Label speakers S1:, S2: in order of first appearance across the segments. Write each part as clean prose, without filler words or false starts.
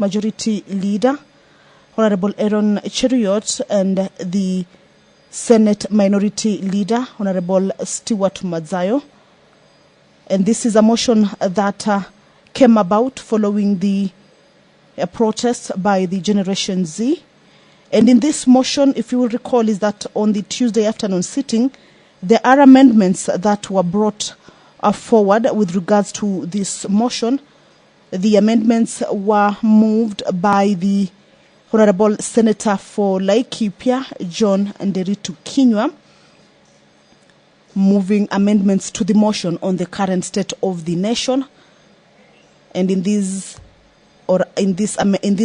S1: Majority Leader, Honorable Aaron Cheruiyot, and the Senate Minority Leader, Honorable Stewart Madzayo. And this is a motion that came about following the protest by the Generation Z. And in this motion, if you will recall, is that on the Tuesday afternoon sitting, there are amendments that were brought forward with regards to this motion. The amendments were moved by the Honorable Senator for Laikipia, John Nderitu Kinyua, moving amendments to the motion on the current state of the nation. And in these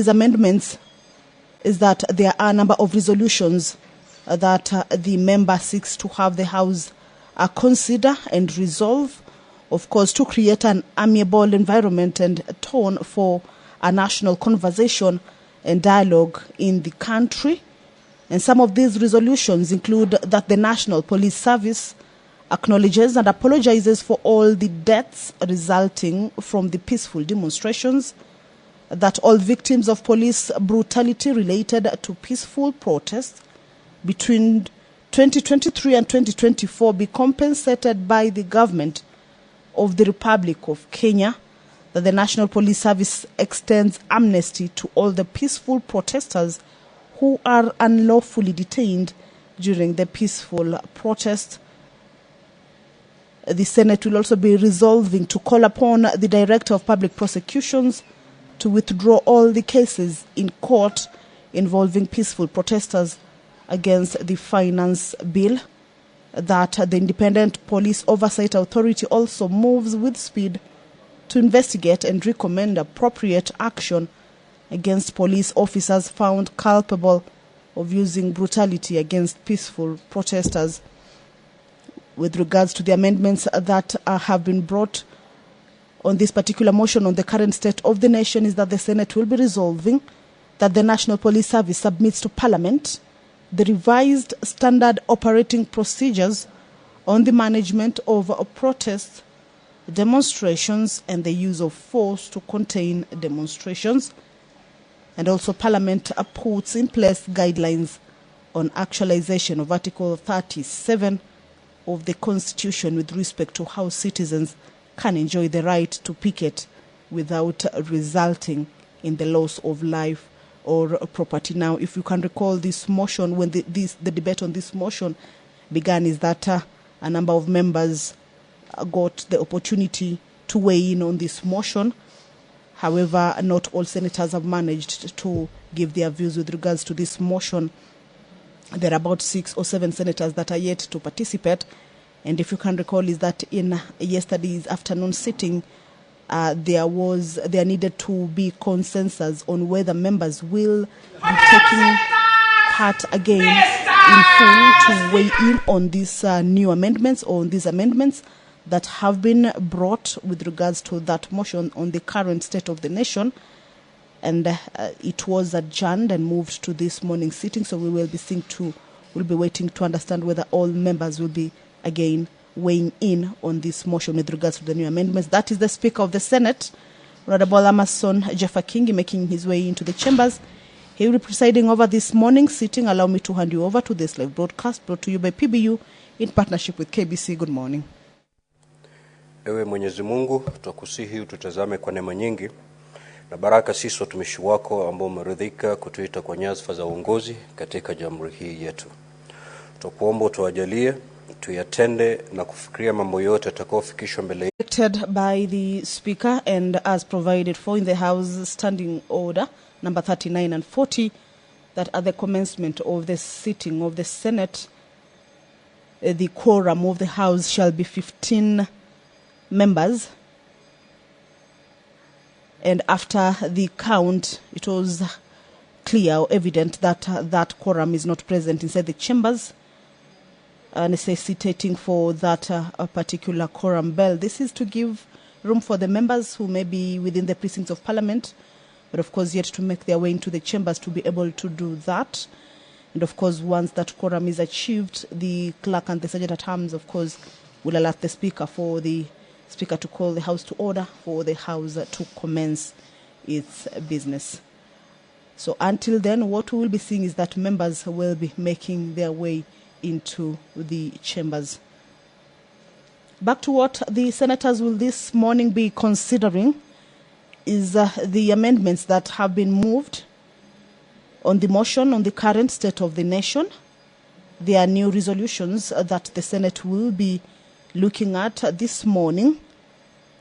S1: amendments is that there are a number of resolutions that the member seeks to have the House consider and resolve, of course, to create an amiable environment and tone for a national conversation and dialogue in the country. And some of these resolutions include that the National Police Service acknowledges and apologizes for all the deaths resulting from the peaceful demonstrations, that all victims of police brutality related to peaceful protests between 2023 and 2024 be compensated by the government of the Republic of Kenya, that the National Police Service extends amnesty to all the peaceful protesters who are unlawfully detained during the peaceful protest. The Senate will also be resolving to call upon the Director of Public Prosecutions to withdraw all the cases in court involving peaceful protesters against the finance bill, that the Independent Police Oversight Authority also moves with speed to investigate and recommend appropriate action against police officers found culpable of using brutality against peaceful protesters. With regards to the amendments that have been brought on this particular motion on the current state of the nation, is that the Senate will be resolving that the National Police Service submits to Parliament the revised standard operating procedures on the management of protests, demonstrations, and the use of force to contain demonstrations. And also Parliament puts in place guidelines on actualization of Article 37 of the Constitution with respect to how citizens can enjoy the right to picket without resulting in the loss of life or property. Now, if you can recall this motion, when the debate on this motion began, is that a number of members got the opportunity to weigh in on this motion. However, not all senators have managed to give their views with regards to this motion. There are about 6 or 7 senators that are yet to participate. And if you can recall, is that in yesterday's afternoon sitting, there needed to be consensus on whether members will be taking part again in full to weigh in on these new amendments, or on these amendments that have been brought with regards to that motion on the current state of the nation. And it was adjourned and moved to this morning's sitting, so we will be waiting to understand whether all members will be again weighing in on this motion with regards to the new amendments. That is the Speaker of the Senate, Honorable Amason Jeffa-Kingi, making his way into the chambers. He will be presiding over this morning's sitting. Allow me to hand you over to this live broadcast brought to you by PBU in partnership with KBC. Good morning.
S2: Ewe Mwenyezi Mungu, tutakusihi ututazame kwa neema nyingi na baraka sisi watumishi wako ambao umeridhika kutuita kwa nyadhifa za uongozi katika jamhuri hii yetu. Tutakuomba utujalie tuyatende na kufikiria mambo yote yatakayofikishwa mbele
S1: by the Speaker and as provided for in the House Standing Order number 39 and 40, that at the commencement of the sitting of the Senate, the quorum of the House shall be 15 members. And after the count, it was clear or evident that that quorum is not present inside the chambers, necessitating for that particular quorum bell. This is to give room for the members who may be within the precincts of Parliament, but of course yet to make their way into the chambers to be able to do that. And of course, once that quorum is achieved, the clerk and the sergeant at arms, of course, will alert the Speaker for the Speaker to call the House to order for the House to commence its business. So until then, what we will be seeing is that members will be making their way into the chambers. Back to what the senators will this morning be considering is the amendments that have been moved on the motion on the current state of the nation. There are new resolutions that the Senate will be looking at this morning.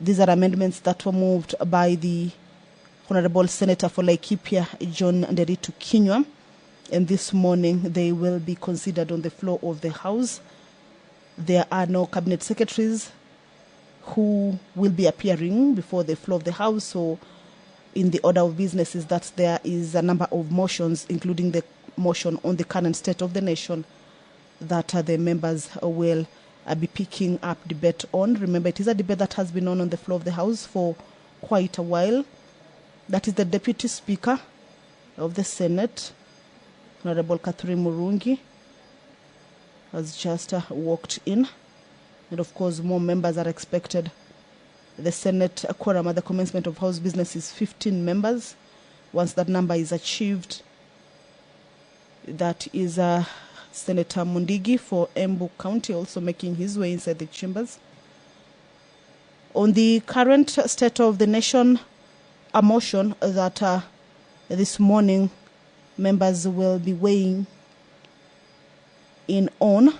S1: These are amendments that were moved by the Honorable Senator for Laikipia, John Nderitu Kinywa, and this morning they will be considered on the floor of the House. There are no cabinet secretaries who will be appearing before the floor of the House, so in the order of business is that there is a number of motions, including the motion on the current state of the nation, that the members will be picking up debate on. Remember, it is a debate that has been on the floor of the House for quite a while. That is the Deputy Speaker of the Senate, Honorable Catherine Murungi, has just walked in. And of course, more members are expected. The Senate quorum at the commencement of House business is 15 members. Once that number is achieved, that is Senator Mundigi for Embu County also making his way inside the chambers. On the current state of the nation, a motion that this morning members will be weighing in on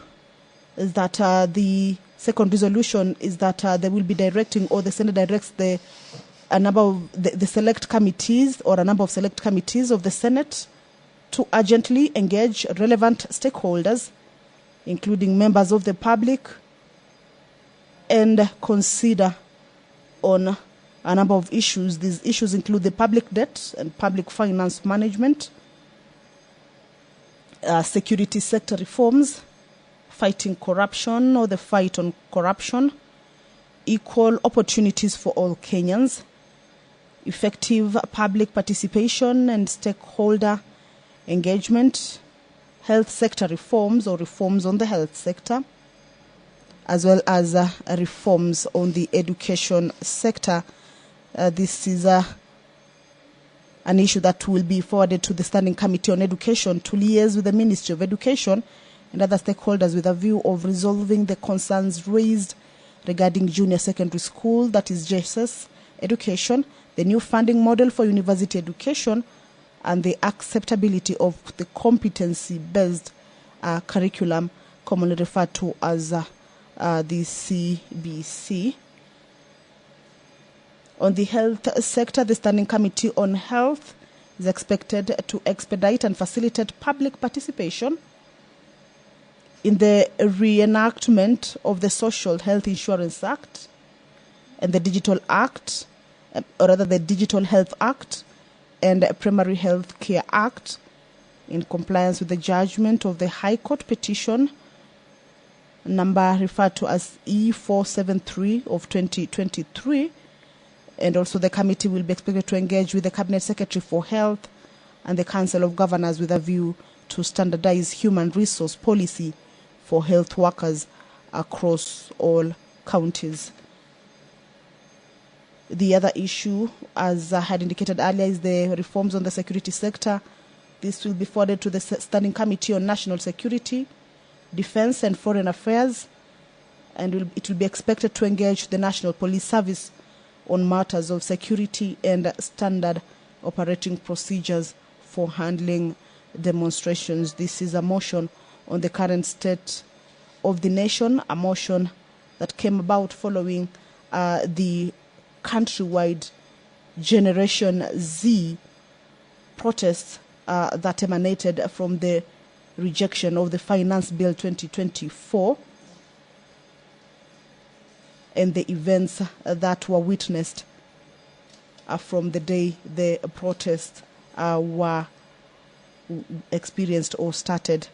S1: is that the second resolution is that they will be directing, or the Senate directs a number of the select committees, or a number of select committees of the Senate to urgently engage relevant stakeholders, including members of the public, and consider on a number of issues. These issues include the public debt and public finance management, security sector reforms, fighting corruption or the fight on corruption, equal opportunities for all Kenyans, effective public participation and stakeholder engagement, health sector reforms or reforms on the health sector, as well as reforms on the education sector. This is an issue that will be forwarded to the Standing Committee on Education to liaise with the Ministry of Education and other stakeholders with a view of resolving the concerns raised regarding junior secondary school, that is JSS education, the new funding model for university education, and the acceptability of the competency-based curriculum, commonly referred to as the CBC. On the health sector, the Standing Committee on Health is expected to expedite and facilitate public participation in the reenactment of the Social Health Insurance Act and the Digital Act, or rather the Digital Health Act and Primary Health Care Act, in compliance with the judgment of the High Court petition number referred to as E473 of 2023. And also the committee will be expected to engage with the Cabinet Secretary for Health and the Council of Governors with a view to standardize human resource policy for health workers across all counties. The other issue, as I had indicated earlier, is the reforms on the security sector. This will be forwarded to the Standing Committee on National Security, Defense and Foreign Affairs, and it will be expected to engage the National Police Service on matters of security and standard operating procedures for handling demonstrations. This is a motion on the current state of the nation, a motion that came about following the countrywide Generation Z protests that emanated from the rejection of the Finance Bill 2024 and the events that were witnessed from the day the protests were experienced or started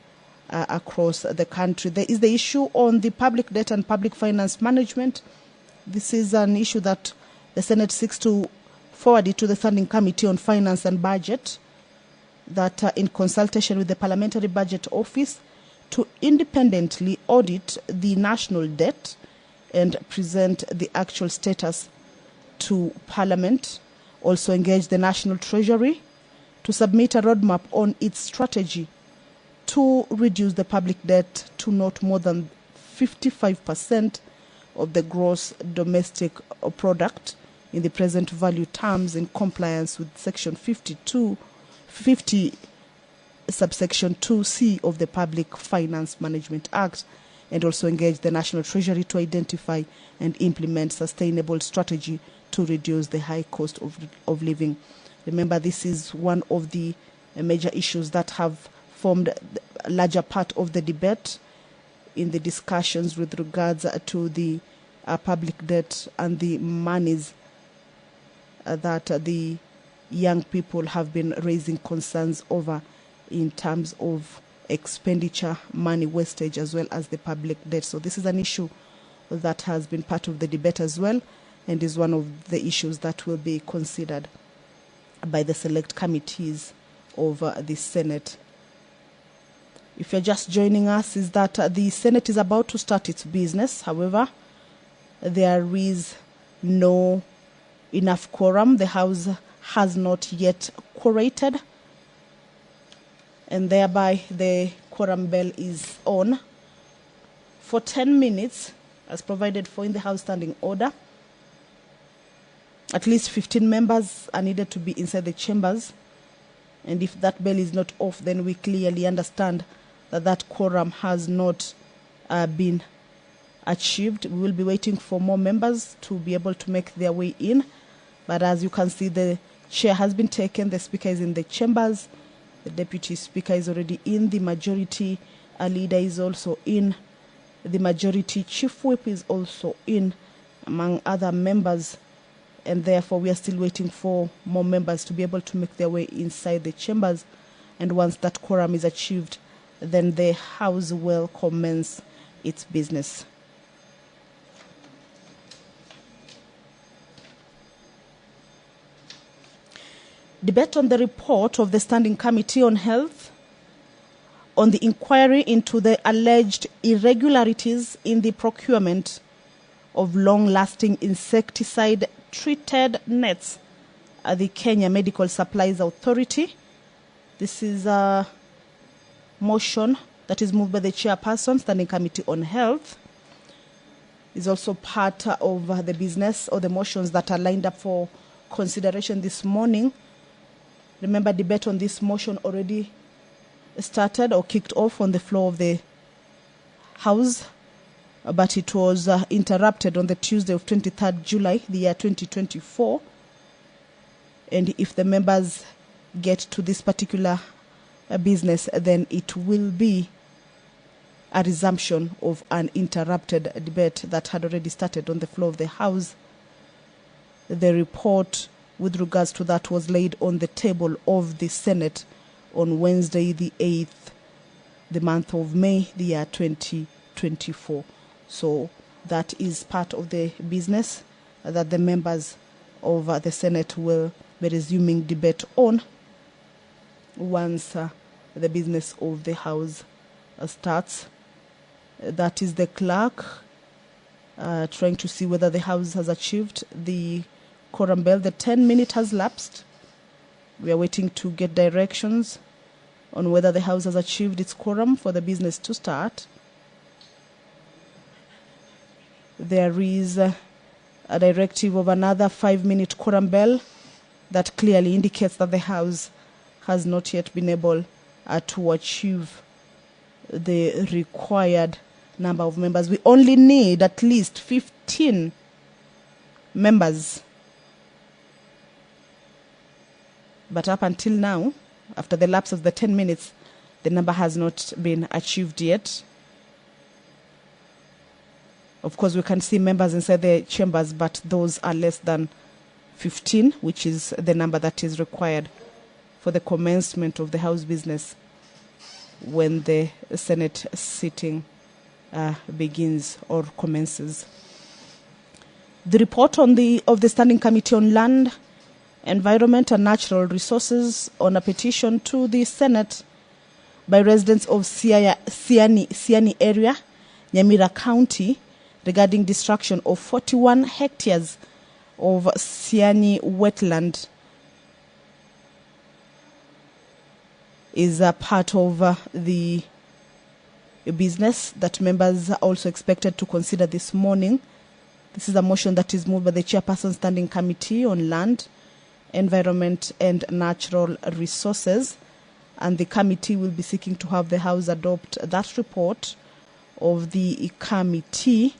S1: across the country. There is the issue on the public debt and public finance management. This is an issue that the Senate seeks to forward it to the Standing Committee on Finance and Budget, that in consultation with the Parliamentary Budget Office, to independently audit the national debt and present the actual status to Parliament. Also engage the National Treasury to to submit a roadmap on its strategy to reduce the public debt to not more than 55% of the gross domestic product in the present value terms, in compliance with Section 50 subsection 2C of the Public Finance Management Act, and also engage the National Treasury to identify and implement sustainable strategy to reduce the high cost of living. Remember, this is one of the major issues that have formed a larger part of the debate in the discussions with regards to the public debt and the monies that the young people have been raising concerns over in terms of expenditure, money wastage, as well as the public debt. So this is an issue that has been part of the debate as well, and is one of the issues that will be considered by the select committees of the Senate. If you're just joining us, is that the Senate is about to start its business. However, there is no enough quorum. The House has not yet quorated, and thereby the quorum bell is on for 10 minutes, as provided for in the House Standing Order. At least 15 members are needed to be inside the chambers, and if that bell is not off, then we clearly understand that that quorum has not been achieved. We will be waiting for more members to be able to make their way in. But as you can see, the chair has been taken, the speaker is in the chambers, the deputy speaker is already in, the majority leader is also in, the majority chief whip is also in, among other members. And therefore, we are still waiting for more members to be able to make their way inside the chambers. And once that quorum is achieved, then the House will commence its business. Debate on the report of the Standing Committee on Health on the inquiry into the alleged irregularities in the procurement of long-lasting insecticide-treated nets at the Kenya Medical Supplies Authority. This is a motion that is moved by the chairperson, Standing Committee on Health. Is also part of the business or the motions that are lined up for consideration this morning. Remember, debate on this motion already started or kicked off on the floor of the House, but it was interrupted on the Tuesday of 23rd July, the year 2024. And if the members get to this particular business, then it will be a resumption of an interrupted debate that had already started on the floor of the House. The report with regards to that was laid on the table of the Senate on Wednesday, the 8th, the month of May, the year 2024. So that is part of the business that the members of the Senate will be resuming debate on once the business of the House starts. That is the clerk trying to see whether the House has achieved the quorum bell. The 10-minute has lapsed. We are waiting to get directions on whether the House has achieved its quorum for the business to start. There is a directive of another 5-minute quorum bell that clearly indicates that the House has not yet been able to achieve the required number of members. We only need at least 15 members. But up until now, after the lapse of the 10 minutes, the number has not been achieved yet. Of course, we can see members inside the chambers, but those are less than 15, which is the number that is required for the commencement of the House business when the Senate sitting begins or commences. The report of the Standing Committee on Land, Environment and Natural Resources on a petition to the Senate by residents of Siani area, Nyamira County, regarding destruction of 41 hectares of Siani wetland. is a part of the business that members are also expected to consider this morning. This is a motion that is moved by the Chairperson Standing Committee on Land, Environment and Natural Resources, and the committee will be seeking to have the House adopt that report of the committee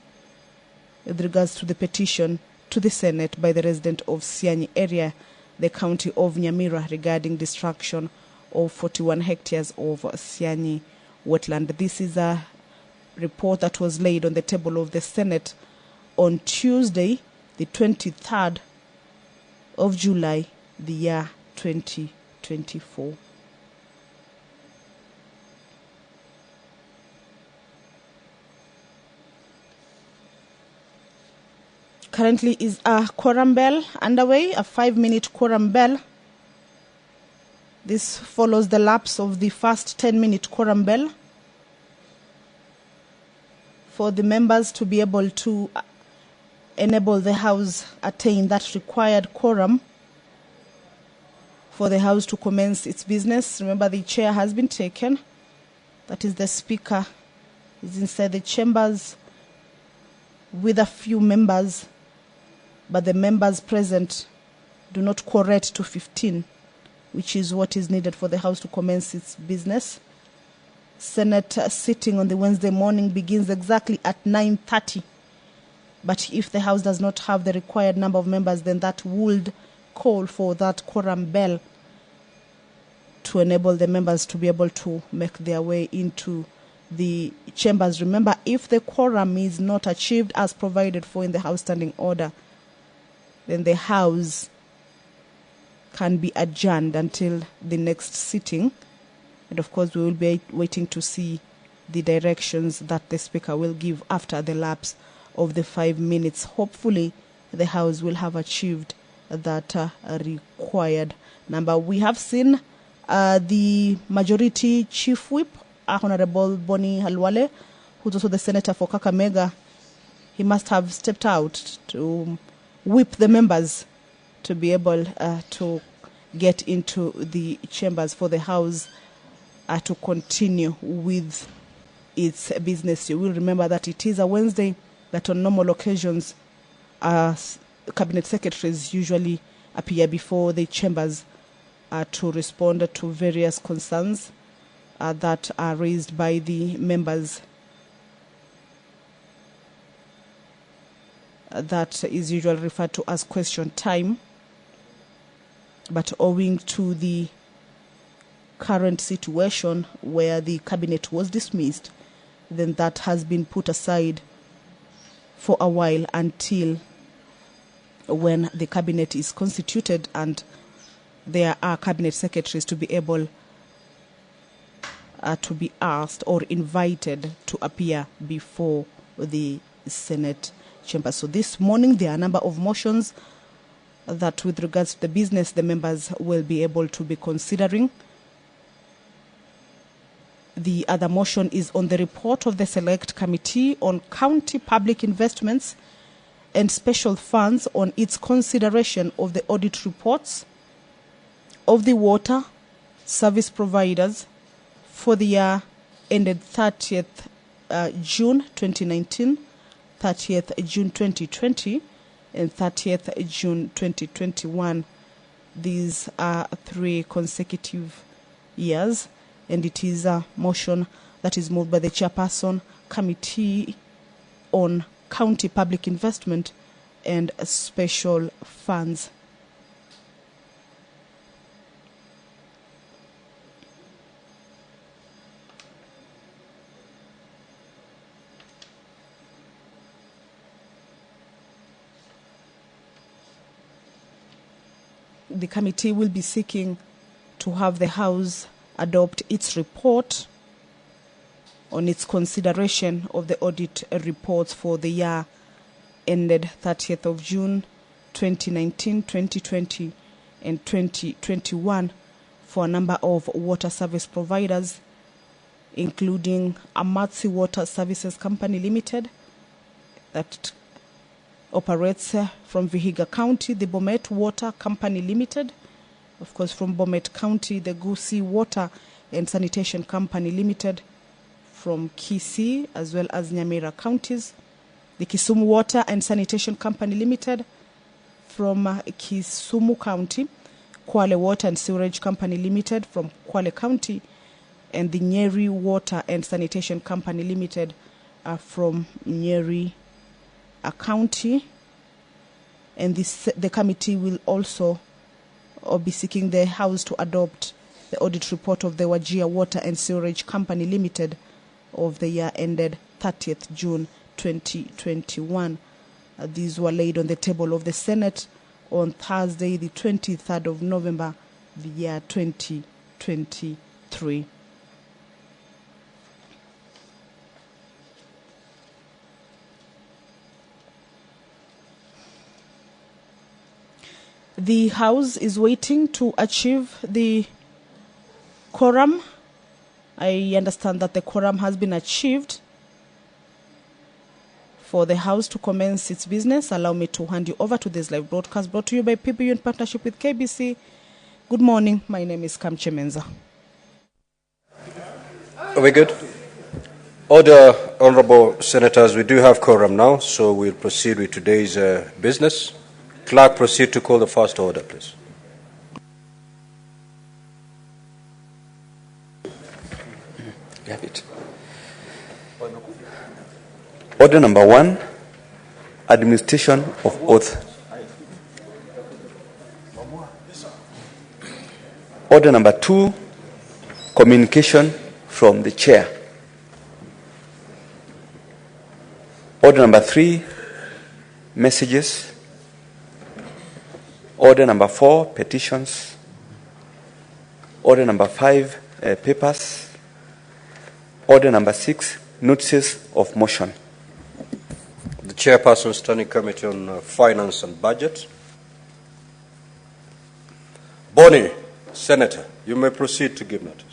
S1: with regards to the petition to the Senate by the resident of Siani area, the county of Nyamira, regarding destruction of 41 hectares of Siani wetland. This is a report that was laid on the table of the Senate on Tuesday, the 23rd of July, the year 2024. Currently is a quorum bell underway, a 5-minute quorum bell. This follows the lapse of the first 10-minute quorum bell for the members to be able to enable the House attain that required quorum for the House to commence its business. Remember, the chair has been taken. That is, the Speaker is inside the chambers with a few members, but the members present do not quorate to 15, which is what is needed for the House to commence its business. Senate sitting on the Wednesday morning begins exactly at 9:30. But if the House does not have the required number of members, then that would call for that quorum bell to enable the members to be able to make their way into the chambers. Remember, if the quorum is not achieved as provided for in the House Standing Order, then the House can be adjourned until the next sitting. And of course, we will be waiting to see the directions that the Speaker will give after the lapse of the 5 minutes. Hopefully, the House will have achieved that required number. We have seen the Majority Chief Whip, Honorable Bonnie Halwale, who's also the Senator for Kakamega. He must have stepped out to whip the members to be able to get into the chambers for the House to continue with its business. You will remember that it is a Wednesday, that on normal occasions cabinet secretaries usually appear before the chambers to respond to various concerns that are raised by the members. That is usually referred to as question time. But owing to the current situation where the cabinet was dismissed, then that has been put aside for a while until when the cabinet is constituted and there are cabinet secretaries to be able to be asked or invited to appear before the Senate chamber. So this morning there are a number of motions that with regards to the business the members will be able to be considering. The other motion is on the report of the Select Committee on County Public Investments and Special Funds on its consideration of the audit reports of the water service providers for the year ended 30th June 2019, 30th June 2020, and 30th June 2021. These are 3 consecutive years, and it is a motion that is moved by the Chairperson Committee on County Public Investment and Special Funds. The committee will be seeking to have the House adopt its report on its consideration of the audit reports for the year ended 30th of June 2019, 2020 and 2021 for a number of water service providers, including Amatsi Water Services Company Limited that operates from Vihiga County, the Bomet Water Company Limited, of course from Bomet County, the Gusii Water and Sanitation Company Limited from Kisii as well as Nyamira counties. The Kisumu Water and Sanitation Company Limited from Kisumu County, Kwale Water and Sewerage Company Limited from Kwale County, and the Nyeri Water and Sanitation Company Limited from Nyeri County. And the committee will also be seeking the House to adopt the audit report of the Wajir Water and Sewerage Company Limited of the year ended 30th June 2021. These were laid on the table of the Senate on Thursday, the 23rd of November, the year 2023. The House is waiting to achieve the quorum. I understand that the quorum has been achieved for the House to commence its business. Allow me to hand you over to this live broadcast brought to you by PBU in partnership with KBC. Good morning. My name is KEMSA.
S2: Are we good? Order, Honorable Senators, we do have quorum now, so we'll proceed with today's business. Clerk, proceed to call the first order, please.
S3: You have it. Order number 1, administration of oath. Order number 2, communication from the chair. Order number 3, messages. Order number 4, petitions. Order number 5, papers. Order number 6, notices of motion.
S2: The Chairperson, Standing Committee on Finance and Budget. Bonnie, Senator, you may proceed to give notice.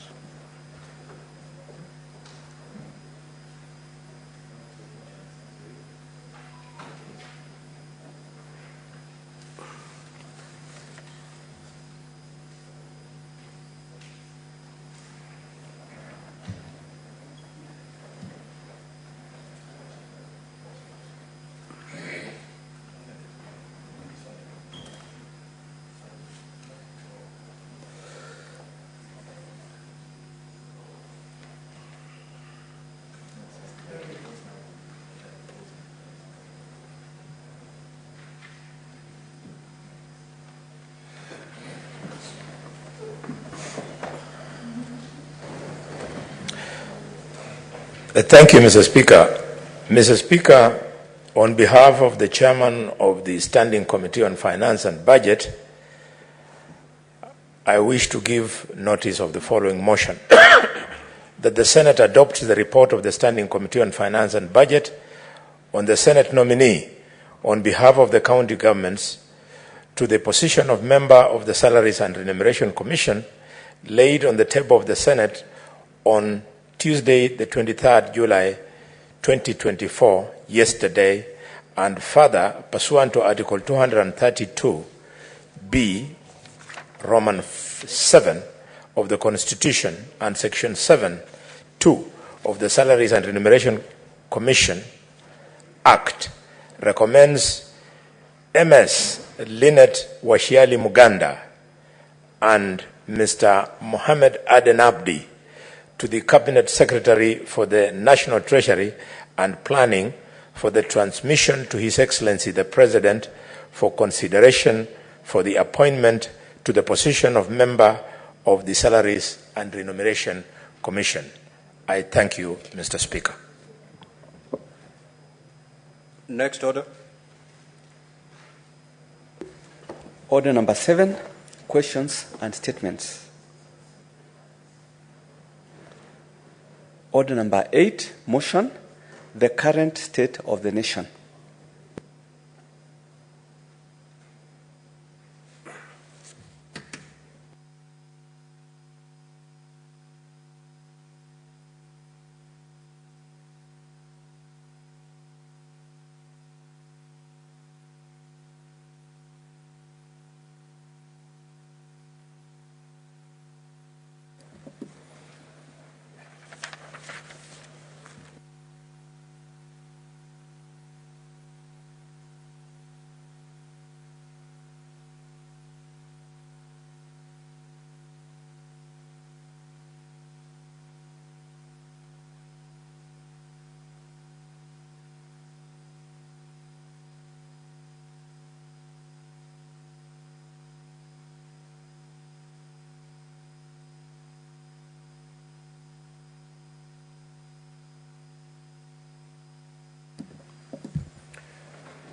S4: Thank you, Mr. Speaker. Mr. Speaker, on behalf of the Chairman of the Standing Committee on Finance and Budget, I wish to give notice of the following motion. That the Senate adopts the report of the Standing Committee on Finance and Budget on the Senate nominee on behalf of the county governments to the position of member of the Salaries and Remuneration Commission laid on the table of the Senate on Tuesday, the 23rd July 2024, yesterday, and further pursuant to Article 232B, Roman 7 of the Constitution and Section 7(2) of the Salaries and Remuneration Commission Act, recommends MS Linet Washiali Muganda and Mr. Mohammed Aden Abdi to the Cabinet Secretary for the National Treasury and Planning for the transmission to His Excellency the President for consideration for the appointment to the position of member of the Salaries and Remuneration Commission. I thank you, Mr. Speaker.
S2: Next order.
S3: Order number 7, questions and statements. Order number 8, motion, the current state of the nation.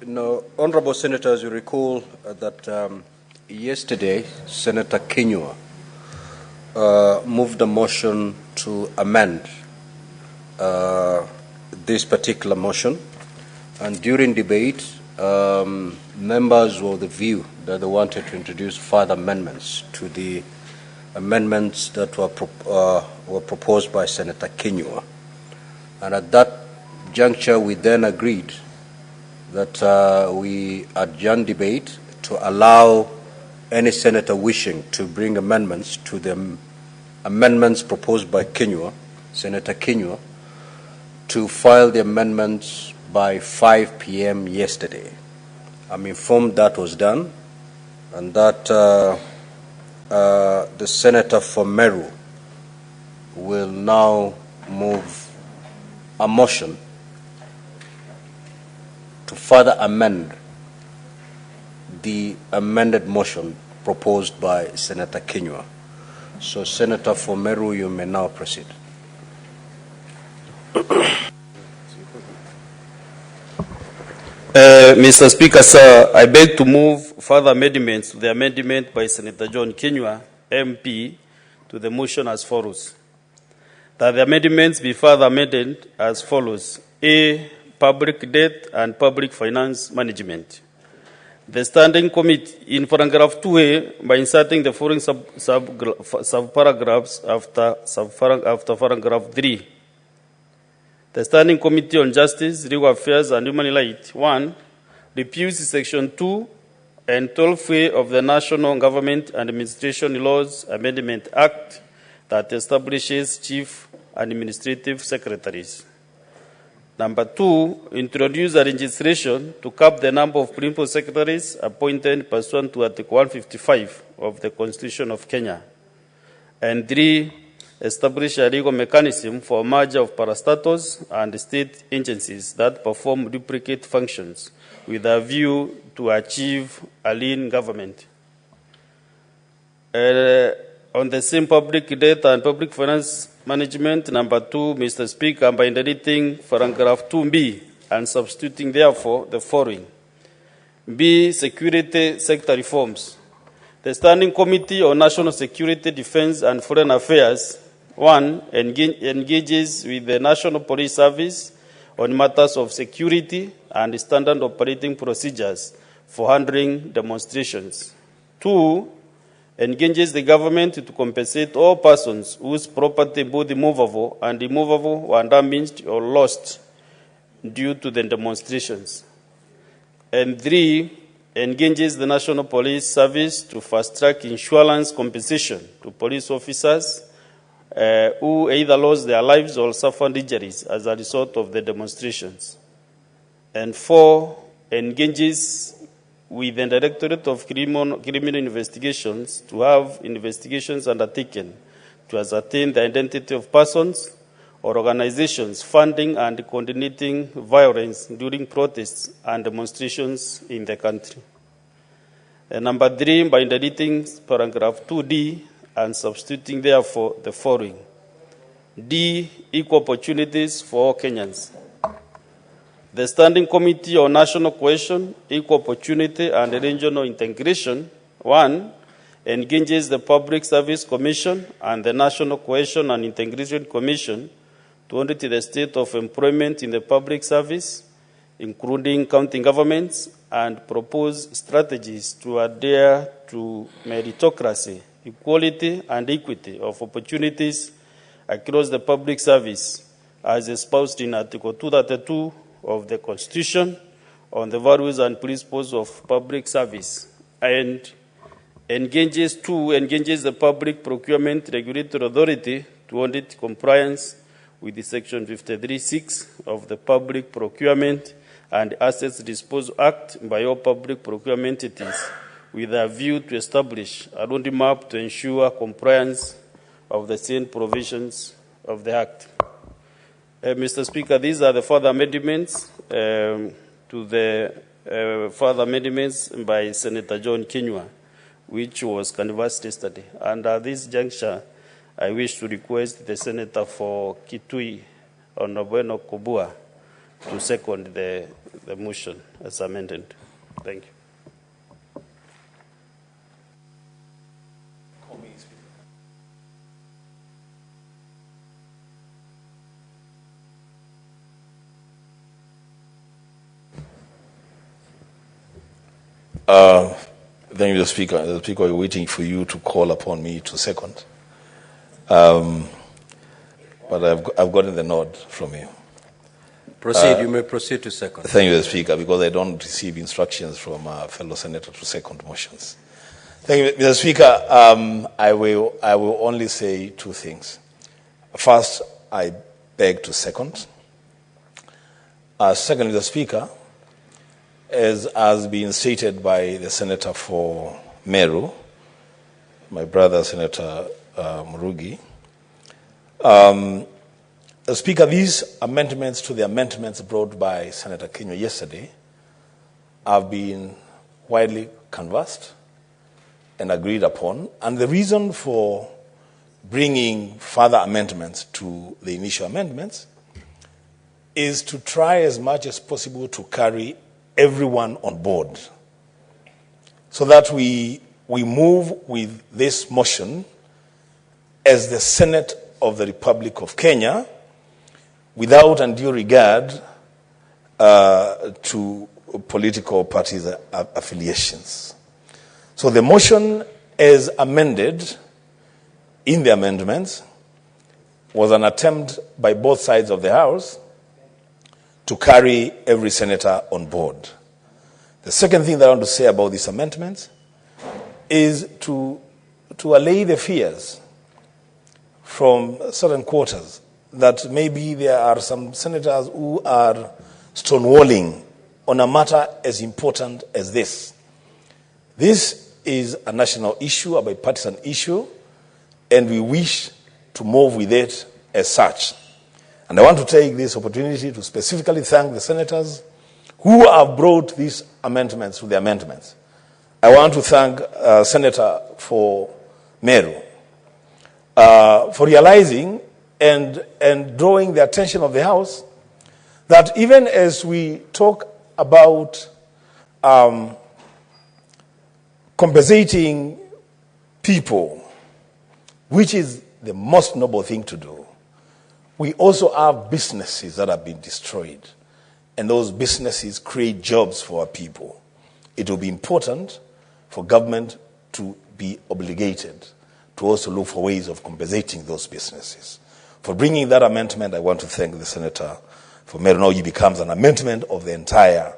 S2: No, Honorable Senators, you recall that yesterday Senator Kinyua moved a motion to amend this particular motion, and during debate, members were of the view that they wanted to introduce further amendments to the amendments that were proposed by Senator Kinyua. And at that juncture, we then agreed that we adjourn debate to allow any senator wishing to bring amendments to the amendments proposed by Senator Kinyua, to file the amendments by 5 p.m. yesterday. I'm informed that was done, and that the senator for Meru will now move a motion to further amend the amended motion proposed by Senator Kinyua. So, Senator for Meru, you may now proceed.
S5: Mr. Speaker, sir, I beg to move further amendments to the amendment by Senator John Kinyua, MP, to the motion as follows. That the amendments be further amended as follows. A, public debt and public finance management. The Standing Committee, in paragraph 2A, by inserting the following subparagraphs after paragraph 3. The Standing Committee on Justice, Legal Affairs and Human Rights, 1, repeals Section 2 and 12A of the National Government and Administration Laws Amendment Act that establishes chief administrative secretaries. Number 2, introduce a legislation to cap the number of principal secretaries appointed pursuant to Article 155 of the Constitution of Kenya. And 3, establish a legal mechanism for merger of parastatals and state agencies that perform duplicate functions with a view to achieve a lean government. On the same public debt and public finance management, number 2, Mr. Speaker, by deleting paragraph 2B and substituting therefore the following. B, security sector reforms. The Standing Committee on National Security, Defense and Foreign Affairs, 1, engages with the National Police Service on matters of security and standard operating procedures for handling demonstrations. 2, engages the government to compensate all persons whose property, both movable and immovable, were damaged or lost due to the demonstrations. And 3, engages the National Police Service to fast-track insurance compensation to police officers who either lost their lives or suffered injuries as a result of the demonstrations. And 4, engages with the Directorate of Criminal Investigations to have investigations undertaken to ascertain the identity of persons or organizations funding and coordinating violence during protests and demonstrations in the country. And number 3, by deleting paragraph 2D and substituting therefore the following. D, equal opportunities for all Kenyans. The Standing Committee on National Cohesion, Equal Opportunity and Regional Integration, 1, engages the Public Service Commission and the National Cohesion and Integration Commission to audit the state of employment in the public service, including county governments, and propose strategies to adhere to meritocracy, equality, and equity of opportunities across the public service, as espoused in Article 232 of the Constitution on the values and principles of public service, and engages the Public Procurement Regulatory Authority to audit compliance with the Section 53(6) of the Public Procurement and Assets Disposal Act by all public procurement entities, with a view to establish a roadmap to ensure compliance of the same provisions of the Act. Mr. Speaker, these are the further amendments to the further amendments by Senator John Kinyua, which was canvassed yesterday. And at this juncture, I wish to request the Senator for Kitui, Honorable Kubua, to second the motion as amended. Thank you.
S6: Thank you, the Speaker. The Speaker is waiting for you to call upon me to second. But I've gotten the nod from you.
S2: Proceed. You may proceed to second.
S6: Thank you, the Speaker, because I don't receive instructions from a fellow senator to second motions. Thank you, Mr. Speaker. I will only say two things. First, I beg to second. Second, Mr. Speaker, as has been stated by the Senator for Meru, my brother, Senator Murugi, Speaker, these amendments to the amendments brought by Senator Kenyo yesterday have been widely canvassed and agreed upon. And the reason for bringing further amendments to the initial amendments is to try as much as possible to carry everyone on board so that we move with this motion as the Senate of the Republic of Kenya without undue regard to political parties' affiliations. So the motion as amended in the amendments was an attempt by both sides of the House to carry every senator on board. The second thing that I want to say about these amendments is to allay the fears from certain quarters that maybe there are some senators who are stonewalling on a matter as important as this. This is a national issue, a bipartisan issue, and we wish to move with it as such. And I want to take this opportunity to specifically thank the senators who have brought these amendments to the amendments. I want to thank Senator for Meru for realizing and drawing the attention of the House that even as we talk about compensating people, which is the most noble thing to do, we also have businesses that have been destroyed, and those businesses create jobs for our people. It will be important for government to be obligated to also look for ways of compensating those businesses. For bringing that amendment, I want to thank the Senator for Meru. Now it becomes an amendment of the entire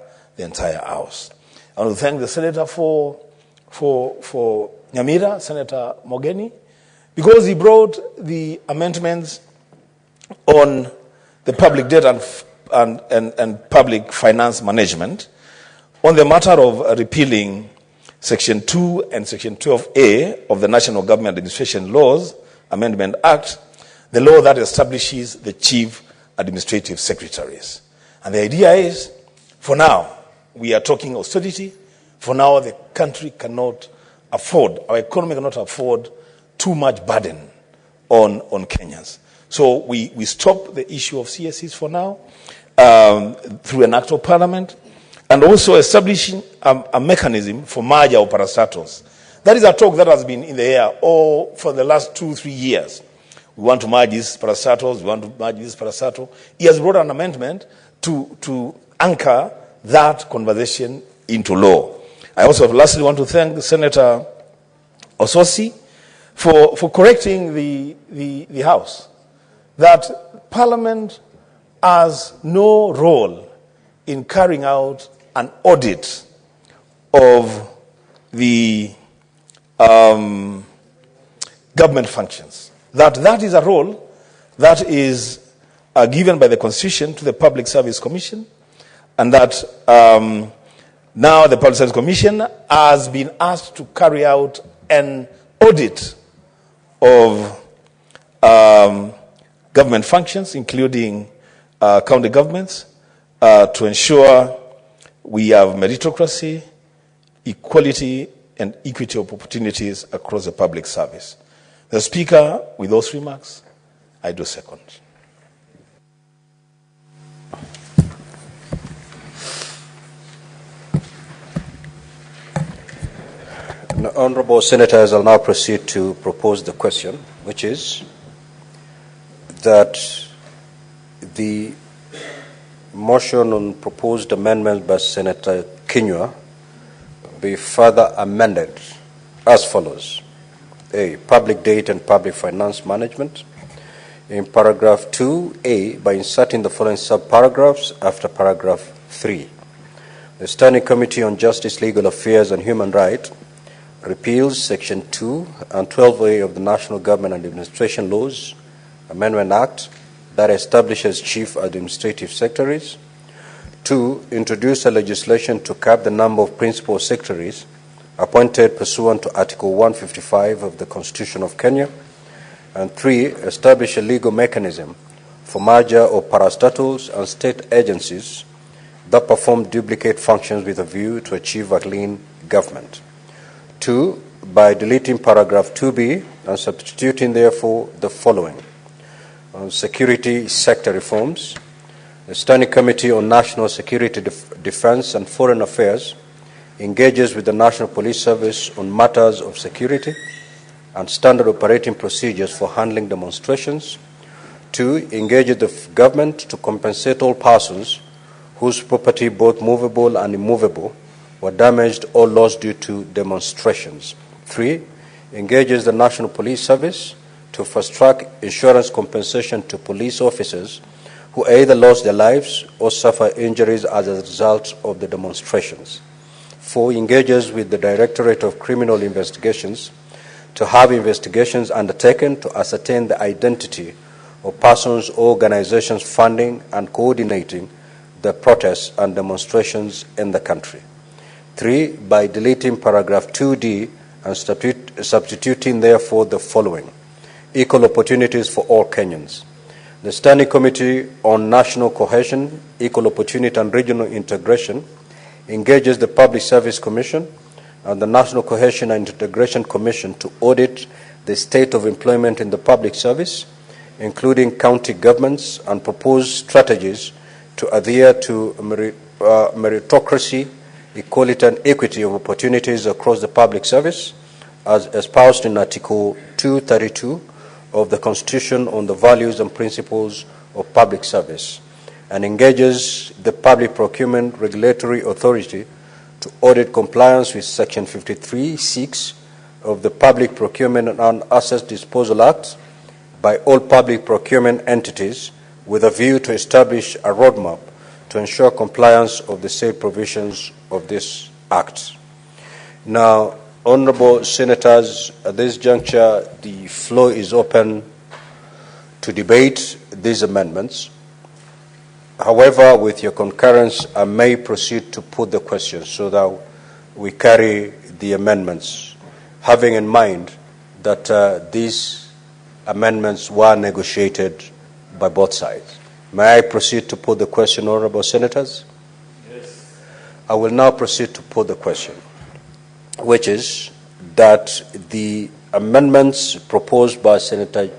S6: House. I want to thank the Senator for Nyamira, Senator Mogeni, because he brought the amendments on the public debt and public finance management on the matter of repealing Section 2 and Section 12A of the National Government Administration Laws Amendment Act, the law that establishes the chief administrative secretaries. And the idea is, for now, we are talking austerity. For now, the country cannot afford, our economy cannot afford too much burden on Kenyans. So we stop the issue of CSCs for now through an act of parliament, and also establishing a mechanism for merger of parastatos. That is a talk that has been in the air for the last 2-3 years. We want to merge these parastatos, we want to merge this parastato. He has brought an amendment to anchor that conversation into law. I also lastly want to thank Senator Ososi for correcting the House that Parliament has no role in carrying out an audit of the government functions. That is a role that is given by the Constitution to the Public Service Commission, and that now the Public Service Commission has been asked to carry out an audit of government functions, including county governments, to ensure we have meritocracy, equality, and equity of opportunities across the public service. The Speaker, with those remarks, I do second.
S2: Now, honorable senators, I'll now proceed to propose the question, which is that the motion on proposed amendment by Senator Kinyua be further amended as follows. A, public debt and public finance management. In paragraph 2A, by inserting the following subparagraphs after paragraph 3. The Standing Committee on Justice, Legal Affairs and Human Rights repeals Section 2 and 12A of the National Government and Administration Laws Amendment Act that establishes chief administrative secretaries. 2. Introduce a legislation to cap the number of principal secretaries appointed pursuant to Article 155 of the Constitution of Kenya. And 3. Establish a legal mechanism for merger of parastatals and state agencies that perform duplicate functions with a view to achieve a clean government. 2. By deleting paragraph 2B and substituting therefore the following. On security sector reforms, the Standing Committee on National Security, Defense and Foreign Affairs engages with the National Police Service on matters of security and standard operating procedures for handling demonstrations. 2. Engages the government to compensate all persons whose property, both movable and immovable, were damaged or lost due to demonstrations. 3. Engages the National Police Service to fast-track insurance compensation to police officers who either lost their lives or suffer injuries as a result of the demonstrations. 4. Engages with the Directorate of Criminal Investigations to have investigations undertaken to ascertain the identity of persons or organizations funding and coordinating the protests and demonstrations in the country. 3. By deleting paragraph 2D and substituting therefore the following. Equal opportunities for all Kenyans. The Standing Committee on National Cohesion, Equal Opportunity and Regional Integration engages the Public Service Commission and the National Cohesion and Integration Commission to audit the state of employment in the public service, including county governments, and propose strategies to adhere to meritocracy, equality and equity of opportunities across the public service, as espoused in Article 232 of the Constitution on the values and principles of public service, and engages the Public Procurement Regulatory Authority to audit compliance with Section 53(6) of the Public Procurement and Assets Disposal Act by all public procurement entities with a view to establish a roadmap to ensure compliance of the said provisions of this Act. Now, honorable senators, at this juncture, the floor is open to debate these amendments. However, with your concurrence, I may proceed to put the question so that we carry the amendments, having in mind that these amendments were negotiated by both sides. May I proceed to put the question, honorable senators? Yes. I will now proceed to put the question, which is that the amendments proposed by Senator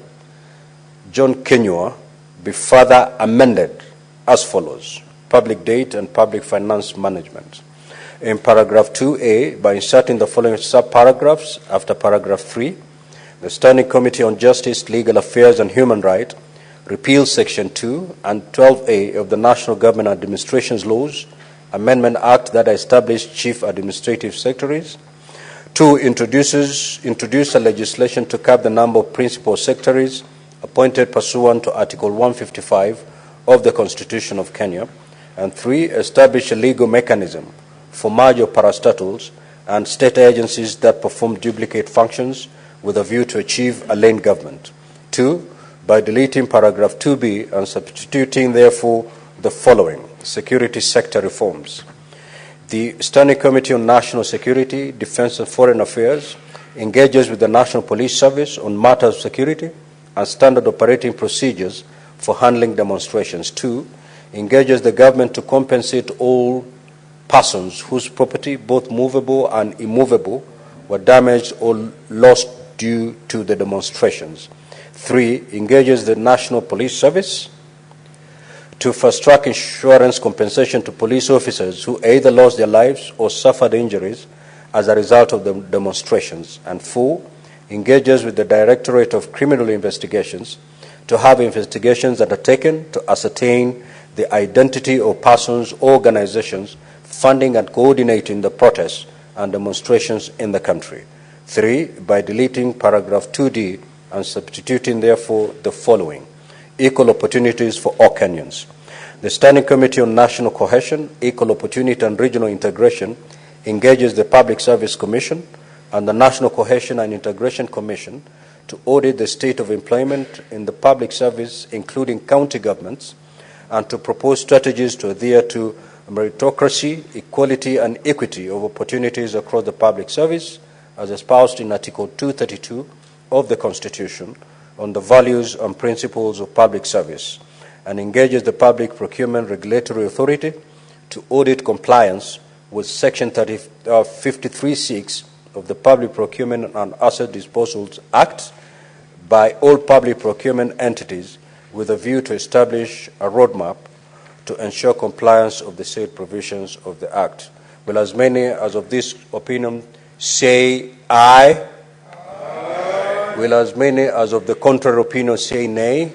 S2: John Kinyua be further amended as follows. Public debt and public finance management. In paragraph 2A, by inserting the following subparagraphs after paragraph 3, the Standing Committee on Justice, Legal Affairs and Human Rights repeals Section 2 and 12A of the National Government Administration's Laws Amendment Act that established chief administrative secretaries. 2. Introduce a legislation to cap the number of principal secretaries appointed pursuant to Article 155 of the Constitution of Kenya. And 3. Establish a legal mechanism for merger of parastatals and state agencies that perform duplicate functions with a view to achieve a lean government. 2. By deleting paragraph 2B and substituting therefore the following. Security sector reforms. The Standing Committee on National Security, Defense and Foreign Affairs engages with the National Police Service on matters of security and standard operating procedures for handling demonstrations. 2. Engages the government to compensate all persons whose property, both movable and immovable, were damaged or lost due to the demonstrations. 3. Engages the National Police Service to fast-track insurance compensation to police officers who either lost their lives or suffered injuries as a result of the demonstrations. And 4, engages with the Directorate of Criminal Investigations to have investigations undertaken to ascertain the identity of persons or organizations funding and coordinating the protests and demonstrations in the country. 3, by deleting paragraph 2D and substituting therefore the following: equal opportunities for all Kenyans. The Standing Committee on National Cohesion, Equal Opportunity and Regional Integration engages the Public Service Commission and the National Cohesion and Integration Commission to audit the state of employment in the public service, including county governments, and to propose strategies to adhere to meritocracy, equality, and equity of opportunities across the public service, as espoused in Article 232 of the Constitution on the values and principles of public service, and engages the Public Procurement Regulatory Authority to audit compliance with Section 53(6) of the Public Procurement and Asset Disposals Act by all public procurement entities, with a view to establish a roadmap to ensure compliance of the said provisions of the Act. Will as many as of this opinion say aye? Aye. Will as many as of the contrary opinion say nay?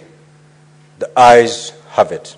S2: The ayes have it.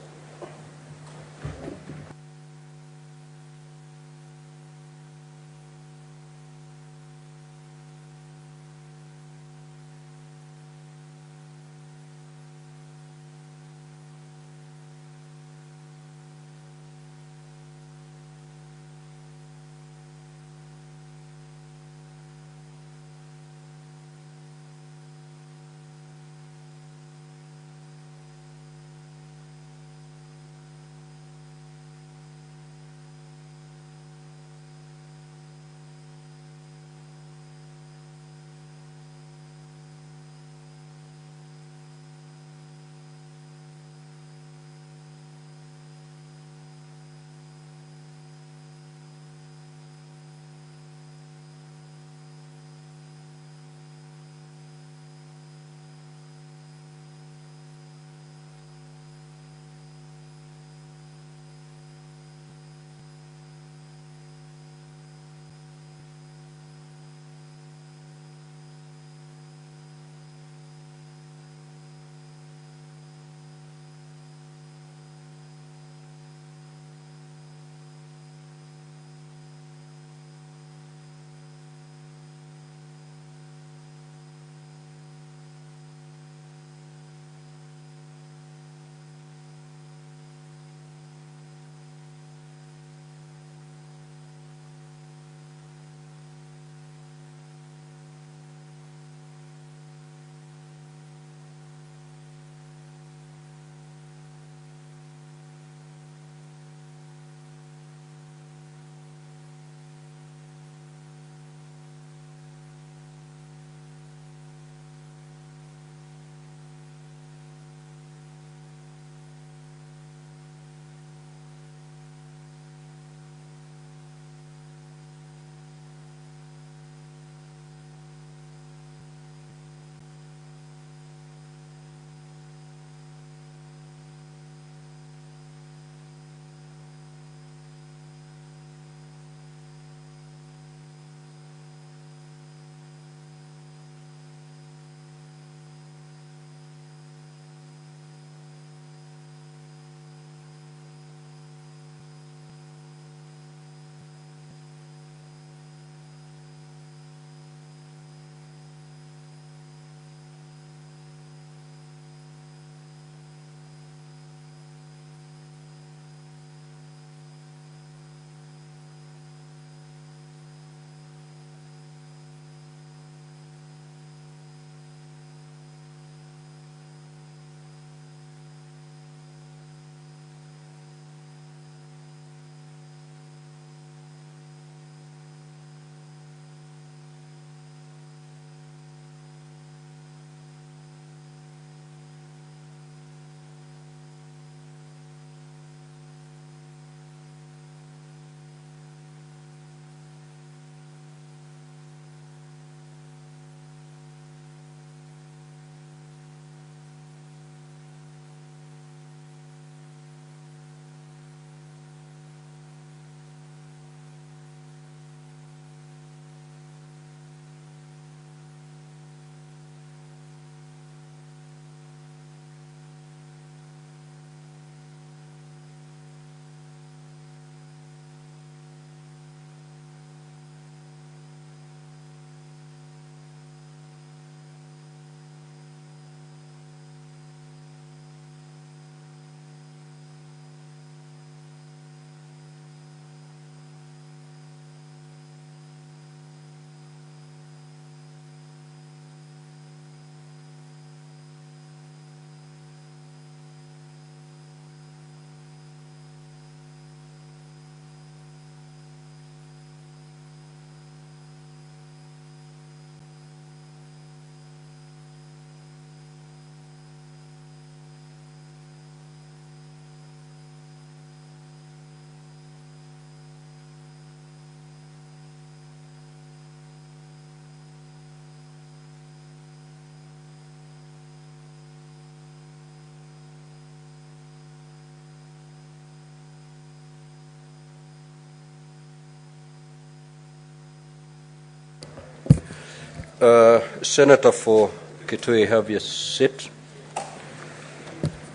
S2: Senator for Kitui, have your seat.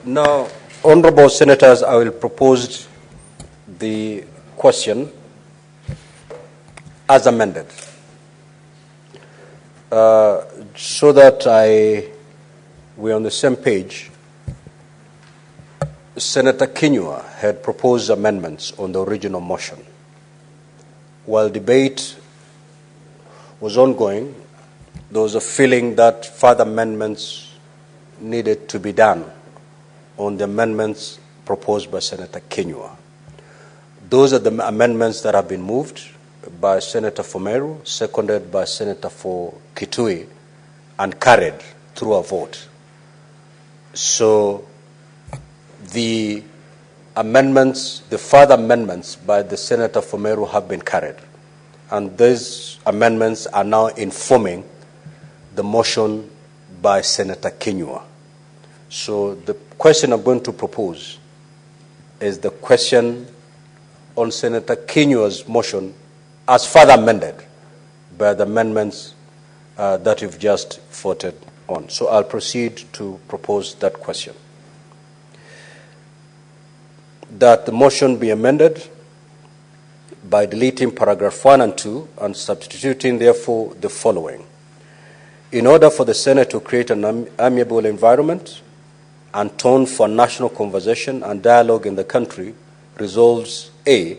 S2: Now, honorable senators, I will propose the question as amended, so that we're on the same page. Senator Kinyua had proposed amendments on the original motion. While debate was ongoing, there was a feeling that further amendments needed to be done on the amendments proposed by Senator Kinyua. Those are the amendments that have been moved by Senator Fomeru, seconded by Senator for Kitui, and carried through a vote. So the amendments, the further amendments by the Senator Fomeru have been carried. And these amendments are now informing the motion by Senator Kinyua. So the question I'm going to propose is the question on Senator Kinyua's motion as further amended by the amendments that you've just voted on. So I'll proceed to propose that question. That the motion be amended by deleting paragraph 1 and 2 and substituting, therefore, the following. In order for the Senate to create an amiable environment and tone for national conversation and dialogue in the country, resolves A,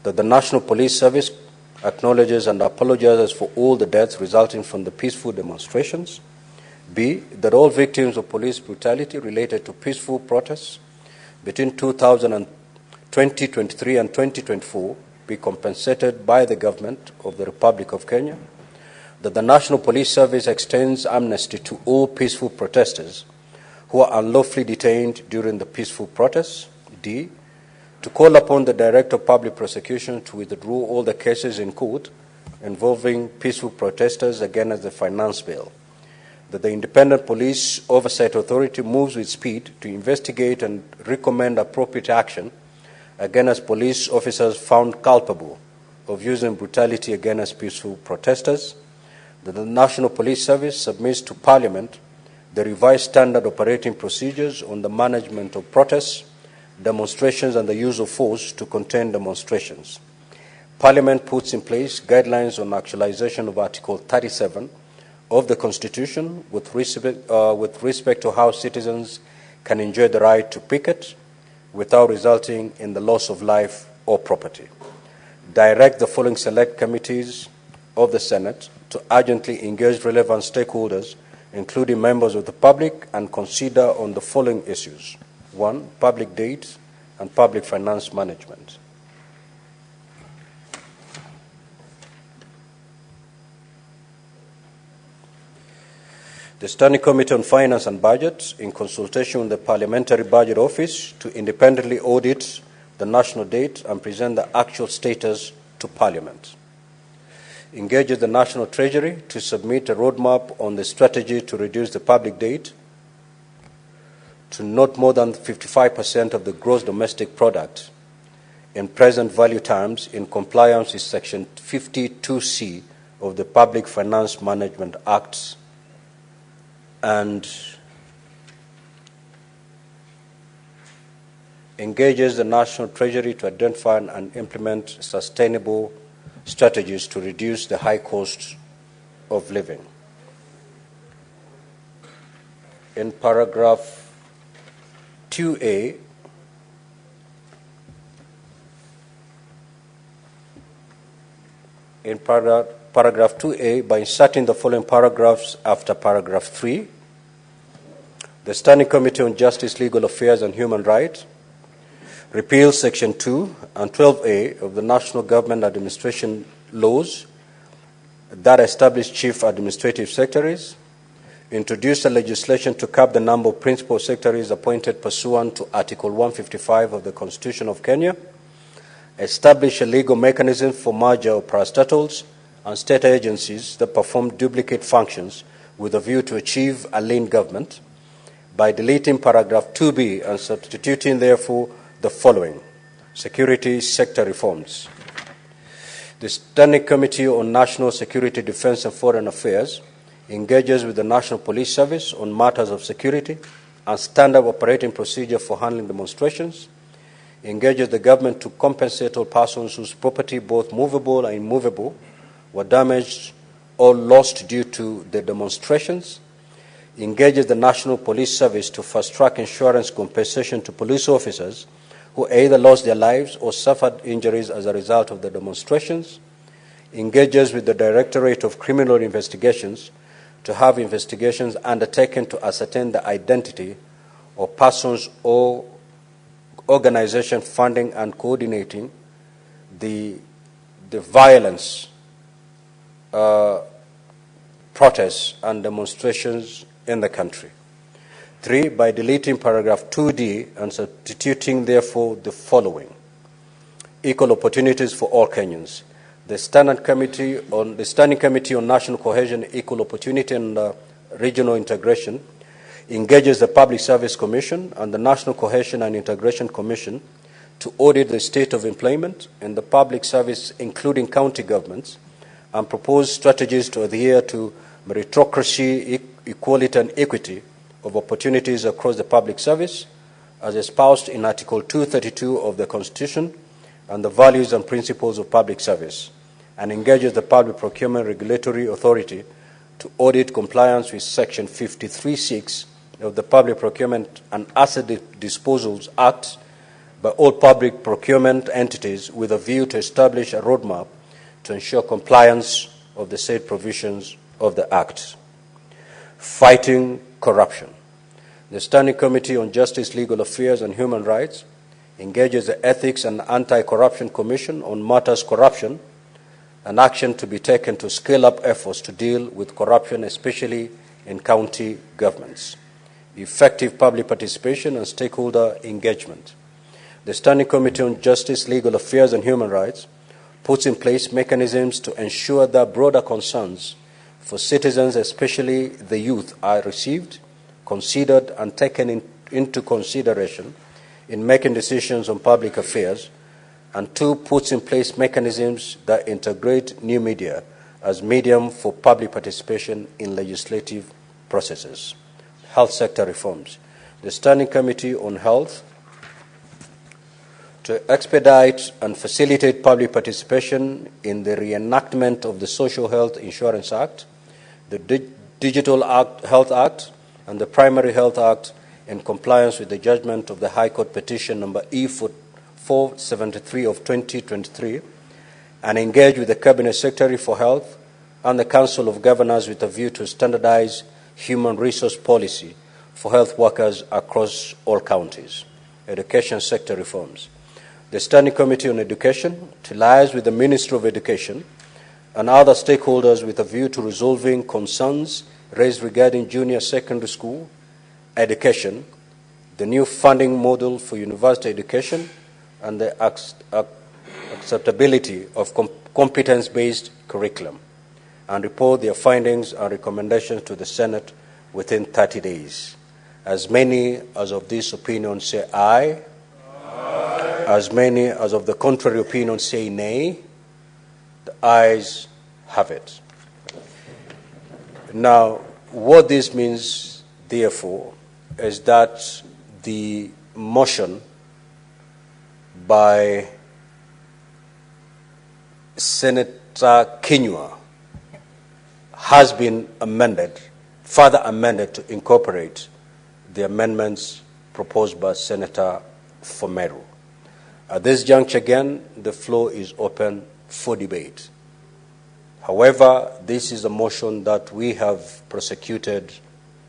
S2: that the National Police Service acknowledges and apologizes for all the deaths resulting from the peaceful demonstrations. B, that all victims of police brutality related to peaceful protests between 2023 and 2024 be compensated by the government of the Republic of Kenya. That the National Police Service extends amnesty to all peaceful protesters who are unlawfully detained during the peaceful protests. D, to call upon the Director of Public Prosecution to withdraw all the cases in court involving peaceful protesters against the finance bill. That the Independent Police Oversight Authority moves with speed to investigate and recommend appropriate action against police officers found culpable of using brutality against peaceful protesters. That the National Police Service submits to Parliament the revised standard operating procedures on the management of protests, demonstrations, and the use of force to contain demonstrations. Parliament puts in place guidelines on actualization of Article 37 of the Constitution with respect to how citizens can enjoy the right to picket without resulting in the loss of life or property. Direct the following select committees of the Senate to urgently engage relevant stakeholders, including members of the public, and consider on the following issues. 1, public debt and public finance management. The Standing Committee on Finance and Budget, in consultation with the Parliamentary Budget Office, to independently audit the national debt and present the actual status to Parliament. Engages the National Treasury to submit a roadmap on the strategy to reduce the public debt to not more than 55% of the gross domestic product in present value terms, in compliance with Section 52C of the Public Finance Management Act, and engages the National Treasury to identify and implement sustainable strategies to reduce the high cost of living. In paragraph 2A, paragraph 2A, by inserting the following paragraphs after paragraph 3, the Standing Committee on Justice, Legal Affairs and Human Rights repeals Section 2 and 12A of the National Government Administration Laws that establish Chief Administrative Secretaries, introduce a legislation to cap the number of principal secretaries appointed pursuant to Article 155 of the Constitution of Kenya, establish a legal mechanism for merger of parastatals and state agencies that perform duplicate functions with a view to achieve a lean government, by deleting paragraph 2B and substituting, therefore, the following: security sector reforms. The Standing Committee on National Security, Defense and Foreign Affairs engages with the National Police Service on matters of security and standard operating procedure for handling demonstrations, engages the government to compensate all persons whose property, both movable and immovable, were damaged or lost due to the demonstrations, engages the National Police Service to fast-track insurance compensation to police officers who either lost their lives or suffered injuries as a result of the demonstrations, engages with the Directorate of Criminal Investigations to have investigations undertaken to ascertain the identity of persons or organization funding and coordinating the violence, protests and demonstrations in the country. 3, by deleting paragraph 2D and substituting therefore the following: equal opportunities for all Kenyans. The Standing Committee on National Cohesion, Equal Opportunity and Regional Integration engages the Public Service Commission and the National Cohesion and Integration Commission to audit the state of employment in the public service, including county governments, and propose strategies to adhere to meritocracy, equality and equity of opportunities across the public service, as espoused in Article 232 of the Constitution and the values and principles of public service, and engages the Public Procurement Regulatory Authority to audit compliance with Section 53(6) of the Public Procurement and Asset Disposals Act by all public procurement entities with a view to establish a roadmap to ensure compliance of the said provisions of the Act. Fighting corruption. The Standing Committee on Justice, Legal Affairs and Human Rights engages the Ethics and Anti-Corruption Commission on matters corruption and action to be taken to scale up efforts to deal with corruption, especially in county governments. Effective public participation and stakeholder engagement. The Standing Committee on Justice, Legal Affairs and Human Rights puts in place mechanisms to ensure that broader concerns for citizens, especially the youth, are received, considered and taken into consideration in making decisions on public affairs, and 2, puts in place mechanisms that integrate new media as medium for public participation in legislative processes. Health sector reforms. The Standing Committee on Health to expedite and facilitate public participation in the reenactment of the Social Health Insurance Act, the Digital Health Act, and the Primary Health Act in compliance with the judgment of the High Court petition number E473 of 2023, and engage with the Cabinet Secretary for Health and the Council of Governors with a view to standardize human resource policy for health workers across all counties. Education sector reforms. The Standing Committee on Education to liaise with the Ministry of Education and other stakeholders with a view to resolving concerns raised regarding junior secondary school education, the new funding model for university education, and the acceptability of competence-based curriculum, and report their findings and recommendations to the Senate within 30 days. As many as of this opinion say aye. Aye. As many as of the contrary opinion say nay. The ayes have it. Now, what this means, therefore, is that the motion by Senator Kinyua has been amended, further amended to incorporate the amendments proposed by Senator Fomeru. At this juncture, again, the floor is open for debate. However, this is a motion that we have prosecuted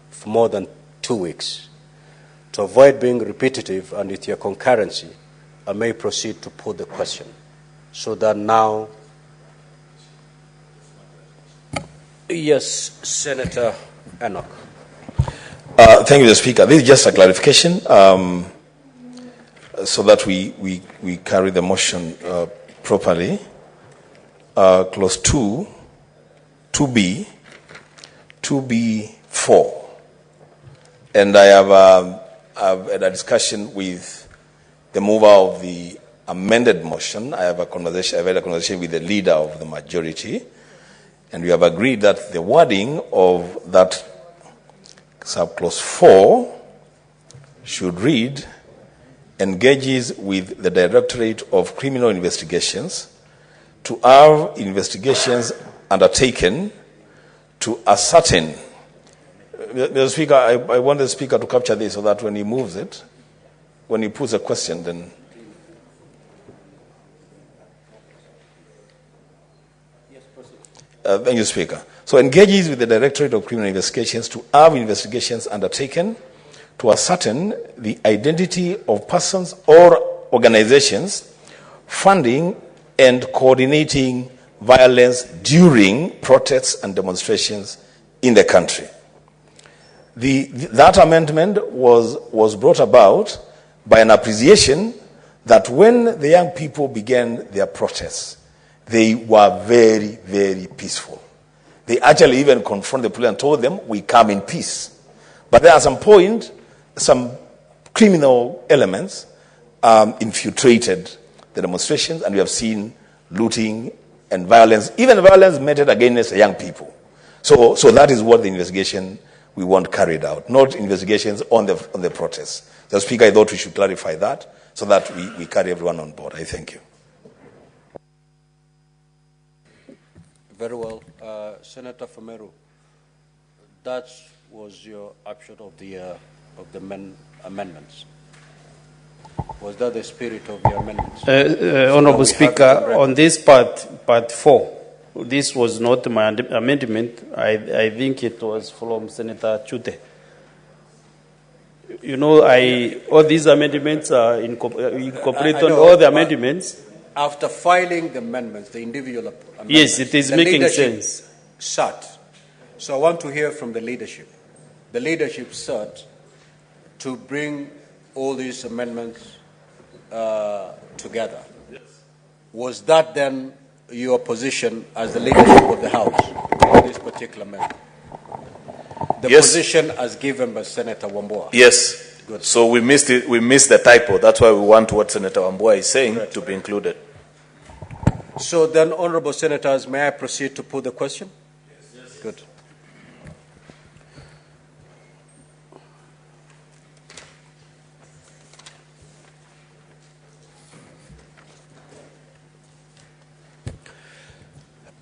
S2: for more than 2 weeks. To avoid being repetitive and with your concurrency, I may proceed to put the question so that now. Yes, Senator Enoch.
S6: Thank you, Mr. Speaker. This is just a clarification so that we carry the motion properly. Clause 2, 2B, 2B4. And I have had a discussion with the mover of the amended motion, I've had a conversation with the leader of the majority, and we have agreed that the wording of that subclause 4 should read, engages with the Directorate of Criminal Investigations to have investigations undertaken to ascertain. Mr. Speaker, I want the Speaker to capture this so that when he moves it, when he puts a question, then. Thank you, Speaker. So engages with the Directorate of Criminal Investigations to have investigations undertaken to ascertain the identity of persons or organizations funding and coordinating violence during protests and demonstrations in the country. That amendment was brought about by an appreciation that when the young people began their protests, they were very, very peaceful. They actually even confronted the police and told them, we come in peace. But then at some point, some criminal elements infiltrated the demonstrations, and we have seen looting and violence, even violence meted against the young people. So that is what the investigation we want carried out, not investigations on the protests. The Speaker, I thought we should clarify that so that we carry everyone on board. I thank you.
S2: Very well. Senator Fameru, that was your upshot of the amendments. Was that the spirit of the amendments?
S5: Honorable Speaker, on this part 4, this was not my amendment. I think it was from Senator Chute. You know, all these amendments are incorporated on all the amendments.
S2: After filing the amendments, the individual amendments.
S5: Yes, it is making sense.
S2: Sat. So I want to hear from the leadership. The leadership sat to bring all these amendments together. Yes. Was that then your position as the leadership of the House on this particular amendment? The position as given by Senator Wambua?
S7: Yes.
S2: Good.
S7: So we missed it. We missed the typo. That's why we want what Senator Wambua is saying to be included.
S2: So then, honorable senators, may I proceed to put the question? Yes. Good.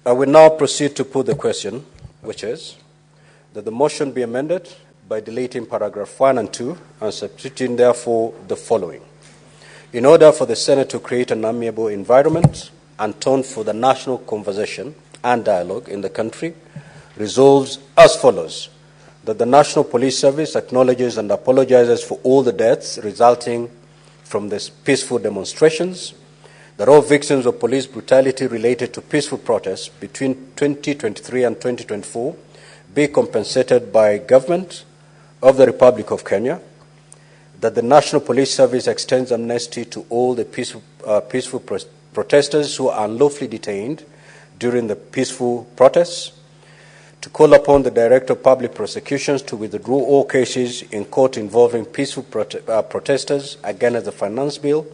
S2: I will now proceed to put the question, which is that the motion be amended by deleting paragraph 1 and 2 and substituting therefore the following. In order for the Senate to create an amiable environment and tone for the national conversation and dialogue in the country, resolves as follows: that the National Police Service acknowledges and apologizes for all the deaths resulting from these peaceful demonstrations, that all victims of police brutality related to peaceful protests between 2023 and 2024 be compensated by government of the Republic of Kenya, that the National Police Service extends amnesty to all the peaceful protesters who are unlawfully detained during the peaceful protests, to call upon the Director of Public Prosecutions to withdraw all cases in court involving peaceful protesters against the Finance Bill,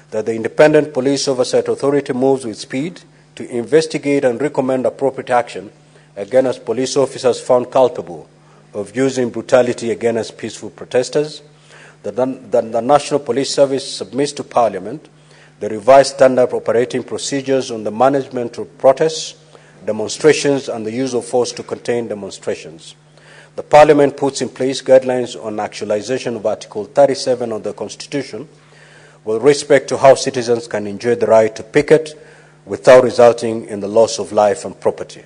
S2: that the Independent Police Oversight Authority moves with speed to investigate and recommend appropriate action against police officers found culpable of using brutality against peaceful protesters, that the National Police Service submits to Parliament the revised standard operating procedures on the management of protests, demonstrations, and the use of force to contain demonstrations. The Parliament puts in place guidelines on actualization of Article 37 of the Constitution with respect to how citizens can enjoy the right to picket without resulting in the loss of life and property.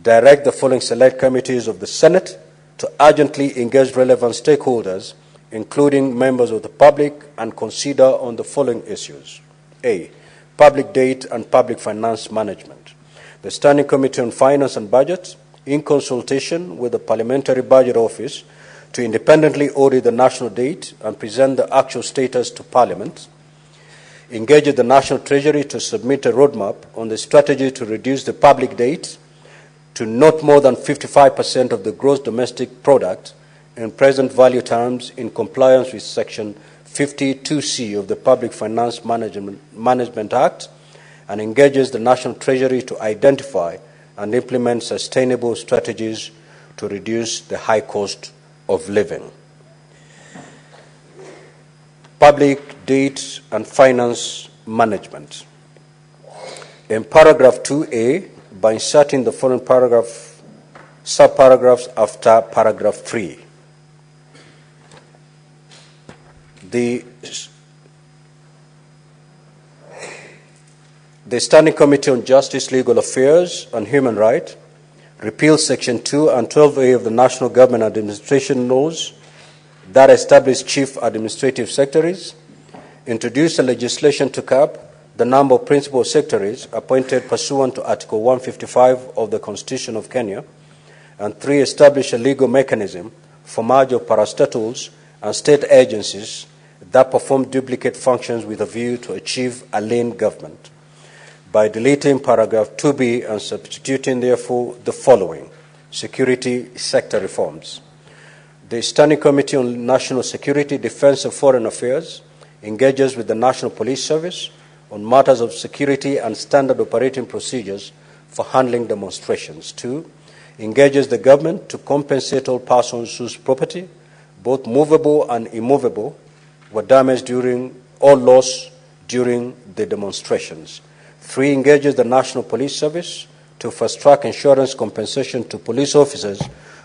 S2: Direct the following select committees of the Senate to urgently engage relevant stakeholders, including members of the public, and consider on the following issues. A. Public debt and public finance management. The Standing Committee on Finance and Budget, in consultation with the Parliamentary Budget Office, to independently audit the national debt and present the actual status to Parliament. Engage the National Treasury to submit a roadmap on the strategy to reduce the public debt to not more than 55% of the gross domestic product in present value terms in compliance with Section 52C of the Public Finance Management Act and engages the National Treasury to identify and implement sustainable strategies to reduce the high cost of living. Public debt and finance management. In paragraph 2A, by inserting the following subparagraphs after paragraph 3. The Standing Committee on Justice, Legal Affairs and Human Rights repealed Section 2 and 12A of the National Government Administration Laws that establish chief administrative secretaries, introduced a legislation to cap the number of principal secretaries appointed pursuant to Article 155 of the Constitution of Kenya, and 3, establish a legal mechanism for merge of parastatals and state agencies that perform duplicate functions with a view to achieve a lean government, by deleting paragraph 2B and substituting, therefore, the following: security sector reforms. The Standing Committee on National Security, Defense and Foreign Affairs engages with the National Police Service on matters of security and standard operating procedures for handling demonstrations. 2, engages the government to compensate all persons whose property, both movable and immovable, were damaged during or lost during the demonstrations. 3, engages the National Police Service to fast-track insurance compensation to police officers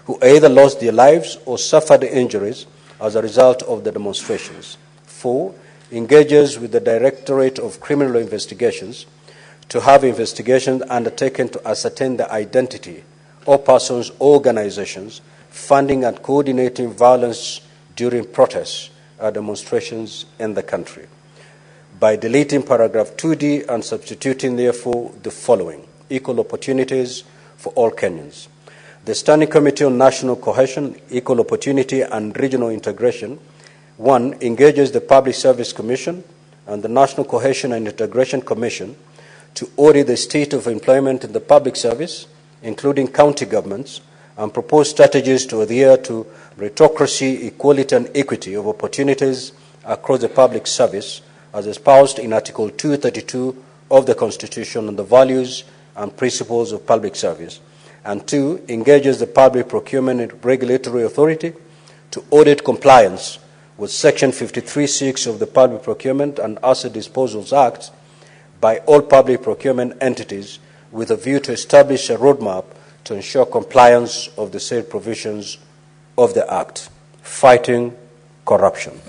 S2: who either lost their lives or suffered injuries as a result of the demonstrations. 4, engages with the Directorate of Criminal Investigations to have investigations undertaken to ascertain the identity of persons, organizations, funding and coordinating violence during protests or demonstrations in the country, by deleting paragraph 2D and substituting, therefore, the following: equal opportunities for all Kenyans. The Standing Committee on National Cohesion, Equal Opportunity and Regional Integration 1, engages the Public Service Commission and the National Cohesion and Integration Commission to audit the state of employment in the public service, including county governments, and propose strategies to adhere to meritocracy, equality, and equity of opportunities across the public service, as espoused in Article 232 of the Constitution on the values and principles of public service. And 2, engages the Public Procurement and Regulatory Authority to audit compliance with Section 53(6) of the Public Procurement and Asset Disposals Act by all public procurement entities, with a view to establish a roadmap to ensure compliance of the said provisions of the Act. Fighting corruption.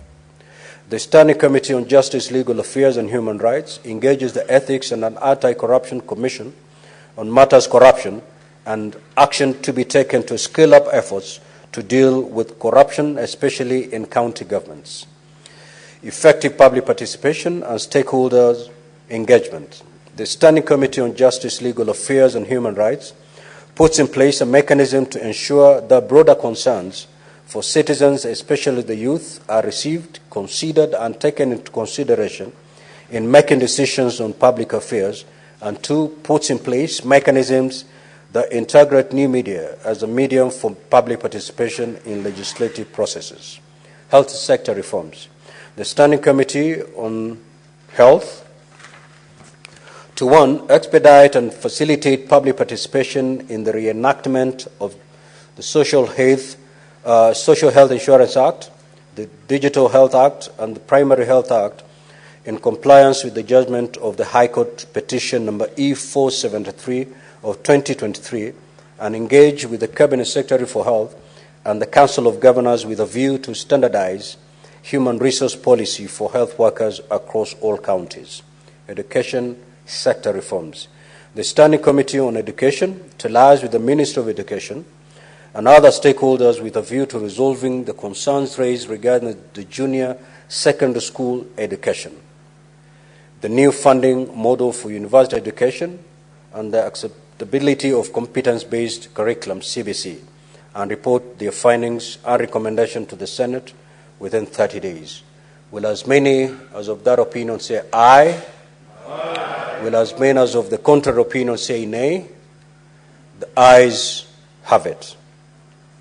S2: The Standing Committee on Justice, Legal Affairs and Human Rights engages the Ethics and Anti-Corruption Commission on matters corruption and action to be taken to scale up efforts to deal with corruption, especially in county governments. Effective public participation and stakeholders' engagement. The Standing Committee on Justice, Legal Affairs and Human Rights puts in place a mechanism to ensure that broader concerns for citizens, especially the youth, are received, considered, and taken into consideration in making decisions on public affairs, and 2, puts in place mechanisms that integrate new media as a medium for public participation in legislative processes. Health sector reforms. The Standing Committee on Health to 1, expedite and facilitate public participation in the reenactment of the Social Health Insurance Act, the Digital Health Act, and the Primary Health Act in compliance with the judgment of the High Court Petition number E473 of 2023, and engage with the Cabinet Secretary for Health and the Council of Governors with a view to standardize human resource policy for health workers across all counties. Education sector reforms. The Standing Committee on Education to liaise with the Ministry of Education and other stakeholders with a view to resolving the concerns raised regarding the junior secondary school education, the new funding model for university education, and the acceptability of competence-based curriculum, CBC, and report their findings and recommendation to the Senate within 30 days. Will as many as of that opinion say aye? Aye. Will as many as of the contrary opinion say nay? The ayes have it.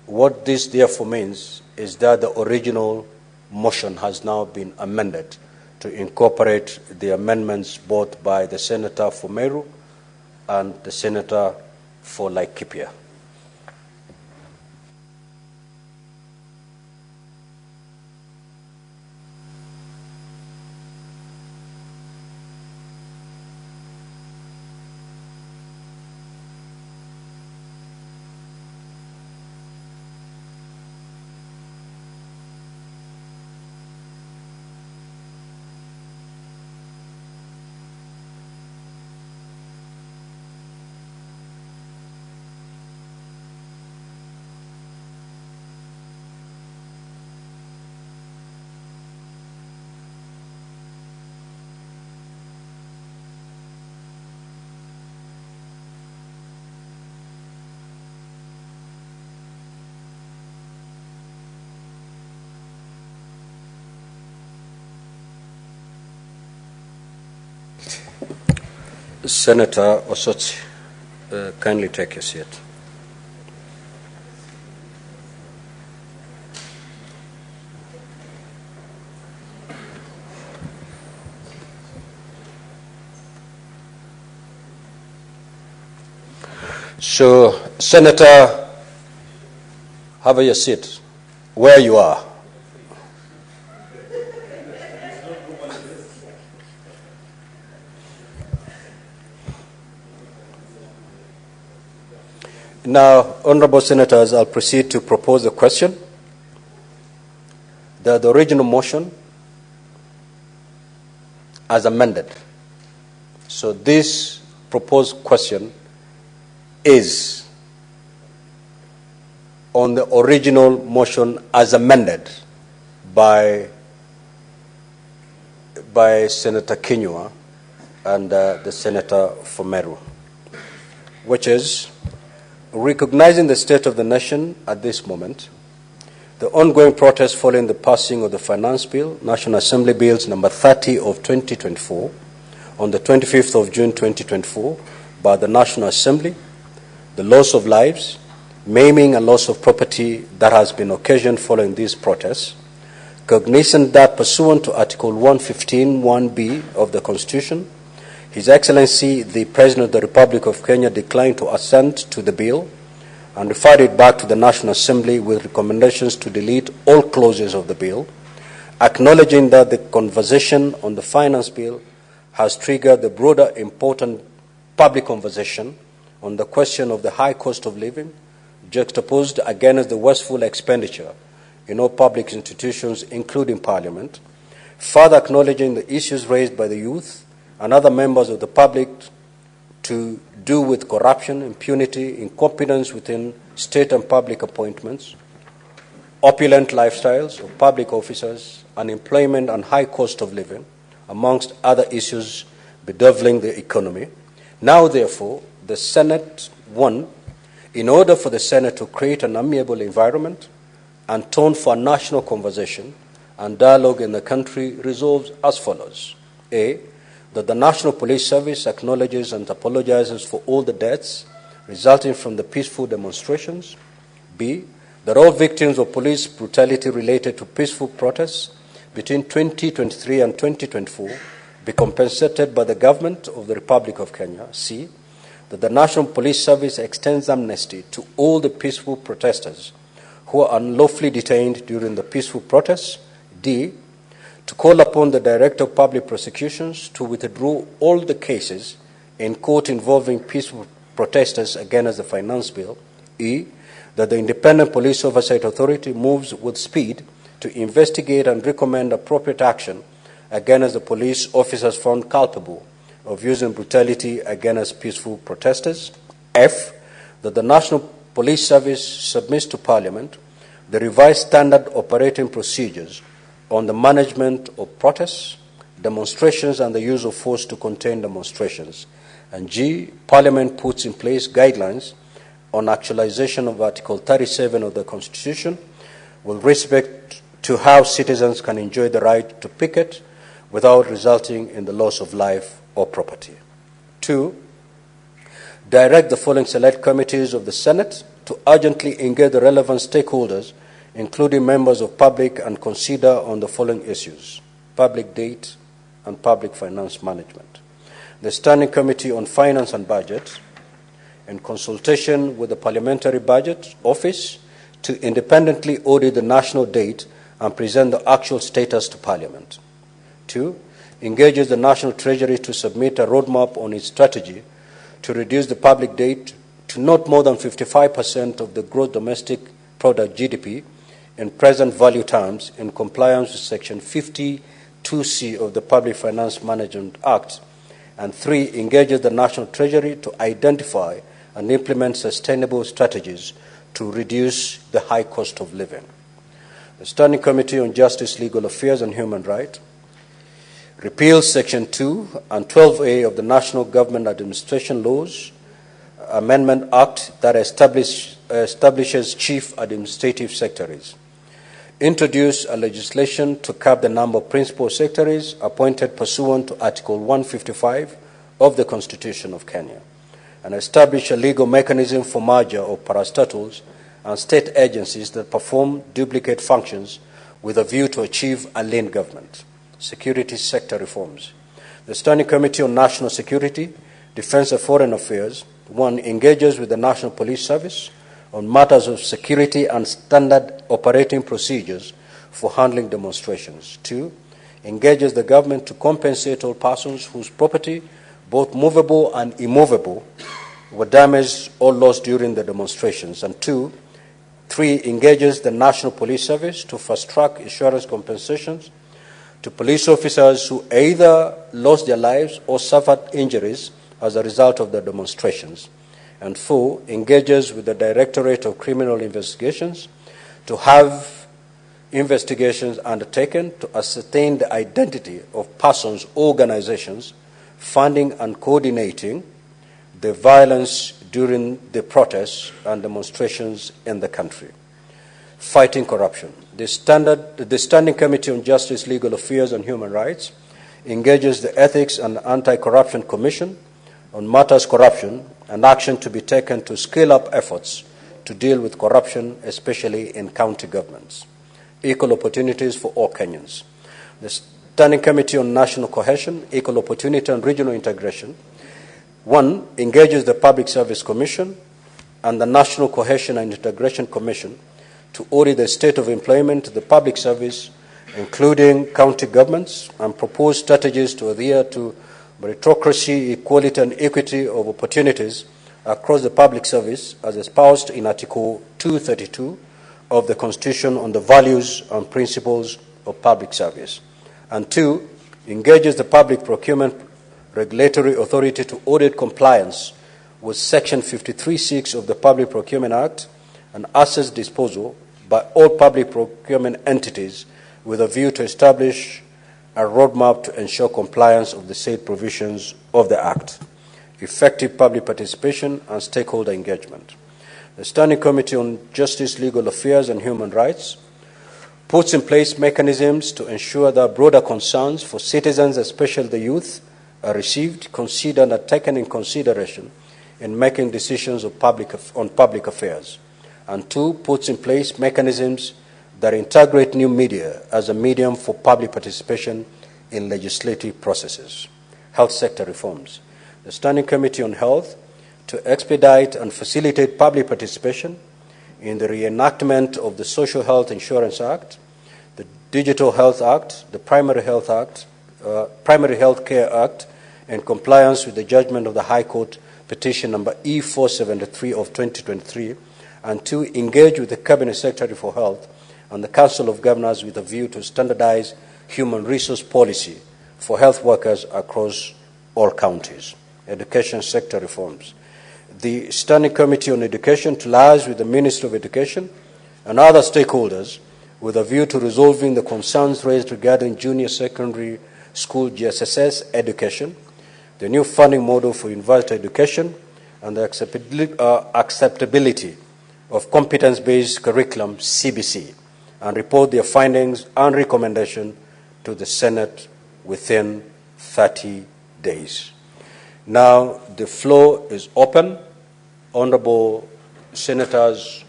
S2: What this therefore means is that the original motion has now been amended to incorporate the amendments both by the Senator for Meru and the Senator for Laikipia. Senator Osotsi, kindly take your seat. So, Senator, have your seat where you are. Now, honorable senators, I'll proceed to propose a question. The original motion as amended. So this proposed question is on the original motion as amended by Senator Kinyua and the Senator for Meru, which is recognizing the state of the nation at this moment, the ongoing protests following the passing of the Finance Bill, National Assembly Bills number 30 of 2024, on the 25th of June 2024 by the National Assembly, the loss of lives, maiming and loss of property that has been occasioned following these protests, cognizant that pursuant to Article 115(1)(b) of the Constitution, His Excellency, the President of the Republic of Kenya, declined to assent to the bill and referred it back to the National Assembly with recommendations to delete all clauses of the bill, acknowledging that the conversation on the Finance Bill has triggered the broader important public conversation on the question of the high cost of living, juxtaposed against the wasteful expenditure in all public institutions, including Parliament, further acknowledging the issues raised by the youth and other members of the public to do with corruption, impunity, incompetence within state and public appointments, opulent lifestyles of public officers, unemployment and high cost of living, amongst other issues bedeviling the economy. Now, therefore, the Senate, one, in order for the Senate to create an amiable environment and tone for a national conversation and dialogue in the country, resolves as follows. A, that the National Police Service acknowledges and apologizes for all the deaths resulting from the peaceful demonstrations. B, that all victims of police brutality related to peaceful protests between 2023 and 2024 be compensated by the government of the Republic of Kenya. C, that the National Police Service extends amnesty to all the peaceful protesters who are unlawfully detained during the peaceful protests. D, to call upon the Director of Public Prosecutions to withdraw all the cases in court involving peaceful protesters against the Finance Bill. E, that the Independent Police Oversight Authority moves with speed to investigate and recommend appropriate action against the police officers found culpable of using brutality against peaceful protesters. F, that the National Police Service submits to Parliament the revised standard operating procedures on the management of protests, demonstrations, and the use of force to contain demonstrations. And G, Parliament puts in place guidelines on actualization of Article 37 of the Constitution with respect to how citizens can enjoy the right to picket without resulting in the loss of life or property. 2, direct the following select committees of the Senate to urgently engage the relevant stakeholders including members of public, and consider on the following issues: public debt and public finance management. The Standing Committee on Finance and Budget, in consultation with the Parliamentary Budget Office, to independently audit the national debt and present the actual status to Parliament. 2, engages the National Treasury to submit a roadmap on its strategy to reduce the public debt to not more than 55% of the gross domestic product GDP in present value terms, in compliance with Section 52C of the Public Finance Management Act. And 3, engages the National Treasury to identify and implement sustainable strategies to reduce the high cost of living. The Standing Committee on Justice, Legal Affairs and Human Rights repeals Section 2 and 12A of the National Government Administration Laws Amendment Act that establishes chief administrative secretaries. Introduce a legislation to cap the number of principal secretaries appointed pursuant to Article 155 of the Constitution of Kenya, and establish a legal mechanism for merger of parastatals and state agencies that perform duplicate functions with a view to achieve a lean government. Security sector reforms. The Standing Committee on National Security, Defense and Foreign Affairs, 1, engages with the National Police Service on matters of security and standard operating procedures for handling demonstrations. 2, engages the government to compensate all persons whose property, both movable and immovable, were damaged or lost during the demonstrations. And 3, engages the National Police Service to fast-track insurance compensations to police officers who either lost their lives or suffered injuries as a result of the demonstrations. And 4, engages with the Directorate of Criminal Investigations to have investigations undertaken to ascertain the identity of persons, organizations, funding and coordinating the violence during the protests and demonstrations in the country. Fighting corruption. The Standing Committee on Justice, Legal Affairs and Human Rights engages the Ethics and Anti-Corruption Commission on matters corruption and action to be taken to scale up efforts to deal with corruption, especially in county governments. Equal opportunities for all Kenyans. The Standing Committee on National Cohesion, Equal Opportunity and Regional Integration, 1, engages the Public Service Commission and the National Cohesion and Integration Commission to audit the state of employment of the public service, including county governments, and propose strategies to adhere to meritocracy, equality, and equity of opportunities across the public service as espoused in Article 232 of the Constitution on the values and principles of public service. And 2, engages the Public Procurement Regulatory Authority to audit compliance with Section 53(6) of the Public Procurement Act and assets disposal by all public procurement entities with a view to establish a roadmap to ensure compliance of the said provisions of the Act. Effective public participation and stakeholder engagement. The Standing Committee on Justice, Legal Affairs and Human Rights puts in place mechanisms to ensure that broader concerns for citizens, especially the youth, are received, considered, and taken in consideration in making decisions on public affairs. And 2, puts in place mechanisms that integrate new media as a medium for public participation in legislative processes. Health sector reforms. The Standing Committee on Health to expedite and facilitate public participation in the reenactment of the Social Health Insurance Act, the Digital Health Act, the Primary Health Care Act, in compliance with the judgment of the High Court petition number E473 of 2023, and 2, engage with the Cabinet Secretary for Health and the Council of Governors with a view to standardize human resource policy for health workers across all counties. Education sector reforms. The Standing Committee on Education to liaise with the Ministry of Education and other stakeholders with a view to resolving the concerns raised regarding junior secondary school GSSS education, the new funding model for university education, and the acceptability of competence-based curriculum, CBC, and report their findings and recommendation to the Senate within 30 days. Now, the floor is open. Honorable Senators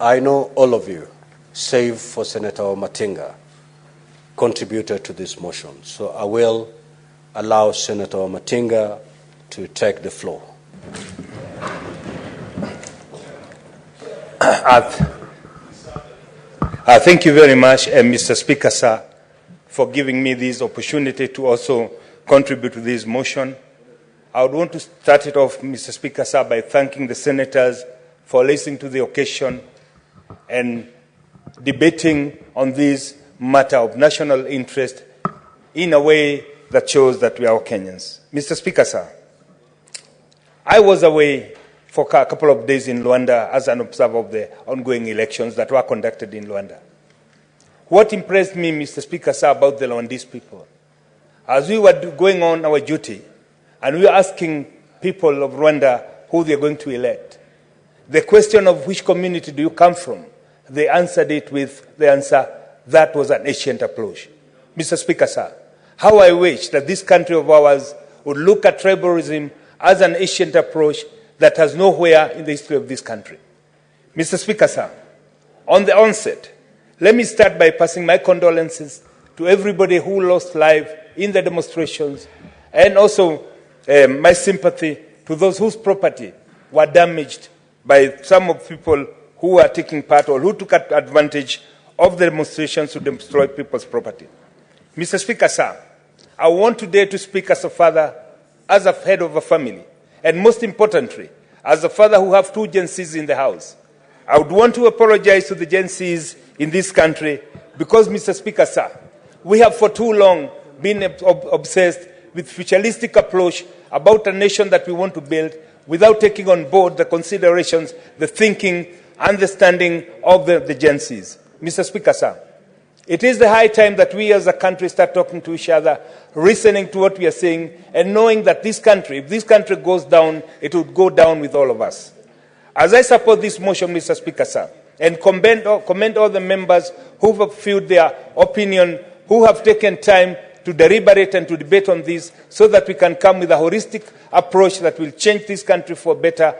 S2: I know all of you, save for Senator Matinga, contributed to this motion. So I will allow Senator Matinga to take the floor.
S8: Thank you very much, Mr. Speaker, sir, for giving me this opportunity to also contribute to this motion. I would want to start it off, Mr. Speaker, sir, by thanking the senators for listening to the occasion and debating on this matter of national interest in a way that shows that we are all Kenyans. Mr. Speaker, sir, I was away for a couple of days in Luanda as an observer of the ongoing elections that were conducted in Luanda. What impressed me, Mr. Speaker, sir, about the Luandese people, as we were going on our duty and we were asking people of Rwanda who they are going to elect, the question of which community do you come from, they answered it with the answer, that was an ancient approach. Mr. Speaker, sir, how I wish that this country of ours would look at tribalism as an ancient approach that has nowhere in the history of this country. Mr. Speaker, sir, on the onset, let me start by passing my condolences to everybody who lost life in the demonstrations, and also my sympathy to those whose property were damaged by some of the people who were taking part or who took advantage of the demonstrations to destroy people's property. Mr. Speaker, sir, I want today to speak as a father, as a head of a family, and most importantly, as a father who have two Gen Zs in the house. I would want to apologize to the Gen Zs in this country because, Mr. Speaker, sir, we have for too long been obsessed with futuristic approach about a nation that we want to build without taking on board the considerations, the thinking, understanding of the Gen Zs. Mr. Speaker, sir, it is the high time that we as a country start talking to each other, listening to what we are saying, and knowing that this country, if this country goes down, it would go down with all of us. As I support this motion, Mr. Speaker, sir, and commend all the members who have filled their opinion, who have taken time to deliberate and to debate on this so that we can come with a holistic approach that will change this country for better,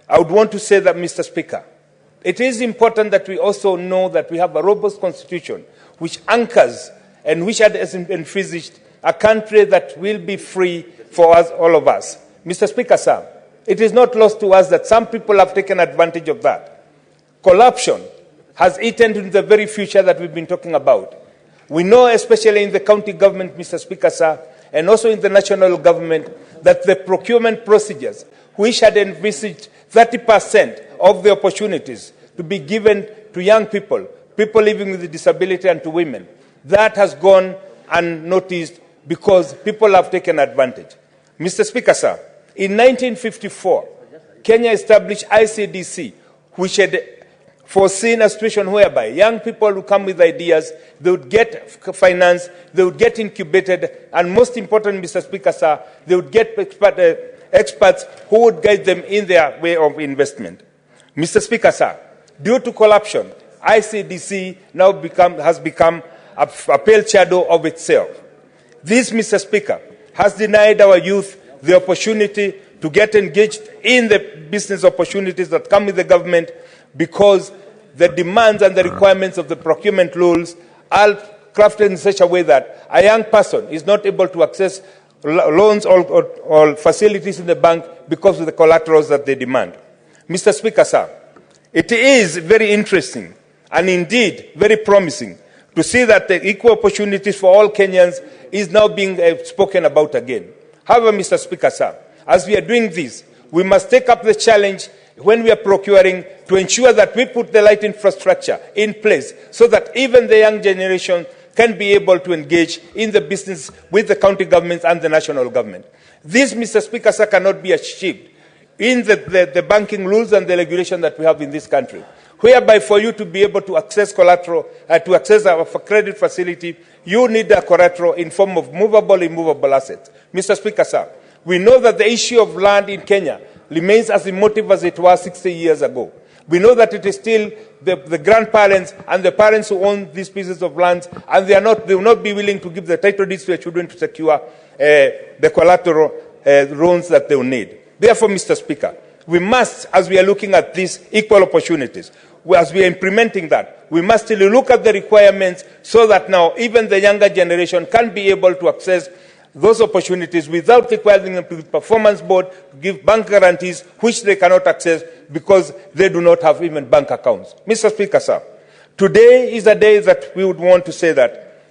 S8: I would want to say that, Mr. Speaker, it is important that we also know that we have a robust constitution which anchors and which has envisaged a country that will be free for us, all of us. Mr. Speaker, sir, it is not lost to us that some people have taken advantage of that. Corruption has eaten into the very future that we've been talking about. We know, especially in the county government, Mr. Speaker, sir, and also in the national government, that the procurement procedures, which had envisaged 30% of the opportunities to be given to young people, people living with a disability, and to women, that has gone unnoticed because people have taken advantage. Mr. Speaker, sir, in 1954, Kenya established ICDC, which had foreseen a situation whereby young people who come with ideas, they would get finance, they would get incubated, and most important, Mr. Speaker, sir, they would get experts who would guide them in their way of investment. Mr. Speaker, sir, due to corruption, ICDC now has become a pale shadow of itself. This, Mr. Speaker, has denied our youth the opportunity to get engaged in the business opportunities that come with the government because the demands and the requirements of the procurement rules are crafted in such a way that a young person is not able to access loans or facilities in the bank because of the collaterals that they demand. Mr. Speaker, sir, it is very interesting and indeed very promising to see that the equal opportunities for all Kenyans is now being spoken about again. However, Mr. Speaker, sir, as we are doing this, we must take up the challenge when we are procuring to ensure that we put the right infrastructure in place so that even the young generation can be able to engage in the business with the county governments and the national government. This, Mr. Speaker, sir, cannot be achieved in the banking rules and the regulation that we have in this country, whereby for you to be able to access collateral, to access our credit facility, you need a collateral in form of movable, immovable assets. Mr. Speaker, sir, we know that the issue of land in Kenya remains as emotive as it was 60 years ago. We know that it is still the grandparents and the parents who own these pieces of land, and they will not be willing to give the title deeds to their children to secure the collateral loans that they will need. Therefore, Mr. Speaker, we must, as we are looking at these equal opportunities, as we are implementing that, we must still look at the requirements so that now even the younger generation can be able to access those opportunities without requiring them to the performance board to give bank guarantees which they cannot access because they do not have even bank accounts. Mr. Speaker, sir, today is a day that we would want to say that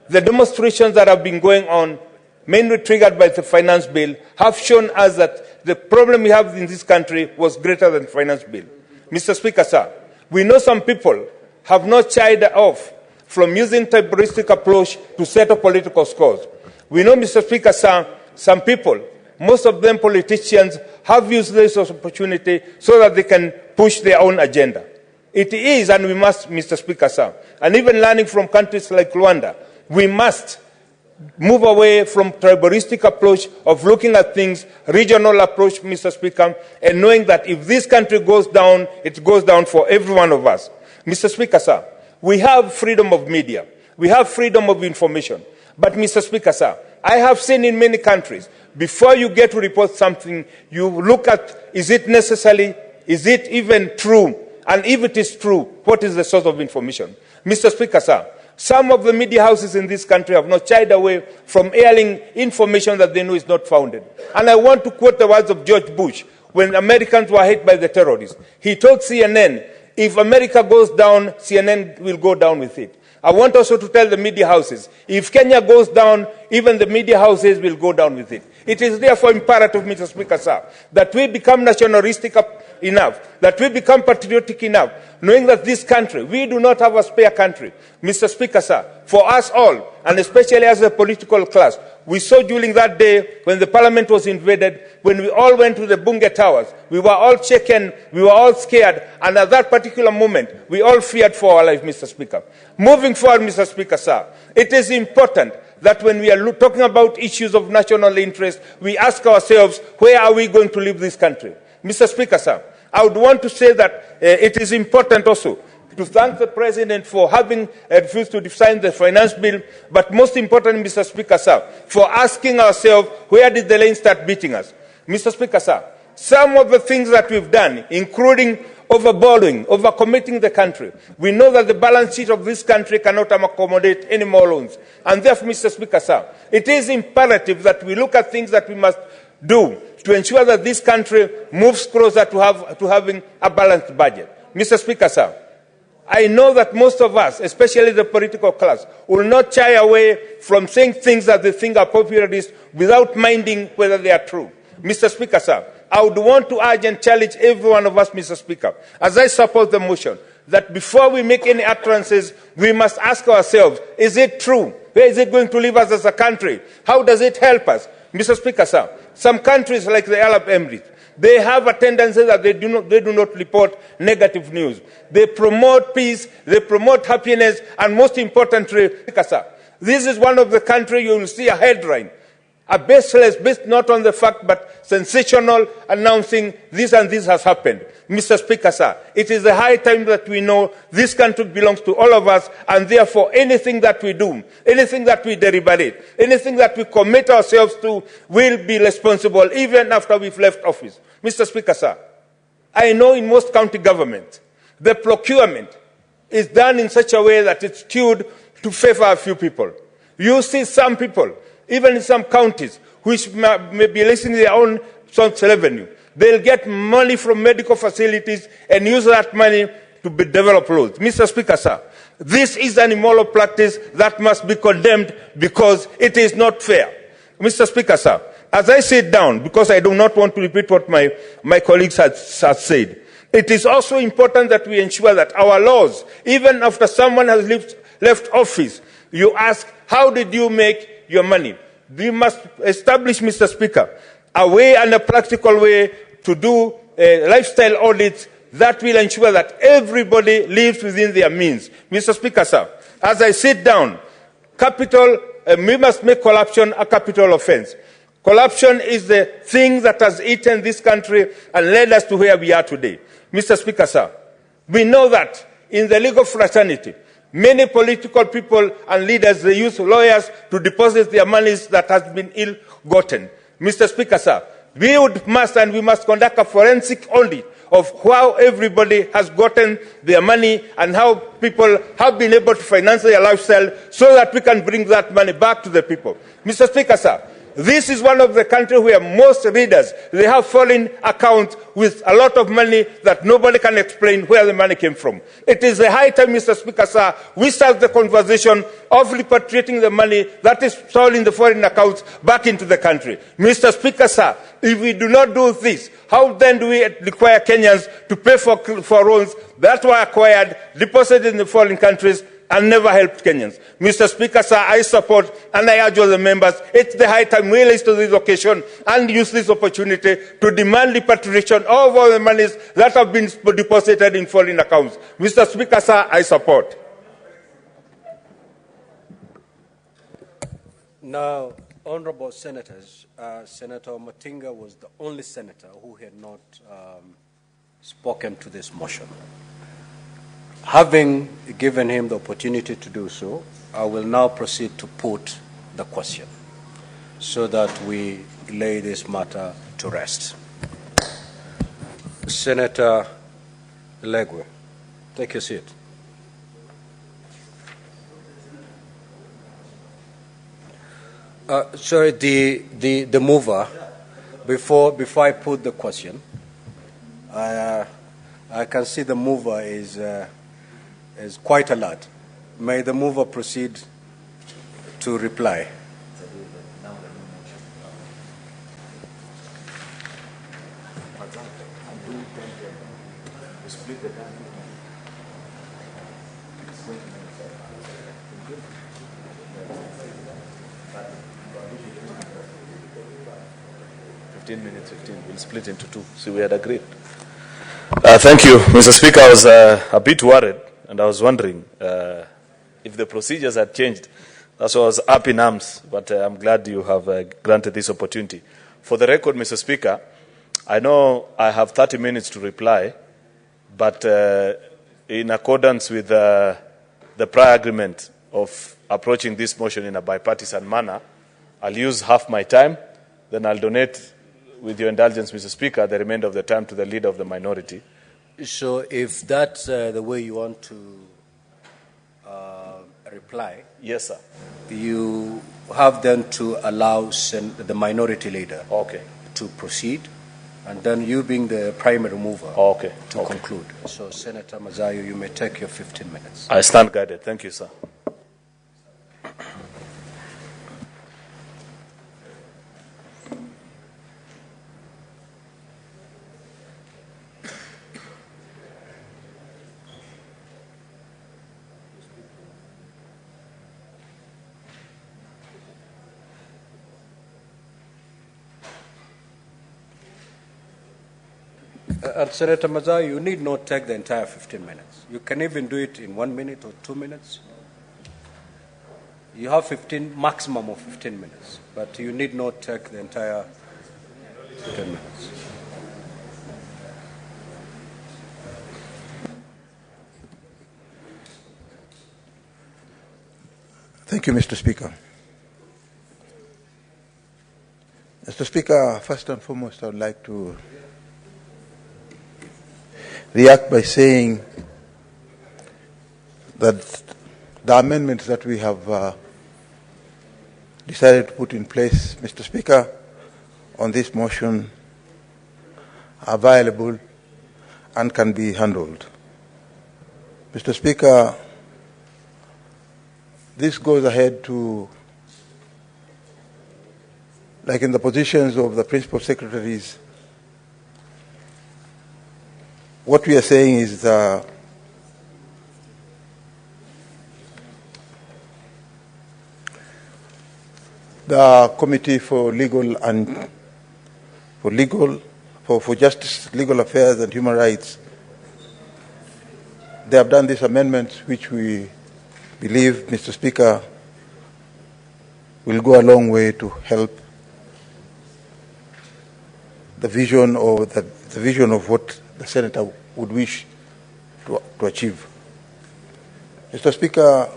S8: the demonstrations that have been going on, mainly triggered by the finance bill, have shown us that the problem we have in this country was greater than the finance bill. Mr. Speaker, sir, we know some people have not shied off from using tribalistic approach to settle political scores. We know, Mr. Speaker, sir, some people, most of them politicians, have used this opportunity so that they can push their own agenda. It is, and we must, Mr. Speaker, sir, and even learning from countries like Rwanda, we must move away from tribalistic approach of looking at things, regional approach, Mr. Speaker, and knowing that if this country goes down, it goes down for every one of us. Mr. Speaker, sir, we have freedom of media. We have freedom of information. But, Mr. Speaker, sir, I have seen in many countries, before you get to report something, you look at, is it necessary? Is it even true? And if it is true, what is the source of information? Mr. Speaker, sir, some of the media houses in this country have not shied away from airing information that they know is not founded. And I want to quote the words of George Bush when Americans were hit by the terrorists. He told CNN, if America goes down, CNN will go down with it. I want also to tell the media houses, if Kenya goes down, even the media houses will go down with it. It is therefore imperative, Mr. Speaker, sir, that we become nationalistic enough, that we become patriotic enough, knowing that this country, we do not have a spare country. Mr. Speaker, sir, for us all, and especially as a political class, we saw during that day when the parliament was invaded, when we all went to the Bunge Towers, we were all shaken, we were all scared, and at that particular moment, we all feared for our life, Mr. Speaker. Moving forward, Mr. Speaker, sir, it is important that when we are talking about issues of national interest, we ask ourselves, where are we going to leave this country? Mr. Speaker, sir, I would want to say that it is important also to thank the President for having refused to sign the finance bill, but most importantly, Mr. Speaker, sir, for asking ourselves, where did the lane start beating us? Mr. Speaker, sir, some of the things that we've done, including overborrowing, overcommitting the country, we know that the balance sheet of this country cannot accommodate any more loans. And therefore, Mr. Speaker, sir, it is imperative that we look at things that we must do to ensure that this country moves closer to having a balanced budget. Mr. Speaker, sir, I know that most of us, especially the political class, will not shy away from saying things that they think are populist without minding whether they are true. Mr. Speaker, sir, I would want to urge and challenge every one of us, Mr. Speaker, as I support the motion, that before we make any utterances, we must ask ourselves, is it true? Where is it going to leave us as a country? How does it help us? Mr. Speaker, sir, some countries like the Arab Emirates, they have a tendency that they do not report negative news. They promote peace, they promote happiness, and most importantly, sir, this is one of the countries you will see a headline, a baseless, based not on the fact but sensational, announcing this and this has happened. Mr. Speaker, sir, it is a high time that we know this country belongs to all of us, and therefore anything that we do, anything that we deliberate, anything that we commit ourselves to will be responsible even after we've left office. Mr. Speaker, sir, I know in most county governments, the procurement is done in such a way that it's skewed to favor a few people. You see some people, even in some counties, which may be releasing their own source revenue, they'll get money from medical facilities and use that money to develop roads. Mr. Speaker, sir, this is an immoral practice that must be condemned because it is not fair. Mr. Speaker, sir, as I sit down, because I do not want to repeat what my colleagues have said, it is also important that we ensure that our laws, even after someone has left office, you ask, how did you make your money? We must establish, Mr. Speaker, a way and a practical way to do lifestyle audits that will ensure that everybody lives within their means. Mr. Speaker, sir, as I sit down, we must make corruption a capital offense. Corruption is the thing that has eaten this country and led us to where we are today. Mr. Speaker, sir, we know that in the legal fraternity, many political people and leaders, they use lawyers to deposit their monies that has been ill-gotten. Mr. Speaker, sir, we must conduct a forensic audit of how everybody has gotten their money and how people have been able to finance their lifestyle so that we can bring that money back to the people. Mr. Speaker, sir, this is one of the countries where most readers, they have foreign accounts with a lot of money that nobody can explain where the money came from. It is a high time, Mr. Speaker, sir, we start the conversation of repatriating the money that is stored in the foreign accounts back into the country. Mr. Speaker, sir, if we do not do this, how then do we require Kenyans to pay for loans that were acquired, deposited in the foreign countries, and never helped Kenyans? Mr. Speaker, sir, I support and I urge all the members, it's the high time we rise to this occasion and use this opportunity to demand repatriation of all the monies that have been deposited in foreign accounts. Mr. Speaker, sir, I support.
S2: Now, honorable senators, Senator Matinga was the only senator who had not spoken to this motion. Having given him the opportunity to do so, I will now proceed to put the question so that we lay this matter to rest. Senator Legwe, take your seat. Sorry, the mover, before I put the question, I can see the mover is quite alert. May the mover proceed to reply.
S7: We'll split into two. See, we had agreed. Thank you, Mr. Speaker. I was a bit worried, and I was wondering if the procedures had changed. That's why I was up in arms, but I'm glad you have granted this opportunity. For the record, Mr. Speaker, I know I have 30 minutes to reply, but in accordance with the prior agreement of approaching this motion in a bipartisan manner, I'll use half my time, then I'll donate, with your indulgence, Mr. Speaker, the remainder of the time to the leader of the minority.
S2: So if that's the way you want to reply,
S7: yes, sir.
S2: You have then to allow the minority leader to proceed, and then you being the primary mover to conclude. So Senator Mazayo, you may take your 15 minutes.
S7: I stand guided. Thank you, sir.
S2: And Senator Mazayo, you need not take the entire 15 minutes. You can even do it in 1 minute or 2 minutes. You have maximum of 15 minutes, but you need not take the entire 15 minutes.
S9: Thank you, Mr. Speaker. Mr. Speaker, first and foremost, I would like to react by saying that the amendments that we have decided to put in place, Mr. Speaker, on this motion are viable and can be handled. Mr. Speaker, this goes ahead to, like in the positions of the principal secretaries, what we are saying is the Committee for for Justice, Legal Affairs and Human Rights, they have done these amendments which we believe, Mr. Speaker, will go a long way to help the vision or the vision of what the Senator would wish to achieve. Mr. Speaker,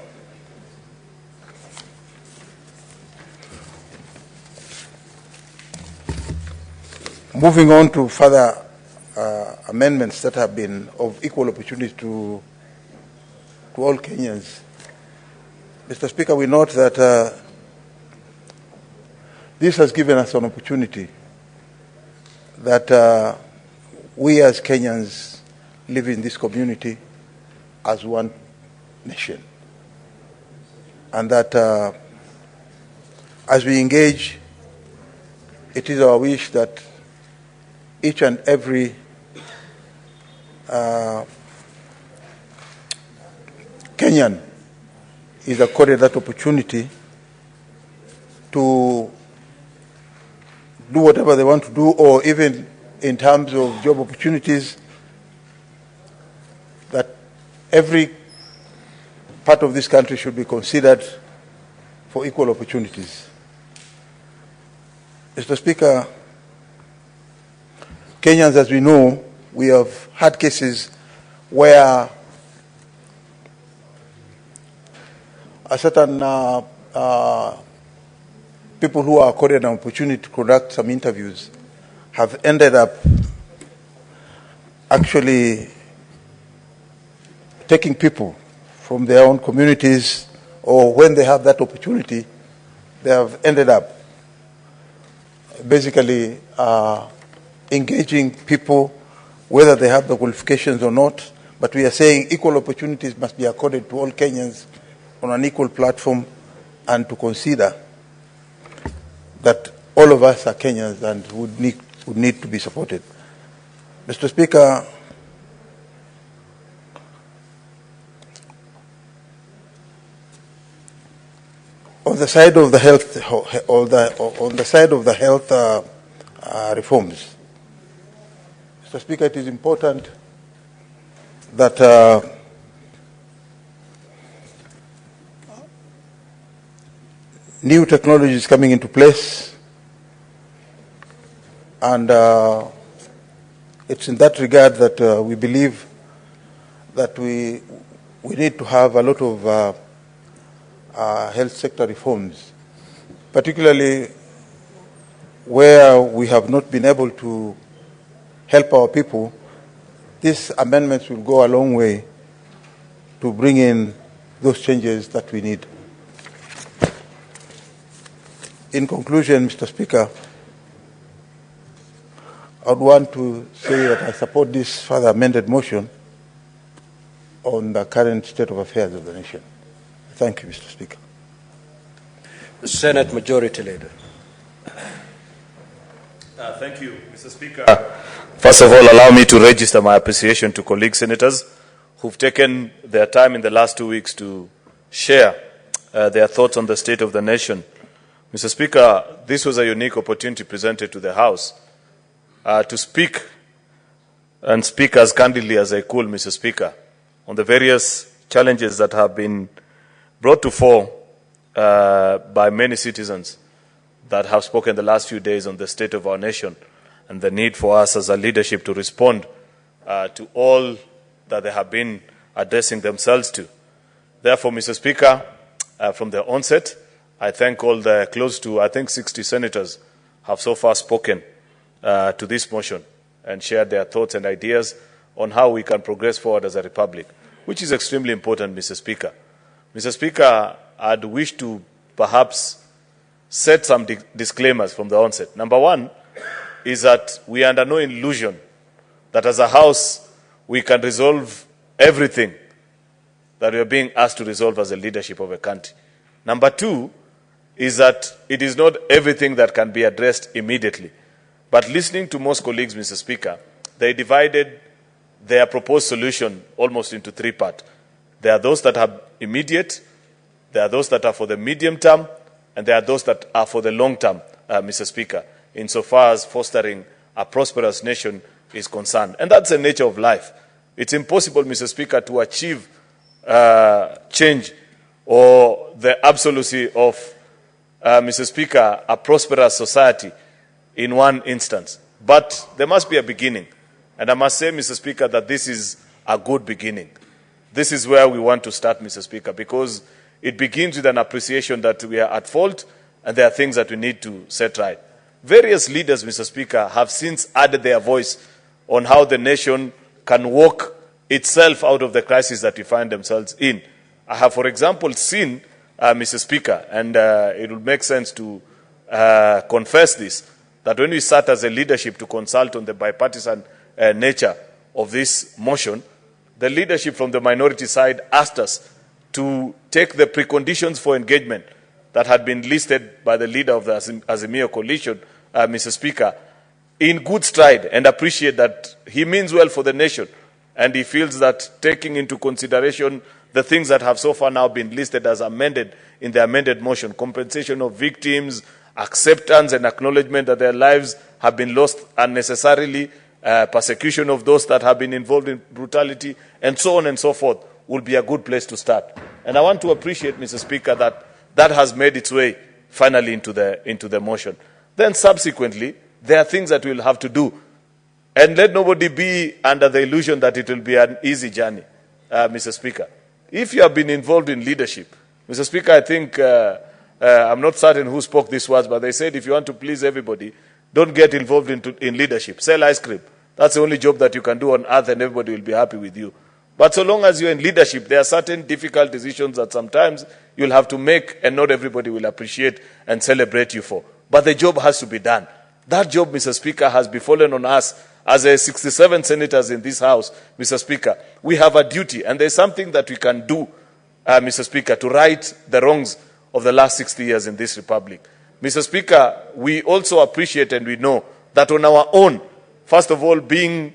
S9: moving on to further amendments that have been of equal opportunity to all Kenyans. Mr. Speaker, we note that this has given us an opportunity that we as Kenyans live in this community as one nation. And that as we engage, it is our wish that each and every Kenyan is accorded that opportunity to do whatever they want to do, or even in terms of job opportunities, that every part of this country should be considered for equal opportunities. Mr. Speaker, Kenyans, as we know, we have had cases where a certain people who are accorded an opportunity to conduct some interviews have ended up actually taking people from their own communities, or when they have that opportunity, they have ended up basically engaging people, whether they have the qualifications or not. But we are saying equal opportunities must be accorded to all Kenyans on an equal platform, and to consider that all of us are Kenyans and would need to be supported. Mr. Speaker, on the side of the health, on the side of the health reforms, Mr. Speaker, it is important that new technology is coming into place, and it's in that regard that we believe that we need to have a lot of health sector reforms, particularly where we have not been able to help our people. These amendments will go a long way to bring in those changes that we need. In conclusion, Mr. Speaker, I would want to say that I support this further amended motion on the current state of affairs of the nation. Thank you, Mr. Speaker.
S2: The Senate Majority Leader.
S7: Thank you, Mr. Speaker. First of all, allow me to register my appreciation to colleague senators who've taken their time in the last 2 weeks to share their thoughts on the state of the nation. Mr. Speaker, this was a unique opportunity presented to the House to speak and speak as candidly as I could, Mr. Speaker, on the various challenges that have been brought to fore by many citizens that have spoken the last few days on the state of our nation and the need for us as a leadership to respond to all that they have been addressing themselves to. Therefore, Mr. Speaker, from the onset, I thank all the close to, I think, 60 senators have so far spoken to this motion and shared their thoughts and ideas on how we can progress forward as a republic, which is extremely important, Mr. Speaker. Mr. Speaker, I'd wish to perhaps set some disclaimers from the onset. Number one is that we are under no illusion that as a House we can resolve everything that we are being asked to resolve as a leadership of a country. Number two is that it is not everything that can be addressed immediately. But listening to most colleagues, Mr. Speaker, they divided their proposed solution almost into three parts. There are those that are immediate, there are those that are for the medium term, and there are those that are for the long term, Mr. Speaker, insofar as fostering a prosperous nation is concerned. And that's the nature of life. It's impossible, Mr. Speaker, to achieve change or the absolucy of, Mr. Speaker, a prosperous society in one instance. But there must be a beginning. And I must say, Mr. Speaker, that this is a good beginning. This is where we want to start, Mr. Speaker, because it begins with an appreciation that we are at fault and there are things that we need to set right. Various leaders, Mr. Speaker, have since added their voice on how the nation can walk itself out of the crisis that we find themselves in. I have, for example, seen, Mr. Speaker, and it would make sense to confess this, that when we sat as a leadership to consult on the bipartisan nature of this motion, the leadership from the minority side asked us to take the preconditions for engagement that had been listed by the leader of the Azimio coalition, Mr. Speaker, in good stride, and appreciate that he means well for the nation, and he feels that taking into consideration the things that have so far now been listed as amended in the amended motion, compensation of victims, acceptance and acknowledgement that their lives have been lost unnecessarily, persecution of those that have been involved in brutality, and so on and so forth, will be a good place to start. And I want to appreciate, Mr. Speaker, that that has made its way finally into the motion. Then subsequently, there are things that we'll have to do. And let nobody be under the illusion that it will be an easy journey, Mr. Speaker. If you have been involved in leadership, Mr. Speaker, I think, I'm not certain who spoke these words, but they said if you want to please everybody, don't get involved in leadership. Sell ice cream. That's the only job that you can do on earth, and everybody will be happy with you. But so long as you're in leadership, there are certain difficult decisions that sometimes you'll have to make, and not everybody will appreciate and celebrate you for. But the job has to be done. That job, Mr. Speaker, has befallen on us as 67 senators in this House, Mr. Speaker. We have a duty, and there's something that we can do, Mr. Speaker, to right the wrongs of the last 60 years in this republic. Mr. Speaker, we also appreciate and we know that on our own, first of all, being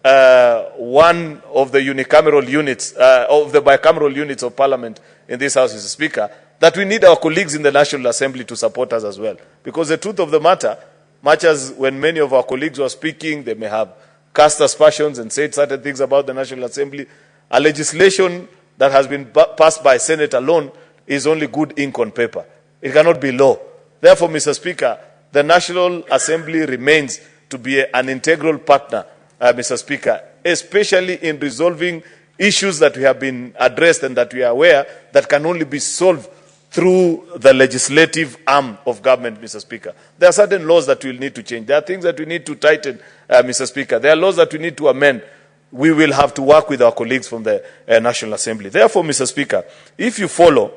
S7: one of the unicameral units, of the bicameral units of Parliament in this House, Mr. Speaker, that we need our colleagues in the National Assembly to support us as well. Because the truth of the matter, much as when many of our colleagues were speaking, they may have cast aspersions and said certain things about the National Assembly, a legislation that has been passed by Senate alone is only good ink on paper. It cannot be law. Therefore, Mr. Speaker, the National Assembly remains to be an integral partner, Mr. Speaker, especially in resolving issues that we have been addressed and that we are aware that can only be solved through the legislative arm of government, Mr. Speaker. There are certain laws that we will need to change. There are things that we need to tighten, Mr. Speaker. There are laws that we need to amend. We will have to work with our colleagues from the National Assembly. Therefore, Mr. Speaker, if you follow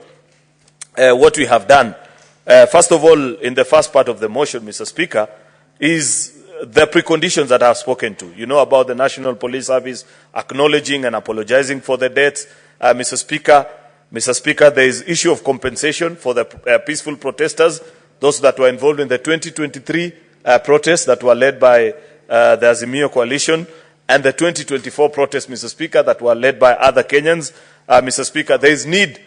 S7: what we have done, first of all, in the first part of the motion, Mr. Speaker, is the preconditions that I have spoken to. You know about the National Police Service acknowledging and apologizing for the deaths, Mr. Speaker. Mr. Speaker, there is issue of compensation for the peaceful protesters, those that were involved in the 2023 protests that were led by the Azimio coalition, and the 2024 protests, Mr. Speaker, that were led by other Kenyans. Mr. Speaker, there is need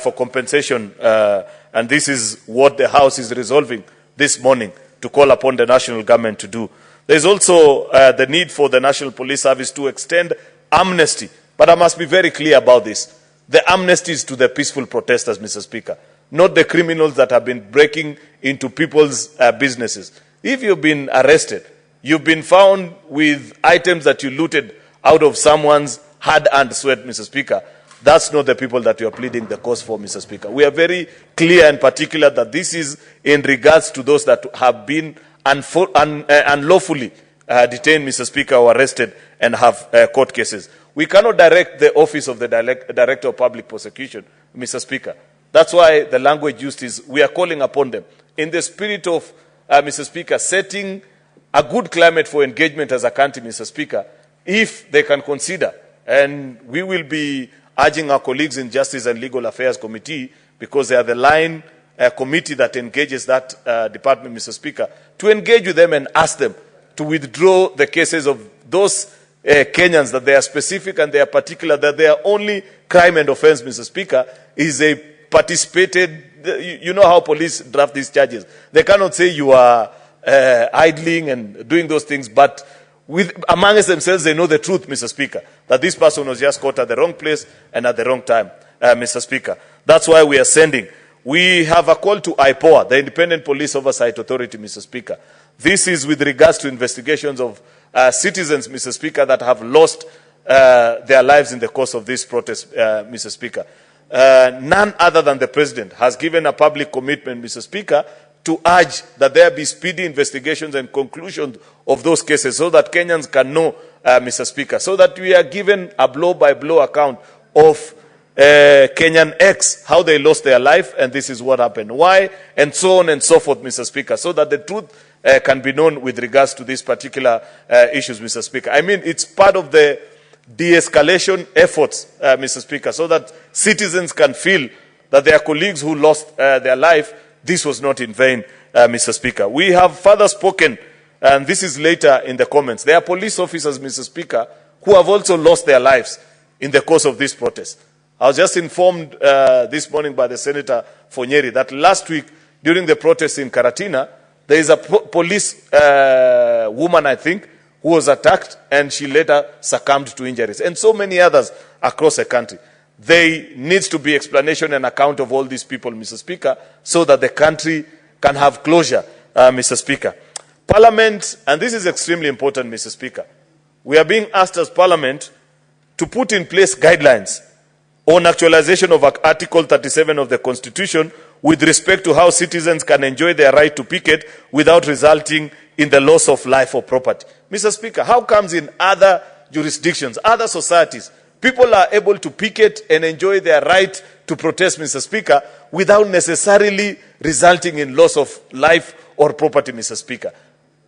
S7: for compensation, and this is what the House is resolving this morning to call upon the national government to do. There is also the need for the National Police Service to extend amnesty, but I must be very clear about this. The amnesty is to the peaceful protesters, Mr. Speaker, not the criminals that have been breaking into people's businesses. If you've been arrested, you've been found with items that you looted out of someone's hard-earned sweat, Mr. Speaker, that's not the people that you are pleading the cause for, Mr. Speaker. We are very clear and particular that this is in regards to those that have been unlawfully detained, Mr. Speaker, or arrested and have court cases. We cannot direct the office of the Director of Public Prosecution, Mr. Speaker. That's why the language used is we are calling upon them in the spirit of, Mr. Speaker, setting a good climate for engagement as a country, Mr. Speaker, if they can consider. And we will be urging our colleagues in Justice and Legal Affairs Committee, because they are the line committee that engages that department, Mr. Speaker, to engage with them and ask them to withdraw the cases of those Kenyans that they are specific and they are particular, that their only crime and offense, Mr. Speaker, is a participated, you know how police draft these charges. They cannot say you are idling and doing those things, but amongst themselves, they know the truth, Mr. Speaker, that this person was just caught at the wrong place and at the wrong time, Mr. Speaker. That's why we are sending. We have a call to IPOA, the Independent Police Oversight Authority, Mr. Speaker. This is with regards to investigations of citizens, Mr. Speaker, that have lost their lives in the course of this protest, Mr. Speaker. None other than the President has given a public commitment, Mr. Speaker, to urge that there be speedy investigations and conclusions of those cases so that Kenyans can know, Mr. Speaker, so that we are given a blow-by-blow account of Kenyan X, how they lost their life, and this is what happened, why, and so on and so forth, Mr. Speaker, so that the truth can be known with regards to these particular issues, Mr. Speaker. I mean, it's part of the de-escalation efforts, Mr. Speaker, so that citizens can feel that their colleagues who lost their life, this was not in vain, Mr. Speaker. We have further spoken, and this is later in the comments. There are police officers, Mr. Speaker, who have also lost their lives in the course of this protest. I was just informed this morning by the Senator for Nyeri that last week, during the protest in Karatina, there is a police woman, I think, who was attacked, and she later succumbed to injuries, and so many others across the country. There needs to be explanation and account of all these people, Mr. Speaker, so that the country can have closure, Mr. Speaker. Parliament, and this is extremely important, Mr. Speaker, we are being asked as Parliament to put in place guidelines on actualization of Article 37 of the Constitution with respect to how citizens can enjoy their right to picket without resulting in the loss of life or property. Mr. Speaker, how comes in other jurisdictions, other societies, people are able to picket and enjoy their right to protest, Mr. Speaker, without necessarily resulting in loss of life or property, Mr. Speaker?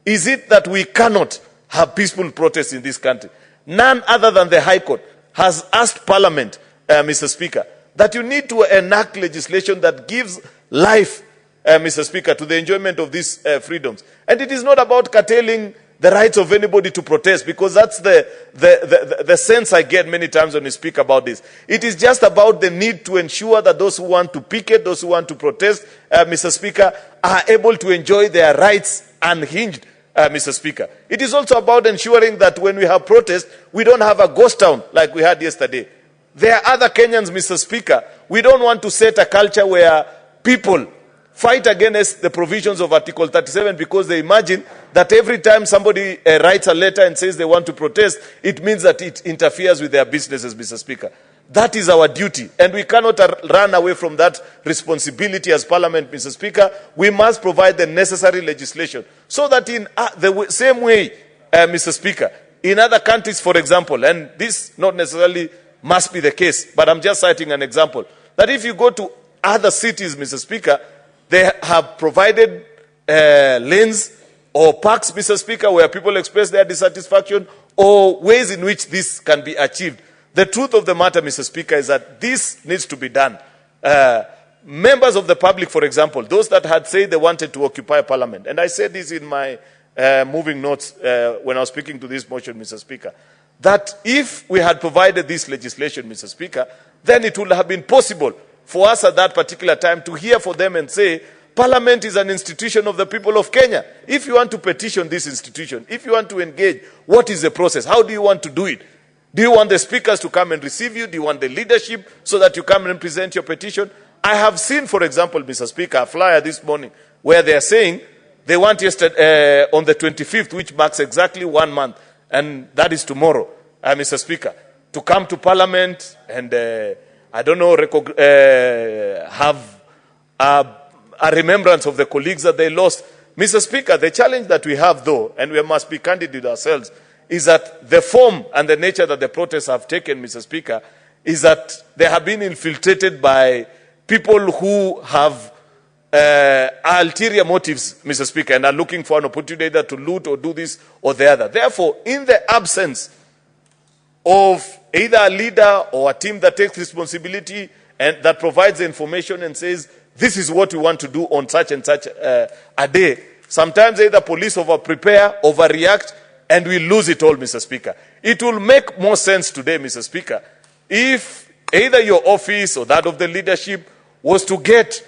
S7: Is it that we cannot have peaceful protests in this country? None other than the High Court has asked Parliament, Mr. Speaker, that you need to enact legislation that gives life, Mr. Speaker, to the enjoyment of these freedoms. And it is not about curtailing the rights of anybody to protest, because that's the sense I get many times when we speak about this. It is just about the need to ensure that those who want to picket, those who want to protest, Mr. Speaker, are able to enjoy their rights unhinged, Mr. Speaker. It is also about ensuring that when we have protests, we don't have a ghost town like we had yesterday. There are other Kenyans, Mr. Speaker. We don't want to set a culture where people fight against the provisions of Article 37 because they imagine that every time somebody writes a letter and says they want to protest, it means that it interferes with their businesses, Mr. Speaker. That is our duty, and we cannot run away from that responsibility as Parliament, Mr. Speaker. We must provide the necessary legislation so that in the same way, Mr. Speaker, in other countries, for example, and this not necessarily must be the case, but I'm just citing an example, that if you go to other cities, Mr. Speaker, they have provided lanes or parks, Mr. Speaker, where people express their dissatisfaction, or ways in which this can be achieved. The truth of the matter, Mr. Speaker, is that this needs to be done. Members of the public, for example, those that had said they wanted to occupy Parliament, and I said this in my moving notes when I was speaking to this motion, Mr. Speaker, that if we had provided this legislation, Mr. Speaker, then it would have been possible for us at that particular time to hear from them and say, Parliament is an institution of the people of Kenya. If you want to petition this institution, if you want to engage, what is the process? How do you want to do it? Do you want the speakers to come and receive you? Do you want the leadership so that you come and present your petition? I have seen, for example, Mr. Speaker, a flyer this morning where they are saying they want yesterday, on the 25th, which marks exactly 1 month, and that is tomorrow, Mr. Speaker, to come to Parliament and, I don't know, have a remembrance of the colleagues that they lost. Mr. Speaker, the challenge that we have, though, and we must be candid with ourselves, is that the form and the nature that the protests have taken, Mr. Speaker, is that they have been infiltrated by people who have ulterior motives, Mr. Speaker, and are looking for an opportunity either to loot or do this or the other. Therefore, in the absence of either a leader or a team that takes responsibility and that provides the information and says, this is what we want to do on such and such a day, sometimes either police over-prepare, overreact, and we lose it all, Mr. Speaker. It will make more sense today, Mr. Speaker, if either your office or that of the leadership was to get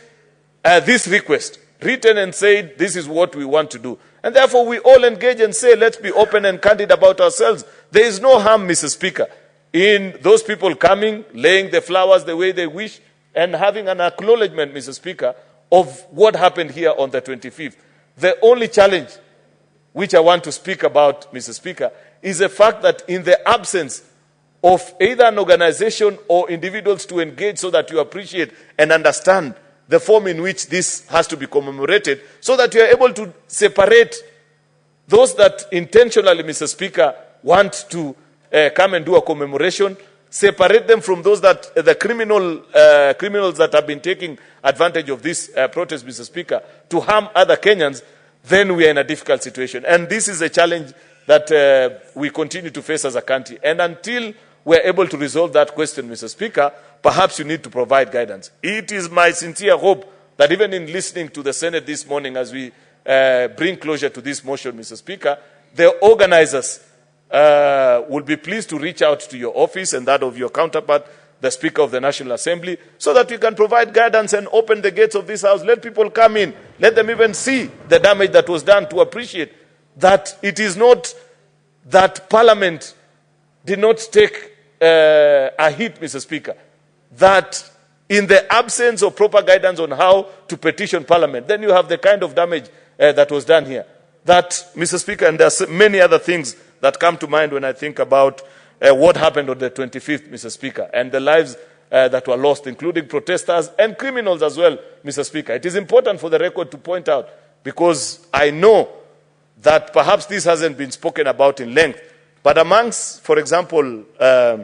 S7: this request written and said, this is what we want to do. And therefore, we all engage and say, let's be open and candid about ourselves. There is no harm, Mr. Speaker, in those people coming, laying the flowers the way they wish, and having an acknowledgement, Mr. Speaker, of what happened here on the 25th. The only challenge which I want to speak about, Mr. Speaker, is the fact that in the absence of either an organization or individuals to engage so that you appreciate and understand the form in which this has to be commemorated, so that you are able to separate those that intentionally, Mr. Speaker, want to come and do a commemoration, separate them from those that the criminals that have been taking advantage of this protest, Mr. Speaker, to harm other Kenyans. Then we are in a difficult situation. And this is a challenge that we continue to face as a country. And until we're able to resolve that question, Mr. Speaker, perhaps you need to provide guidance. It is my sincere hope that even in listening to the Senate this morning as we bring closure to this motion, Mr. Speaker, the organizers will be pleased to reach out to your office and that of your counterpart, the Speaker of the National Assembly, so that we can provide guidance and open the gates of this House. Let people come in. Let them even see the damage that was done, to appreciate that it is not that Parliament did not take a hit, Mr. Speaker, that in the absence of proper guidance on how to petition Parliament, then you have the kind of damage that was done here. That, Mr. Speaker, and there are many other things that come to mind when I think about what happened on the 25th, Mr. Speaker, and the lives that were lost, including protesters and criminals as well, Mr. Speaker. It is important for the record to point out, because I know that perhaps this hasn't been spoken about in length, but amongst, for example, anyway,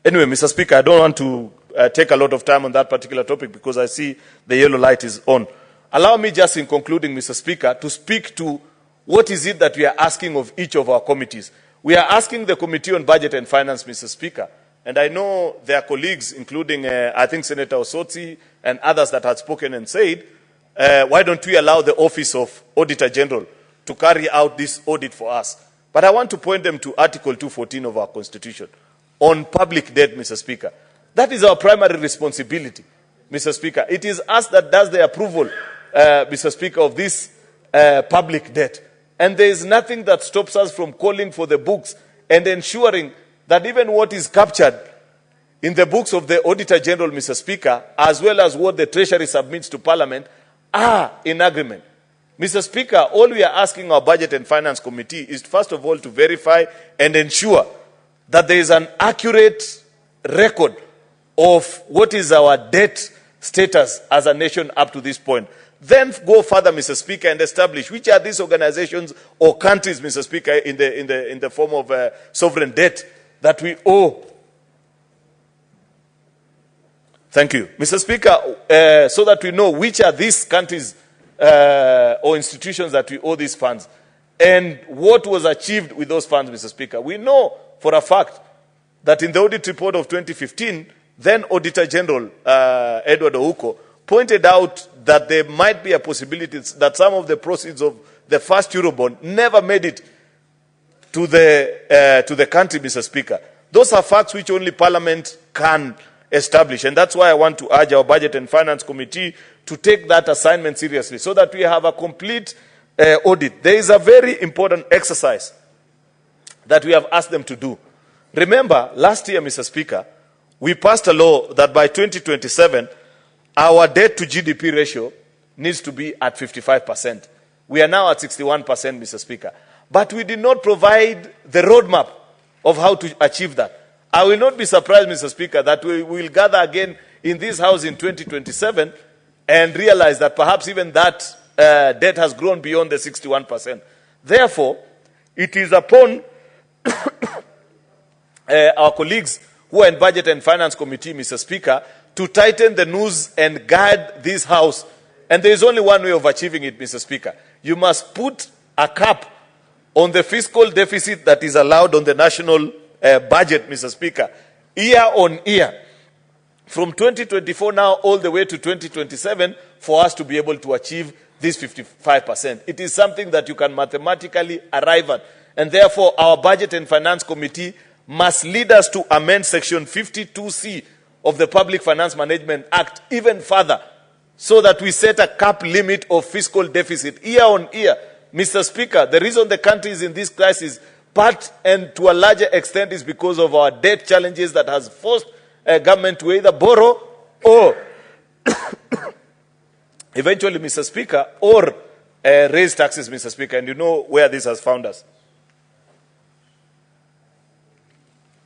S7: Mr. Speaker, I don't want to take a lot of time on that particular topic because I see the yellow light is on. Allow me just in concluding, Mr. Speaker, to speak to what is it that we are asking of each of our committees. We are asking the Committee on Budget and Finance, Mr. Speaker, and I know their colleagues, including, I think, Senator Osotsi and others that had spoken and said, why don't we allow the Office of Auditor General to carry out this audit for us? But I want to point them to Article 214 of our Constitution on public debt, Mr. Speaker. That is our primary responsibility, Mr. Speaker. It is us that does the approval, Mr. Speaker, of this public debt. And there is nothing that stops us from calling for the books and ensuring that even what is captured in the books of the Auditor General, Mr. Speaker, as well as what the Treasury submits to Parliament, are in agreement. Mr. Speaker, all we are asking our Budget and Finance Committee is, first of all, to verify and ensure that there is an accurate record of what is our debt status as a nation up to this point. Then go further, Mr. Speaker, and establish which are these organizations or countries, Mr. Speaker, in the form of sovereign debt that we owe. Thank you. Mr. Speaker, so that we know which are these countries or institutions that we owe these funds and what was achieved with those funds, Mr. Speaker. We know for a fact that in the audit report of 2015, then Auditor General Edward Ouko pointed out that there might be a possibility that some of the proceeds of the first Eurobond never made it to the country, Mr. Speaker. Those are facts which only Parliament can establish. And that's why I want to urge our Budget and Finance Committee to take that assignment seriously so that we have a complete audit. There is a very important exercise that we have asked them to do. Remember, last year, Mr. Speaker, we passed a law that by 2027, our debt to GDP ratio needs to be at 55%. We are now at 61%, Mr. Speaker. But we did not provide the roadmap of how to achieve that. I will not be surprised, Mr. Speaker, that we will gather again in this House in 2027 and realize that perhaps even that debt has grown beyond the 61%. Therefore, it is upon our colleagues who are in Budget and Finance Committee, Mr. Speaker, to tighten the noose and guard this House. And there is only one way of achieving it, Mr. Speaker. You must put a cap on the fiscal deficit that is allowed on the national budget, Mr. Speaker, year on year, from 2024 now all the way to 2027, for us to be able to achieve this 55%. It is something that you can mathematically arrive at. And therefore, our Budget and Finance Committee must lead us to amend Section 52C of the Public Finance Management Act even further, so that we set a cap limit of fiscal deficit year on year. Mr. Speaker, the reason the country is in this crisis, part and to a larger extent, is because of our debt challenges that has forced government to either borrow or eventually, Mr. Speaker, or raise taxes, Mr. Speaker, and you know where this has found us.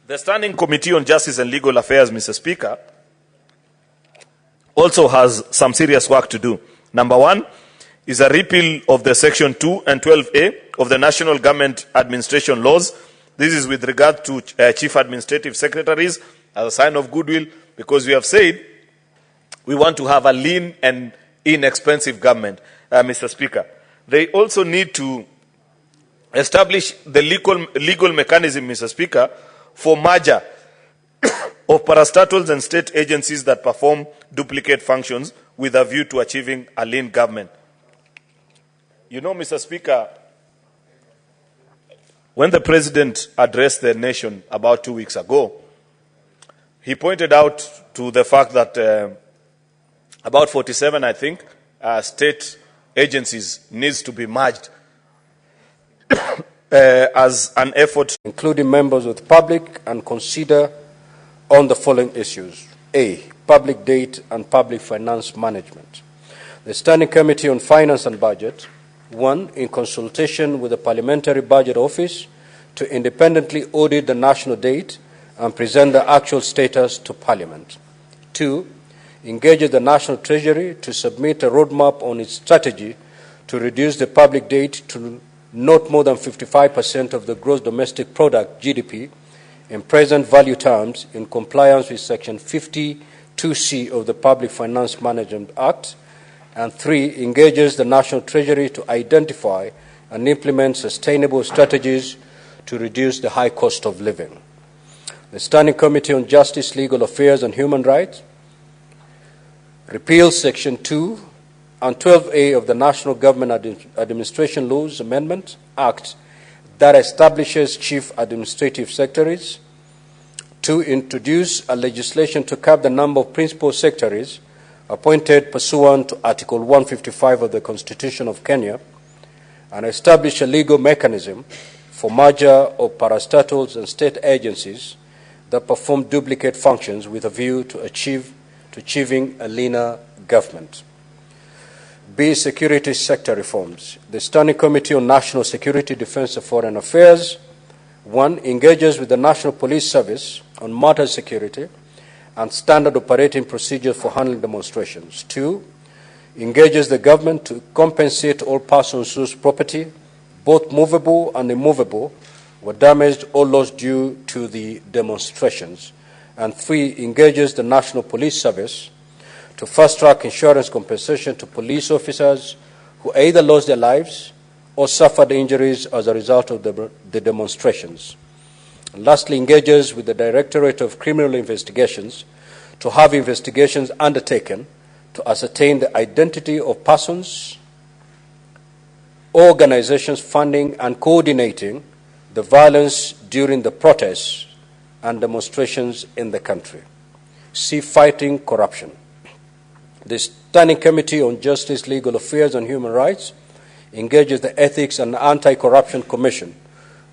S7: The Standing Committee on Justice and Legal Affairs, Mr. Speaker, also has some serious work to do. Number one is a repeal of the Section 2 and 12A of the National Government Administration Laws. This is with regard to Chief Administrative Secretaries as a sign of goodwill, because we have said we want to have a lean and inexpensive government, Mr. Speaker. They also need to establish the legal mechanism, Mr. Speaker, for merger of parastatals and state agencies that perform duplicate functions with a view to achieving a lean government. You know, Mr. Speaker, when the President addressed the nation about 2 weeks ago, he pointed out to the fact that about 47, I think, state agencies needs to be merged as an effort, including members of the public, and consider on the following issues. A, public debt and public finance management. The Standing Committee on Finance and Budget, 1, in consultation with the Parliamentary Budget Office, to independently audit the national debt and present the actual status to Parliament. 2, engages the National Treasury to submit a roadmap on its strategy to reduce the public debt to not more than 55% of the gross domestic product, GDP, in present value terms, in compliance with Section 52C of the Public Finance Management Act. And 3, engages the National Treasury to identify and implement sustainable strategies to reduce the high cost of living. The Standing Committee on Justice, Legal Affairs and Human Rights repeals Section 2 and 12A of the National Government Administration Laws Amendment Act that establishes Chief Administrative Secretaries, to introduce a legislation to cap the number of principal secretaries appointed pursuant to Article 155 of the Constitution of Kenya, and establish a legal mechanism for merger of parastatals and state agencies that perform duplicate functions with a view to achieving a leaner government. B, security sector reforms. The Standing Committee on National Security, Defense and Foreign Affairs, 1, engages with the National Police Service on matters security and standard operating procedures for handling demonstrations. 2, engages the government to compensate all persons whose property, both movable and immovable, were damaged or lost due to the demonstrations. And 3, engages the National Police Service to fast-track insurance compensation to police officers who either lost their lives or suffered injuries as a result of the demonstrations. And lastly, engages with the Directorate of Criminal Investigations to have investigations undertaken to ascertain the identity of persons, organizations funding and coordinating the violence during the protests and demonstrations in the country. C, fighting corruption. The Standing Committee on Justice, Legal Affairs and Human Rights engages the Ethics and Anti-Corruption Commission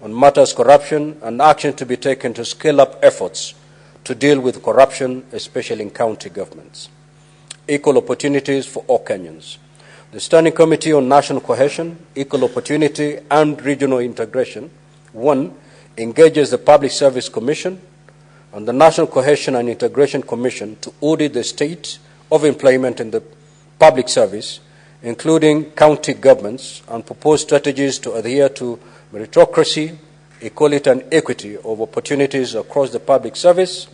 S7: on matters corruption and action to be taken to scale up efforts to deal with corruption, especially in county governments. Equal opportunities for all Kenyans. The Standing Committee on National Cohesion, Equal Opportunity and Regional Integration, 1, engages the Public Service Commission and the National Cohesion and Integration Commission to audit the state of employment in the public service, including county governments, and propose strategies to adhere to meritocracy, equality and equity of opportunities across the public service,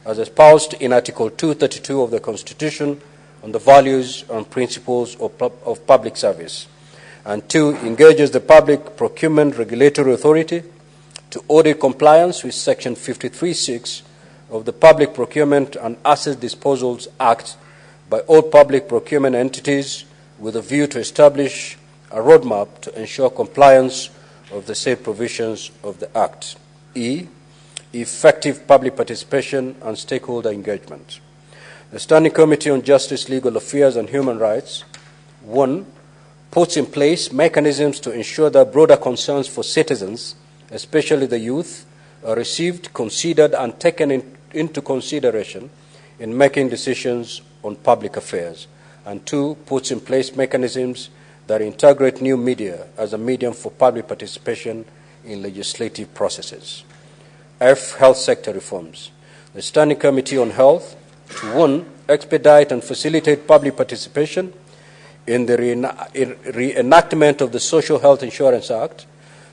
S7: as espoused in Article 232 of the Constitution on the values and principles of public service. And 2, engages the Public Procurement Regulatory Authority to audit compliance with Section 53(6) of the Public Procurement and Asset Disposals Act by all public procurement entities, with a view to establish a roadmap to ensure compliance of the said provisions of the Act. E, effective public participation and stakeholder engagement. The Standing Committee on Justice, Legal Affairs and Human Rights, 1, puts in place mechanisms to ensure that broader concerns for citizens, especially the youth, are received, considered and taken into consideration in making decisions on public affairs. And 2, puts in place mechanisms that integrate new media as a medium for public participation in legislative processes. F, health sector reforms. The Standing Committee on Health, 1,
S2: expedite and facilitate public participation in the reenactment of the Social Health Insurance Act,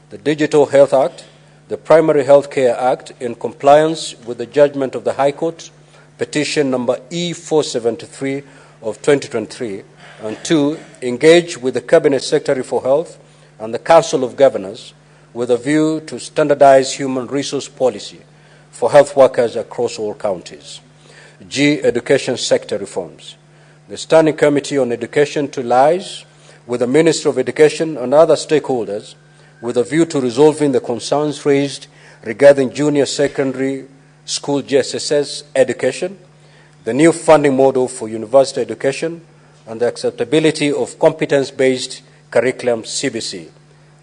S2: the Digital Health Act, the Primary Health Care Act, in compliance with the judgment of the High Court, petition number E473 of 2023, and 2, engage with the Cabinet Secretary for Health and the Council of Governors with a view to standardize human resource policy for health workers across all counties. G, education sector reforms. The Standing Committee on Education to liaise with the Minister of Education and other stakeholders with a view to resolving the concerns raised regarding junior secondary school JSS education, the new funding model for university education, and the acceptability of competence-based curriculum CBC,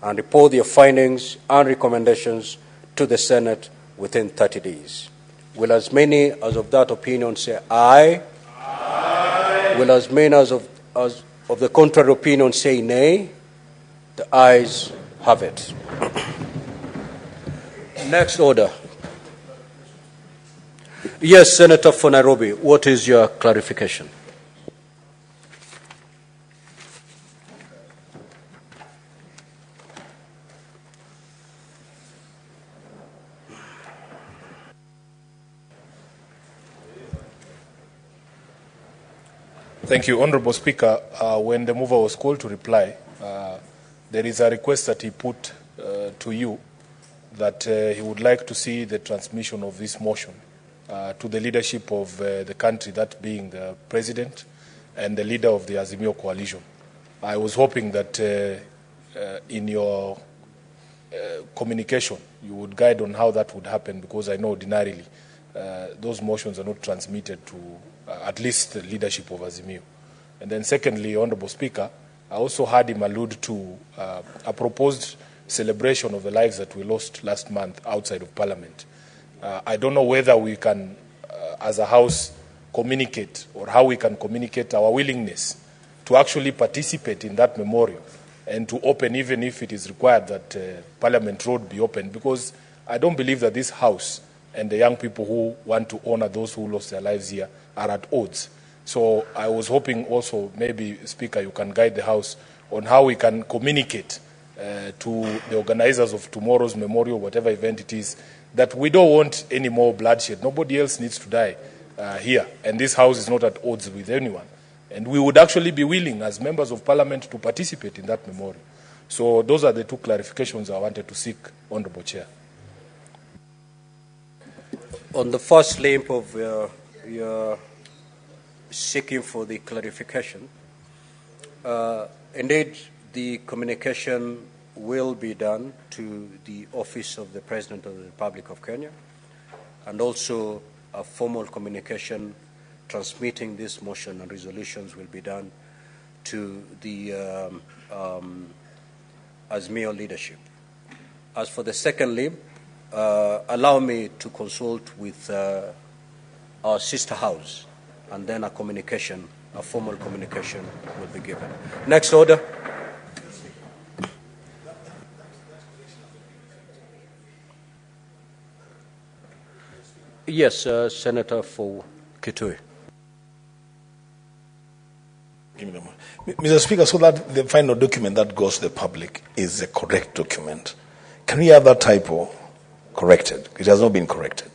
S2: and report their findings and recommendations to the Senate within 30 days. Will as many as of that opinion say aye? Aye. Will as many as of the contrary opinion say nay? The ayes have it. Next order. Yes, Senator for Nairobi, what is your clarification?
S4: Thank you, Honorable Speaker. When the mover was called to reply, there is a request that he put to you that he would like to see the transmission of this motion to the leadership of the country, that being the President and the leader of the Azimio coalition. I was hoping that in your communication you would guide on how that would happen, because I know ordinarily those motions are not transmitted to at least the leadership of Azimio. And then secondly, Honorable Speaker, I also heard him allude to a proposed celebration of the lives that we lost last month outside of Parliament. I don't know whether we can, as a House, communicate, or how we can communicate our willingness to actually participate in that memorial and to open, even if it is required that Parliament Road be opened, because I don't believe that this House and the young people who want to honor those who lost their lives here are at odds. So I was hoping also, maybe, Speaker, you can guide the House on how we can communicate to the organizers of tomorrow's memorial, whatever event it is, that we don't want any more bloodshed. Nobody else needs to die here, and this House is not at odds with anyone. And we would actually be willing, as members of Parliament, to participate in that memorial. So those are the two clarifications I wanted to seek, Honourable Chair.
S2: On the first link of your seeking for the clarification, indeed, the communication will be done to the Office of the President of the Republic of Kenya, and also a formal communication transmitting this motion and resolutions will be done to the Azimio leadership. As for the second limb, allow me to consult with our sister house, and then a formal communication will be given. Next order. Yes, Senator for Kitui.
S6: Mr. Speaker, so that the final document that goes to the public is the correct document. Can we have that typo corrected? It has not been corrected.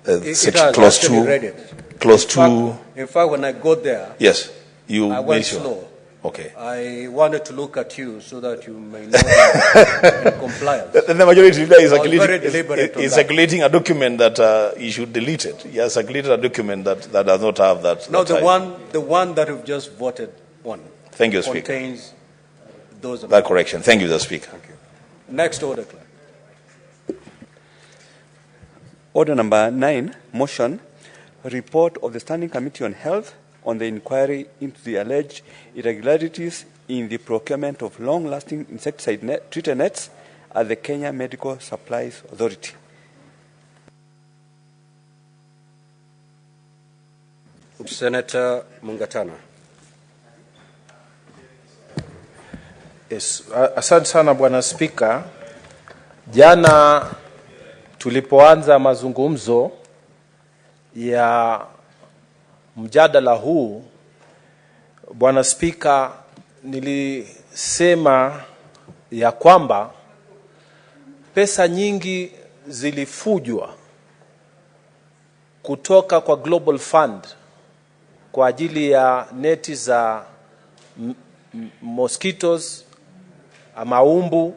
S6: Clause 2. Clause 2.
S2: In fact, when I got there,
S6: yes, I
S2: went slow.
S6: Okay.
S2: I wanted to look at you so that you may know that in compliance.
S6: The majority leader is circulating a document that he should delete it. He has circulated a document that does not have that.
S2: No, the one that we've just voted on.
S6: Thank you, Speaker.
S2: Contains those.
S6: That correction. Thank you, the Speaker.
S2: Thank you. Next order, Clerk.
S3: Order number 9, motion, report of the Standing Committee on Health on the inquiry into the alleged irregularities in the procurement of long-lasting insecticide treated nets at the Kenya Medical Supplies Authority.
S2: Senator Mungatana.
S10: Yes, asante sana Bwana Spika. Jana tulipoanza mazungumzo ya mjadala huu, Bwana Spika, nilisema ya kwamba pesa nyingi zilifujwa kutoka kwa Global Fund kwa ajili ya neti za mosquitoes ama umbu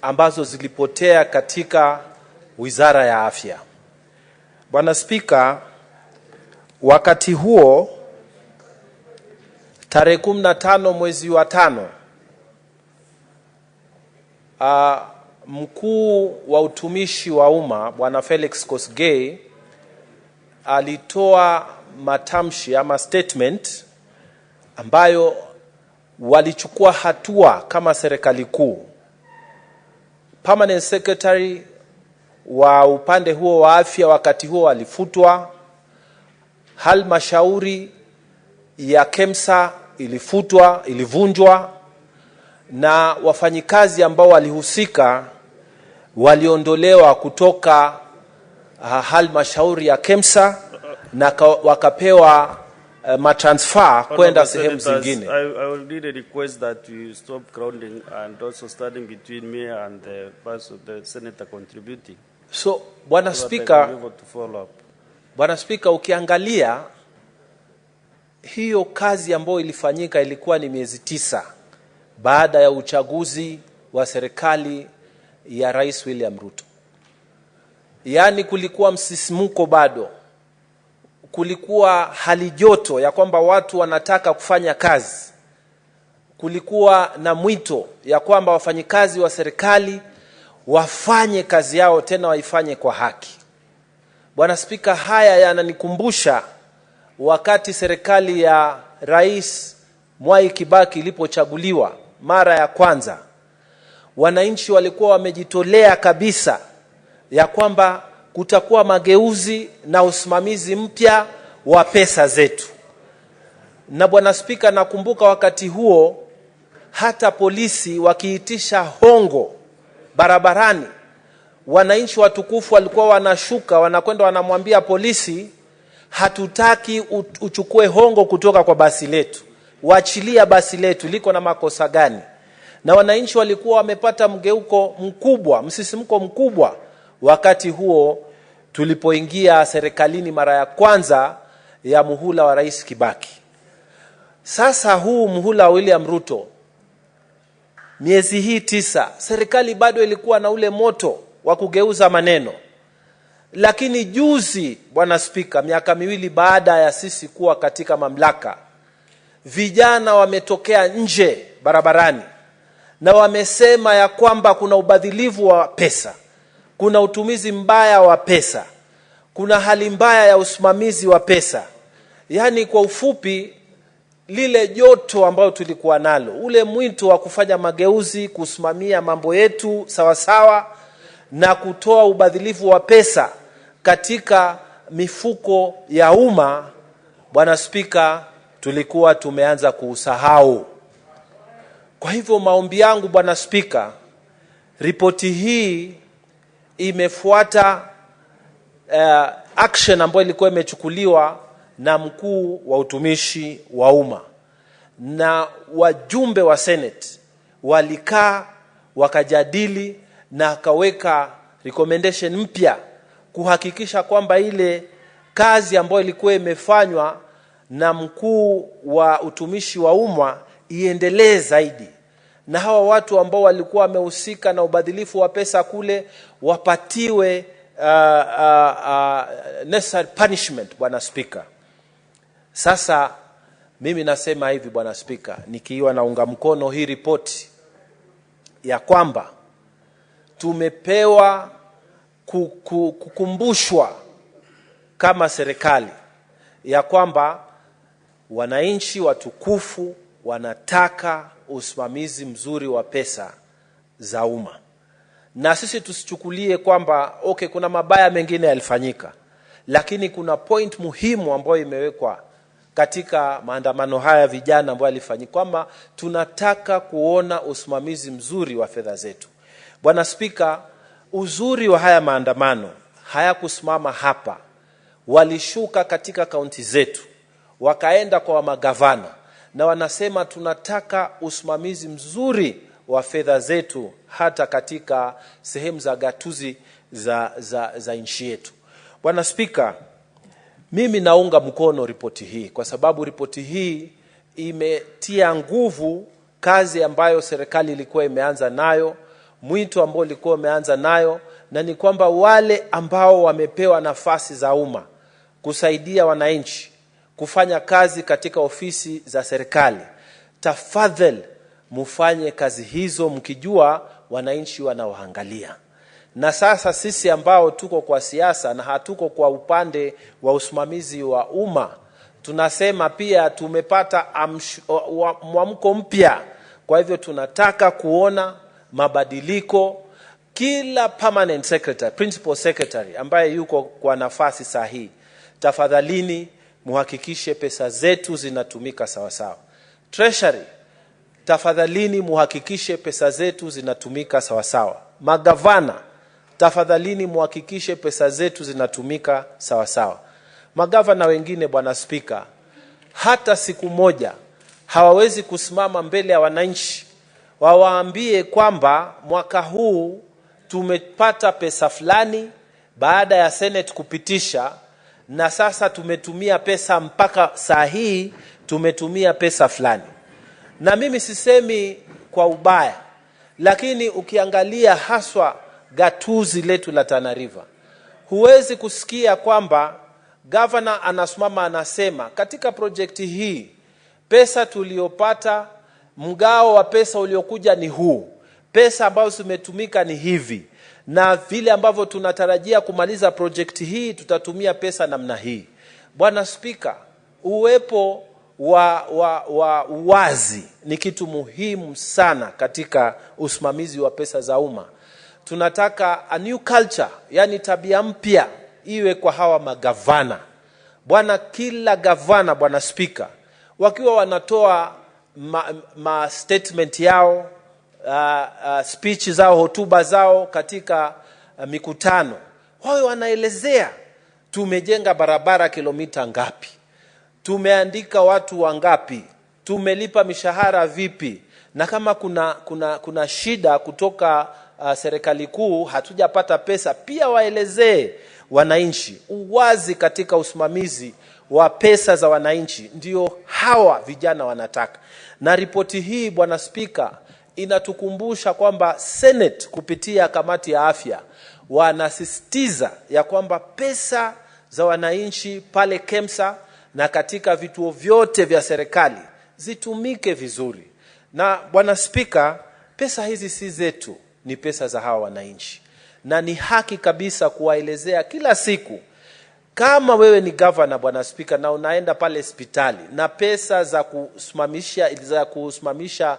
S10: ambazo zilipotea katika Wizara ya Afya. Bwana Spika, wakati huo tarehe 15 mwezi wa 5, mkuu wa utumishi wa umma Bwana Felix Kosgei alitoa matamshi ama statement ambayo walichukua hatua kama serikali kuu. Permanent Secretary wa upande huo wa afya wakati huo alifutwa, halmashauri ya KEMSA ilifutwa, ilivunjwa, na wafanyikazi ambao walihusika waliondolewa kutoka halmashauri ya KEMSA na wakapewa matransfer kwenda sehemu zingine.
S5: I will need a request that you stop crowding and also standing between me and the person, the senator contributing.
S10: So, Bwana Spika, ukiangalia hiyo kazi ambayo ilifanyika ilikuwa ni miezi 9 baada ya uchaguzi wa serikali ya Rais William Ruto. Yaani kulikuwa msisimuko bado. Kulikuwa hali joto ya kwamba watu wanataka kufanya kazi. Kulikuwa na mwito ya kwamba wafanyikazi wa serikali wafanye kazi yao, tena waifanye kwa haki. Bwana Spika, haya yananikumbusha wakati serikali ya Rais Mwai Kibaki ilipochaguliwa mara ya kwanza. Wananchi walikuwa wamejitolea kabisa ya kwamba kutakuwa mageuzi na usimamizi mpya wa pesa zetu. Na Bwana Spika, nakumbuka wakati huo hata polisi wakiitisha hongo barabarani, wananchi watukufu walikuwa wanashuka, wanakwenda wanamwambia polisi, hatutaki uchukue hongo kutoka kwa basi letu, waachilia basi letu, liko na makosa gani? Na wananchi walikuwa wamepata mgeuko mkubwa, msisimko mkubwa wakati huo tulipoingia serikalini mara ya kwanza ya muhula wa Rais Kibaki. Sasa huu muhula wa William Ruto, miezi hii 9, serikali bado ilikuwa na ule moto wa kugeuza maneno. Lakini juzi, Bwana Spika, miaka 2 baada ya sisi kuwa katika mamlaka, vijana wametokea nje barabarani na wamesema ya kwamba kuna ubadhilivu wa pesa, kuna utumizi mbaya wa pesa, kuna hali mbaya ya usimamizi wa pesa. Yaani kwa ufupi, lile joto ambalo tulikuwa nalo, ule mwito wa kufanya mageuzi, kusimamia mambo yetu sawa sawa na kutoa ubadhilifu wa pesa katika mifuko ya umma, Bwana Spika, tulikuwa tumeanza kuusahau. Kwa hivyo maombi yangu, Bwana Spika, ripoti hii imefuata action ambayo ilikuwa imechukuliwa na mkuu wa utumishi wa umma, na wajumbe wa Senate walikaa wakajadili na akaweka recommendation mpya kuhakikisha kwamba ile kazi ambayo ilikuwa imefanywa na mkuu wa utumishi wa umma iendelee zaidi, na hawa watu ambao walikuwa wamehusika na ubadhilifu wa pesa kule wapatiwe necessary punishment, Bwana Spika. Sasa mimi nasema hivi, Bwana Spika, nikiwa naunga mkono hii ripoti ya kwamba tumepewa kukumbushwa kama serikali ya kwamba wananchi watukufu wanataka usimamizi mzuri wa pesa za umma. Na sisi tusichukulie kwamba kuna mabaya mengine yalifanyika, lakini kuna point muhimu ambayo imewekwa katika maandamano haya vijana ambayo yalifanyika, kwamba tunataka kuona usimamizi mzuri wa fedha zetu. Bwana Spika, uzuri wa haya maandamano hayakusimama hapa. Walishuka katika kaunti zetu, wakaenda kwa magavana na wanasema tunataka usimamizi mzuri wa fedha zetu hata katika sehemu za gatuzi za nchi yetu. Bwana Spika, mimi naunga mkono ripoti hii kwa sababu ripoti hii imetia nguvu kazi ambayo serikali ilikuwa imeanza nayo, mwito ambao ilikuwa imeanza nayo, na ni kwamba wale ambao wamepewa nafasi za umma kusaidia wananchi kufanya kazi katika ofisi za serikali, tafadhali mufanye kazi hizo mkijua wananchi wanawaangalia. Na sasa sisi ambao tuko kwa siasa na hatuko kwa upande wa usimamizi wa umma, tunasema pia tumepata mwamko mpya. Kwa hivyo tunataka kuona mabadiliko. Kila permanent secretary, principal secretary ambaye yuko kwa nafasi sahihi, tafadhalini muhakikishe pesa zetu zinatumika sawa sawa. Treasury, tafadhalini muhakikishe pesa zetu zinatumika sawa sawa. Magavana, tafadhalini muhakikishe pesa zetu zinatumika sawa sawa. Magavana wengine, Bwana Spika, hata siku moja hawawezi kusimama mbele ya wananchi wawaambie kwamba mwaka huu tumepata pesa fulani baada ya Senate kupitisha, na sasa tumetumia pesa mpaka saa hii tumetumia pesa fulani. Na mimi sisemi kwa ubaya, lakini ukiangalia haswa gatuzi letu la Tana River, huwezi kusikia kwamba governor anasimama anasema katika projekti hii pesa tuliopata, mgao wa pesa uliokuja ni huu, pesa ambazo zimetumika ni hivi, na vile ambavyo tunatarajia kumaliza projekti hii tutatumia pesa namna hii. Bwana Spika, uwepo wa uwazi ni kitu muhimu sana katika usimamizi wa pesa za umma. Tunataka a new culture, yani tabia mpya iwe kwa hawa magavana. Kila gavana, Bwana Spika, wakiwa wanatoa statement yao, speech zao, hotuba zao katika mikutano, wao wanaelezea tumejenga barabara kilomita ngapi, tumeandika watu wangapi, tumelipa mishahara vipi, na kama kuna shida kutoka serikali kuu hatujapata pesa, pia waelezee wananchi. Uwazi katika usimamizi wa pesa za wananchi ndio hawa vijana wanataka. Na ripoti hii, Bwana Spika, inatukumbusha kwamba Senate kupitia kamati ya afya wanasisitiza ya kwamba pesa za wananchi pale KEMSA na katika vituo vyote vya serikali zitumike vizuri. Na Bwana Spika, pesa hizi si zetu, ni pesa za hawa wananchi, na ni haki kabisa kuwaelezea kila siku. Kama wewe ni governor, Bwana Spika, na unaenda pale hospitali na pesa za kusimamisha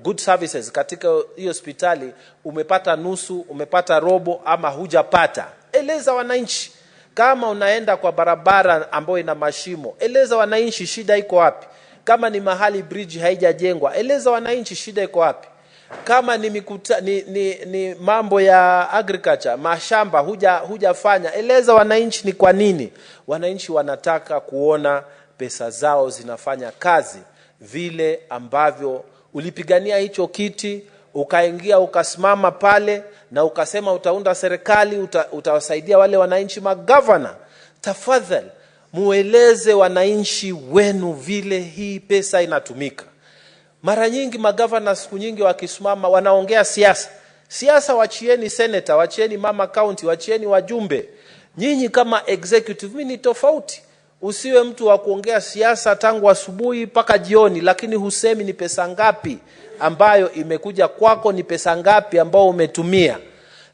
S10: good services katika hiyo hospitali umepata nusu, umepata robo ama hujapata, eleza wananchi. Kama unaenda kwa barabara ambayo ina mashimo, eleza wananchi shida iko wapi. Kama ni mahali bridge haijajengwa, eleza wananchi shida iko wapi. Kama ni mambo ya agriculture, mashamba hujafanya, eleza wananchi ni kwa nini. Wananchi wanataka kuona pesa zao zinafanya kazi vile ambavyo ulipigania hicho kiti, ukaingia ukasimama pale na ukasema utaunda serikali, utawasaidia wale wananchi. Magavana, tafadhali mueleze wananchi wenu vile hii pesa inatumika. Mara nyingi magavana siku nyingi wakisimama wanaongea siasa, wachieni senator, wachieni mama county, wachieni wajumbe. Nyinyi kama executive mimi ni tofauti. Usiwe mtu wa kuongea siasa tangu asubuhi mpaka jioni, lakini husemi ni pesa ngapi ambayo imekuja kwako, ni pesa ngapi ambao umetumia,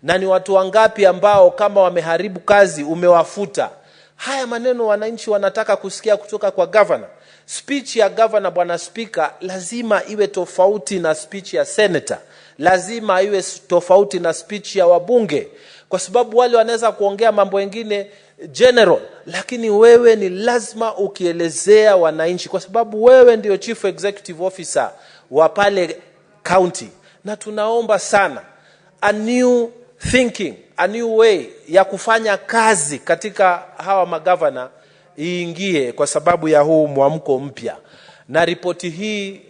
S10: na ni watu wangapi ambao kama wameharibu kazi umewafuta. Haya maneno wananchi wanataka kusikia kutoka kwa governor. Speech ya governor, Bwana Spika, lazima iwe tofauti na speech ya senator. Lazima iwe tofauti na speech ya wabunge, kwa sababu wale wanaweza kuongea mambo mengine general, lakini wewe ni lazima ukielezea wananchi, kwa sababu wewe ndio chief executive officer wa pale county. Na tunaomba sana a new thinking, a new way ya kufanya kazi katika hawa magavana iingie kwa sababu ya huu mwamko mpya, na ripoti hii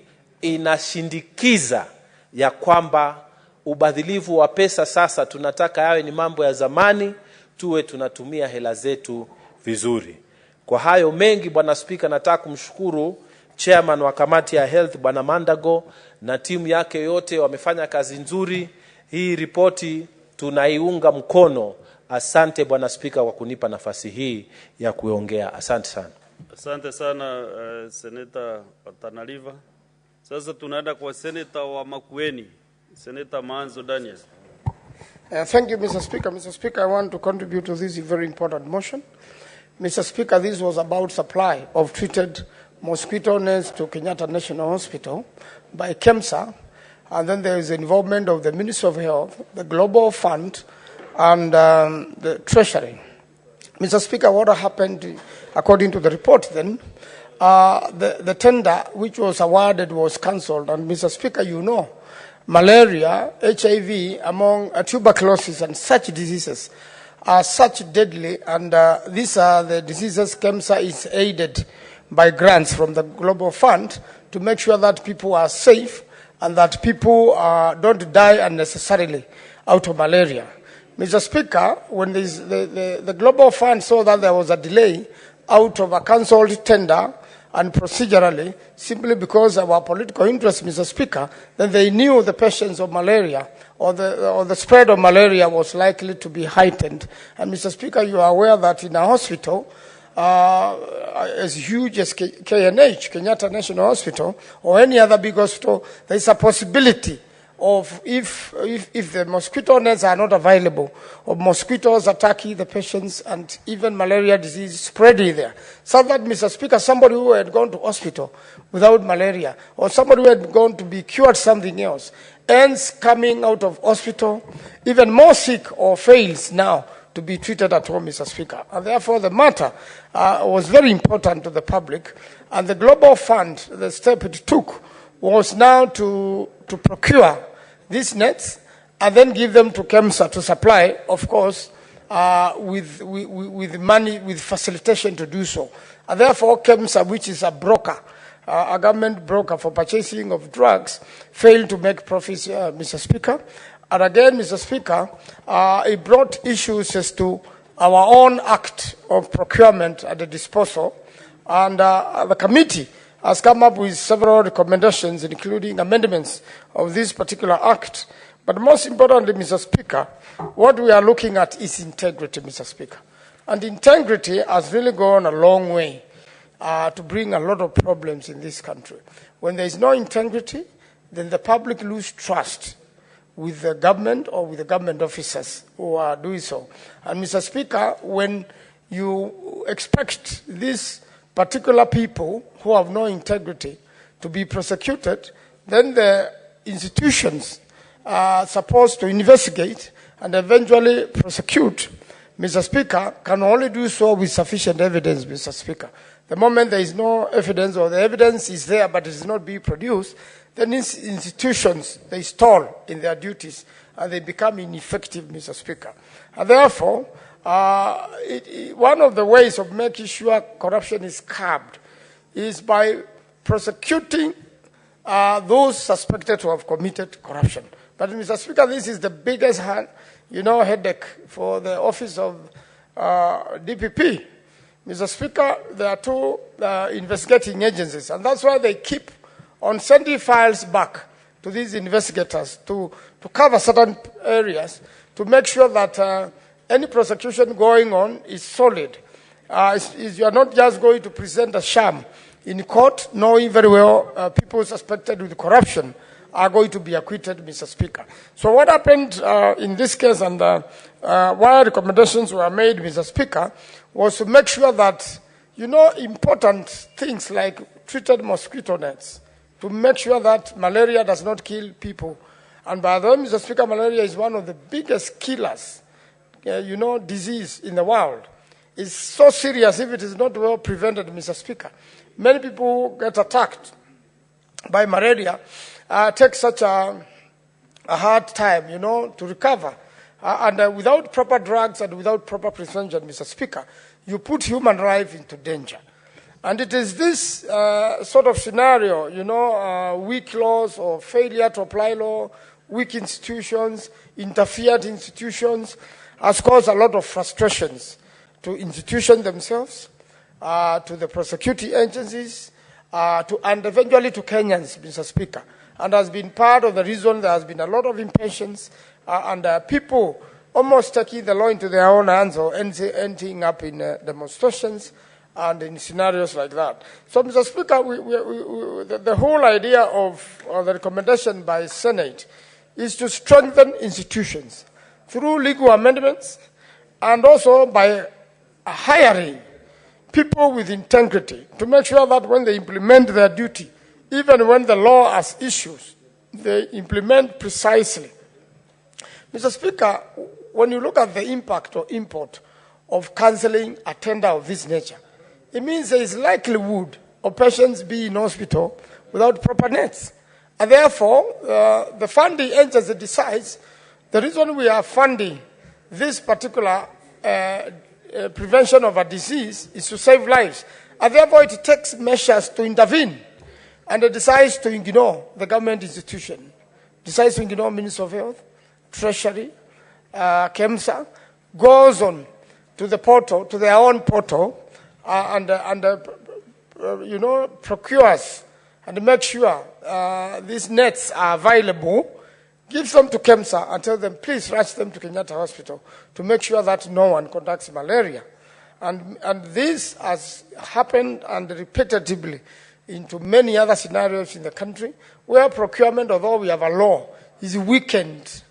S10: inashindikiza ya kwamba ubadhilifu wa pesa sasa tunataka yawe ni mambo ya zamani, tuwe tunatumia hela zetu vizuri. Kwa hayo mengi, Bwana Spika, nataka kumshukuru chairman wa kamati ya health Bwana Mandago na timu yake yote, wamefanya kazi nzuri. Hii ripoti tunaiunga mkono. Asante Bwana Spika kwa kunipa nafasi hii ya kuongea. Asante sana.
S5: Asante sana Senator Watanaliva. Sasa tunaenda kwa Senator wa Makueni, Senator Manzo Daniel.
S11: Thank you, Mr. Speaker. Mr. Speaker, I want to contribute to this very important motion. Mr. Speaker, this was about supply of treated mosquito nets to Kenyatta National Hospital by KEMSA, and then there is the involvement of the Ministry of Health, the Global Fund, and the Treasury. Mr. Speaker, what happened, according to the report then, the tender which was awarded was cancelled, and Mr. Speaker, you know, malaria, HIV, among tuberculosis and such diseases are such deadly, and these are the diseases KEMSA is aided by grants from the Global Fund to make sure that people are safe and that people don't die unnecessarily out of malaria. Mr. Speaker, when the Global Fund saw that there was a delay out of a cancelled tender and procedurally, simply because of our political interest, Mr. Speaker, then they knew the patients of malaria or the spread of malaria was likely to be heightened. And Mr. Speaker, you are aware that in a hospital as huge as KNH, Kenyatta National Hospital, or any other big hospital, there is a possibility of if the mosquito nets are not available, of mosquitoes attacking the patients and even malaria disease spreading there. So that, Mr. Speaker, somebody who had gone to hospital without malaria, or somebody who had gone to be cured something else, ends coming out of hospital even more sick or fails now to be treated at home, Mr. Speaker. And therefore, the matter was very important to the public, and the Global Fund, the step it took was now to procure these nets and then give them to KEMSA to supply, of course, with money, with facilitation to do so. And therefore, KEMSA, which is a broker, a government broker for purchasing of drugs, failed to make profits, Mr. Speaker. And again, Mr. Speaker, it brought issues as to our own act of procurement at the disposal. And the committee has come up with several recommendations, including amendments of this particular act. But most importantly, Mr. Speaker, what we are looking at is integrity, Mr. Speaker. And integrity has really gone a long way to bring a lot of problems in this country. When there is no integrity, then the public lose trust with the government or with the government officers who are doing so. And Mr. Speaker, when you expect these particular people who have no integrity to be prosecuted, then the institutions are supposed to investigate and eventually prosecute, Mr. Speaker, can only do so with sufficient evidence, Mr. Speaker. The moment there is no evidence, or the evidence is there but it is not being produced, then institutions, they stall in their duties and they become ineffective, Mr. Speaker. And therefore, one of the ways of making sure corruption is curbed is by prosecuting those suspected to have committed corruption. But, Mr. Speaker, this is the biggest headache for the office of DPP. Mr. Speaker, there are two investigating agencies, and that's why they keep on sending files back to these investigators to cover certain areas to make sure that any prosecution going on is solid. You are not just going to present a sham in court, knowing very well people suspected with corruption are going to be acquitted, Mr. Speaker. So what happened in this case, and why recommendations were made, Mr. Speaker, was to make sure that, important things like treated mosquito nets, to make sure that malaria does not kill people. And by the way, Mr. Speaker, malaria is one of the biggest killers, disease in the world. It's so serious if it is not well prevented, Mr. Speaker. Many people who get attacked by malaria take such a hard time, to recover. And without proper drugs and without proper prevention, Mr. Speaker, you put human life into danger. And it is this sort of scenario, weak laws or failure to apply law, weak institutions, interfered institutions, has caused a lot of frustrations to institutions themselves, to the prosecuting agencies, and eventually to Kenyans, Mr. Speaker. And has been part of the reason there has been a lot of impatience and people almost taking the law into their own hands or ending up in demonstrations and in scenarios like that. So, Mr. Speaker, the whole idea of the recommendation by Senate is to strengthen institutions through legal amendments and also by hiring people with integrity to make sure that when they implement their duty, even when the law has issues, they implement precisely. Mr. Speaker, when you look at the impact or import of cancelling a tender of this nature, it means there is likelihood of patients being in hospital without proper nets. And therefore, the funding agency decides the reason we are funding this particular prevention of a disease is to save lives. And therefore, it takes measures to intervene. And it decides to ignore the government institution, decides to ignore Ministry of Health, Treasury, KEMSA, goes on to the portal, to their own portal, procures and makes sure these nets are available, gives them to KEMSA and tell them, please rush them to Kenyatta Hospital to make sure that no one contracts malaria. And this has happened and repetitively into many other scenarios in the country where procurement, although we have a law, is weakened,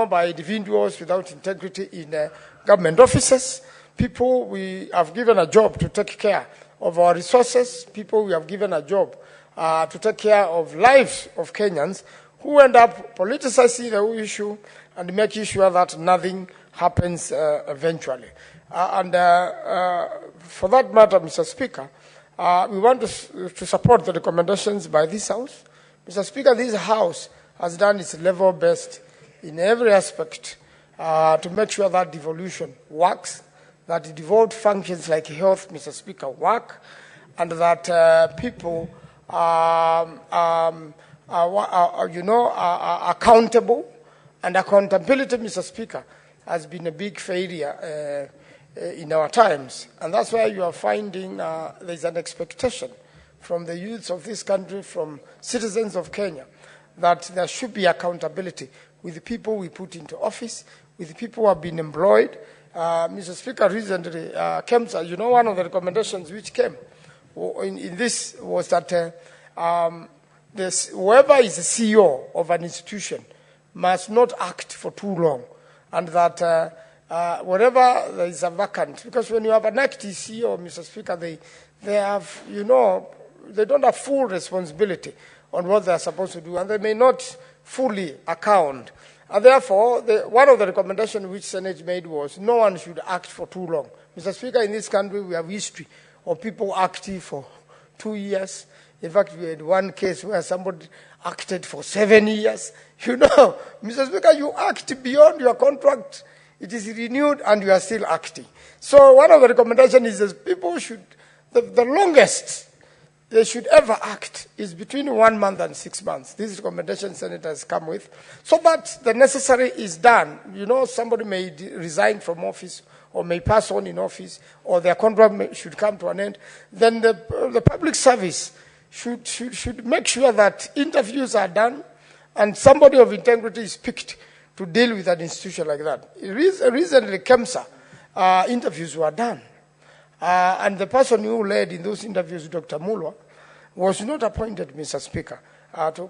S11: by individuals without integrity in government offices, people we have given a job to take care of our resources, people we have given a job to take care of lives of Kenyans who end up politicizing the issue and making sure that nothing happens eventually. For that matter, Mr. Speaker, we want to support the recommendations by this House. Mr. Speaker, this House has done its level best in every aspect to make sure that devolution works, that the devolved functions like health, Mr. Speaker, work, and that people are accountable. And accountability, Mr. Speaker, has been a big failure in our times. And that's why you are finding there's an expectation from the youths of this country, from citizens of Kenya, that there should be accountability with the people we put into office, with the people who have been employed. Mr. Speaker, recently, KEMSA, one of the recommendations which came in this was that whoever is the CEO of an institution must not act for too long, and that wherever there is a vacant, because when you have an active CEO, Mr. Speaker, they have, they don't have full responsibility on what they are supposed to do, and they may not fully account. And therefore, one of the recommendations which Senate made was no one should act for too long. Mr. Speaker, in this country, we have history of people acting for 2 years. In fact, we had one case where somebody acted for 7 years. Mr. Speaker, you act beyond your contract. It is renewed and you are still acting. So one of the recommendations is that people should, the longest they should ever act is between 1 month and 6 months. This recommendation Senate has come with, so that the necessary is done. Somebody may resign from office or may pass on in office, or their contract should come to an end. Then the public service should make sure that interviews are done and somebody of integrity is picked to deal with an institution like that. Recently, KEMSA interviews were done. And the person who led in those interviews, Dr. Mulwa, was not appointed, Mr. Speaker,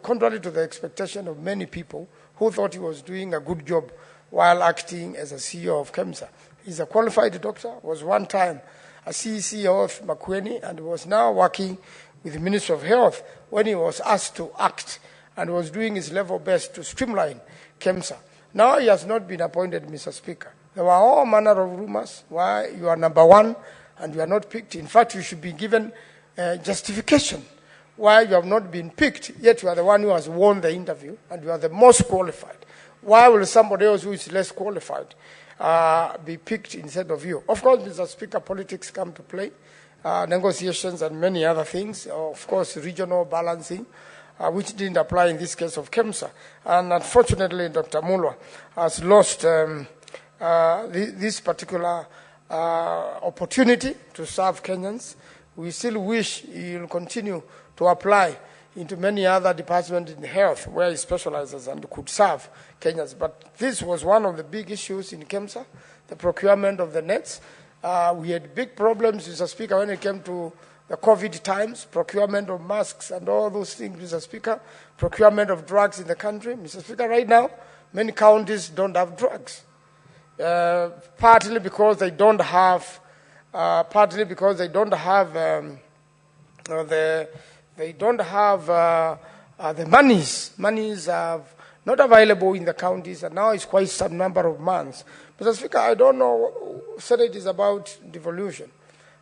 S11: contrary to the expectation of many people who thought he was doing a good job while acting as a CEO of KEMSA. He's a qualified doctor, was one time a CEO of Makueni, and was now working with the Ministry of Health when he was asked to act and was doing his level best to streamline KEMSA. Now he has not been appointed, Mr. Speaker. There were all manner of rumors why you are number one and you are not picked. In fact, you should be given justification why you have not been picked, yet you are the one who has won the interview and you are the most qualified. Why will somebody else who is less qualified be picked instead of you. Of course, Mr. Speaker, politics come to play, negotiations and many other things, of course, regional balancing, which didn't apply in this case of KEMSA. And unfortunately, Dr. Mulwa has lost this particular opportunity to serve Kenyans. We still wish he will continue to apply into many other departments in health where he specializes and could serve Kenyans. But this was one of the big issues in KEMSA, the procurement of the nets. We had big problems, Mr. Speaker, when it came to the COVID times, procurement of masks and all those things, Mr. Speaker, procurement of drugs in the country. Mr. Speaker, right now, many counties don't have drugs, partly because they don't have, the monies. Monies are not available in the counties, and now it's quite some number of months. Mr. Speaker, I don't know, Senate is about devolution.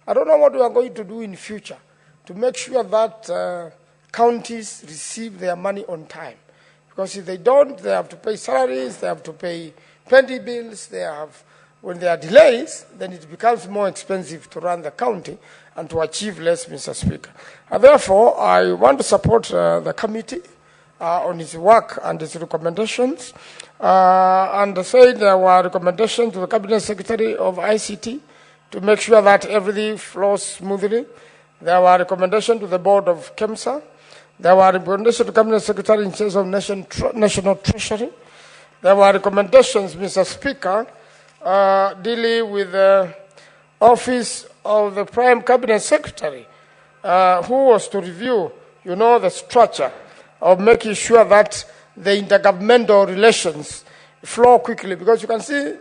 S11: I don't know what we are going to do in future to make sure that counties receive their money on time. Because if they don't, they have to pay salaries, they have to pay plenty bills, when there are delays, then it becomes more expensive to run the county and to achieve less, Mr. Speaker. And therefore, I want to support the committee on its work and its recommendations. And say there were recommendations to the Cabinet Secretary of ICT to make sure that everything flows smoothly. There were recommendations to the Board of KEMSA. There were recommendations to the Cabinet Secretary in terms of National Treasury. There were recommendations, Mr. Speaker, dealing with the Office of the Prime Cabinet Secretary, who was to review, the structure of making sure that the intergovernmental relations flow quickly. Because you can see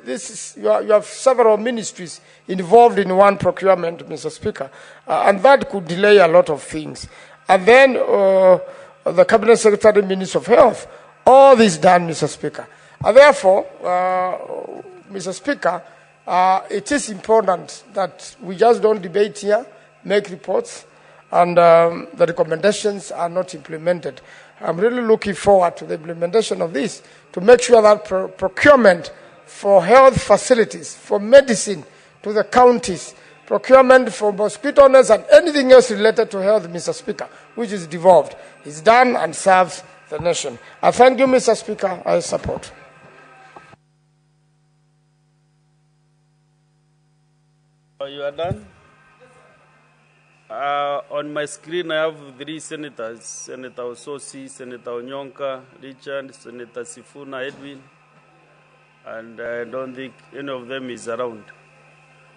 S11: you have several ministries involved in one procurement, Mr. Speaker, and that could delay a lot of things. And then the Cabinet Secretary, Minister of Health, all this done, Mr. Speaker. And therefore, Mr. Speaker, it is important that we just don't debate here, make reports, and the recommendations are not implemented. I'm really looking forward to the implementation of this to make sure that procurement for health facilities, for medicine to the counties, procurement for mosquito nets and anything else related to health, Mr. Speaker, which is devolved, is done and serves the nation. I thank you, Mr. Speaker. I support.
S5: You are done? On my screen, I have 3 senators, Senator Ososi, Senator Onyonka, Richard, Senator Sifuna, Edwin, and I don't think any of them is around.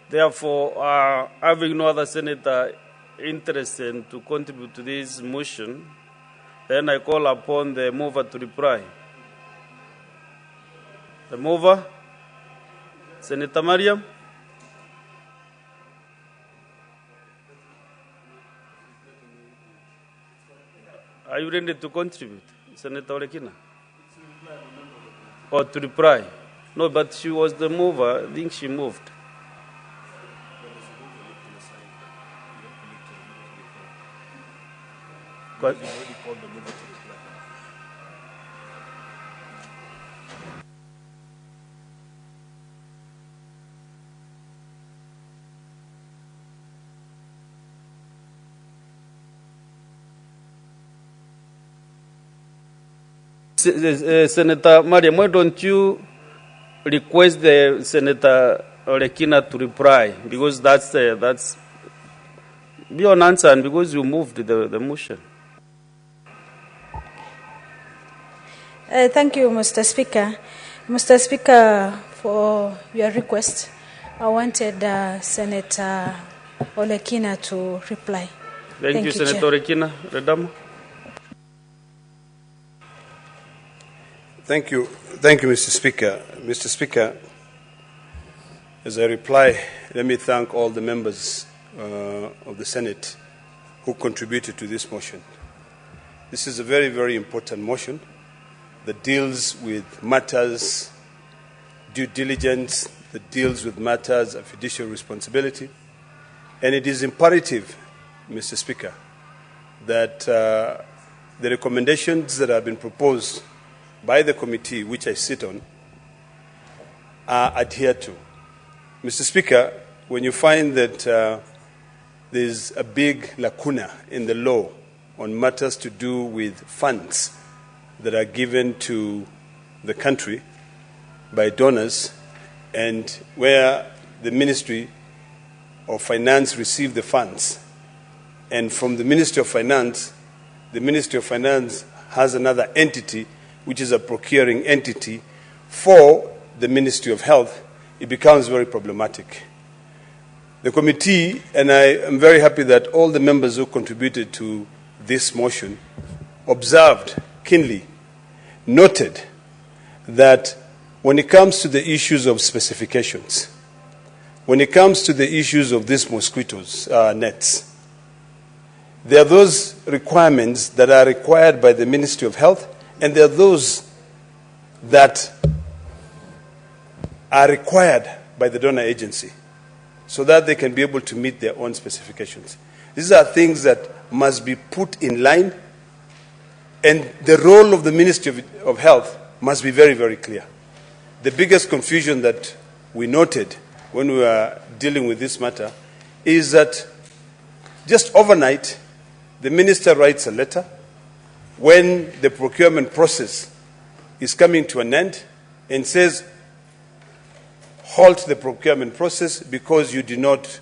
S5: Therefore, having no other senator interested to contribute to this motion, then I call upon the mover to reply. The mover, Senator Mariam. Are you ready to contribute, Senator Olekina? Or to reply? No, but she was the mover. I think she moved. But Senator Mariam, why don't you request the Senator Olekina to reply? Because that's be on answer, and because you moved the motion.
S12: Thank you, Mr. Speaker. Mr. Speaker, for your request, I wanted Senator Olekina to reply.
S5: Thank you, Senator Olekina. Redamo.
S13: Thank you, Mr. Speaker. Mr. Speaker, as I reply, let me thank all the members of the Senate who contributed to this motion. This is a very, very important motion that deals with matters due diligence, that deals with matters of fiduciary responsibility. And it is imperative, Mr. Speaker, that the recommendations that have been proposed by the committee which I sit on are adhered to. Mr. Speaker, when you find that there's a big lacuna in the law on matters to do with funds that are given to the country by donors, and where the Ministry of Finance receive the funds, and from the Ministry of Finance has another entity which is a procuring entity for the Ministry of Health, it becomes very problematic. The committee, and I am very happy that all the members who contributed to this motion observed keenly, noted that when it comes to the issues of specifications, when it comes to the issues of these mosquitoes nets, there are those requirements that are required by the Ministry of Health, and there are those that are required by the donor agency so that they can be able to meet their own specifications. These are things that must be put in line, and the role of the Ministry of Health must be very, very clear. The biggest confusion that we noted when we were dealing with this matter is that just overnight, the minister writes a letter when the procurement process is coming to an end and says, halt the procurement process because you did not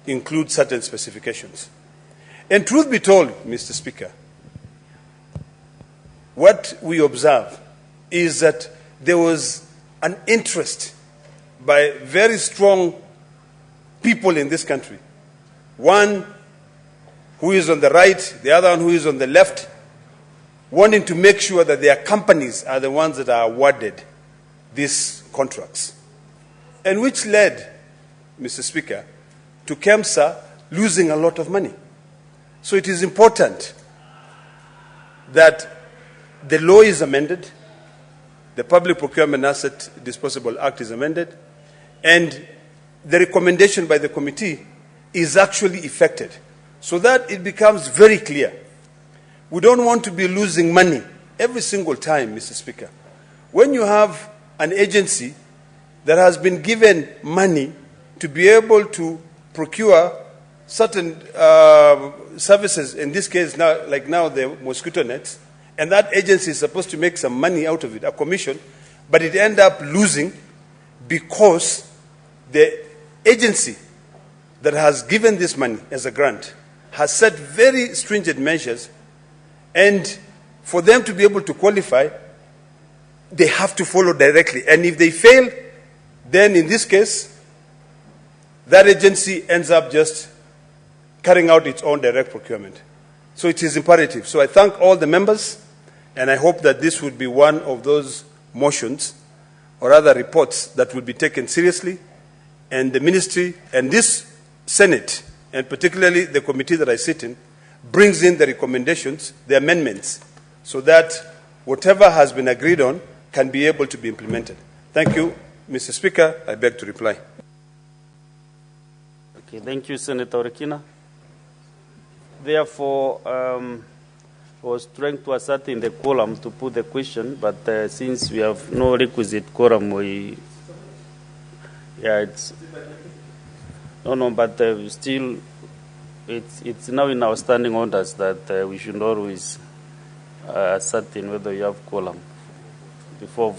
S13: include certain specifications. And truth be told, Mr. Speaker, what we observe is that there was an interest by very strong people in this country, one who is on the right, the other one who is on the left, wanting to make sure that their companies are the ones that are awarded these contracts. And which led, Mr. Speaker, to KEMSA losing a lot of money. So it is important that the law is amended, the Public Procurement Asset Disposable Act is amended, and the recommendation by the committee is actually effected so that it becomes very clear. We don't want to be losing money every single time, Mr. Speaker. When you have an agency that has been given money to be able to procure certain services, in this case now, like now the mosquito nets, and that agency is supposed to make some money out of it, a commission, but it ends up losing because the agency that has given this money as a grant has set very stringent measures, and for them to be able to qualify, they have to follow directly. And if they fail, then in this case, that agency ends up just carrying out its own direct procurement. So it is imperative. So I thank all the members, and I hope that this would be one of those motions or other reports that will be taken seriously, and the ministry and this Senate, and particularly the committee that I sit in, brings in the recommendations, the amendments, so that whatever has been agreed on can be able to be implemented. Thank you, Mr. Speaker. I beg to reply.
S5: Okay, thank you, Senator Orekina. Therefore, I was trying to assert in the quorum to put the question, but since we have no requisite quorum, but still, it's now in our standing orders that we should always ascertain whether you have quorum before.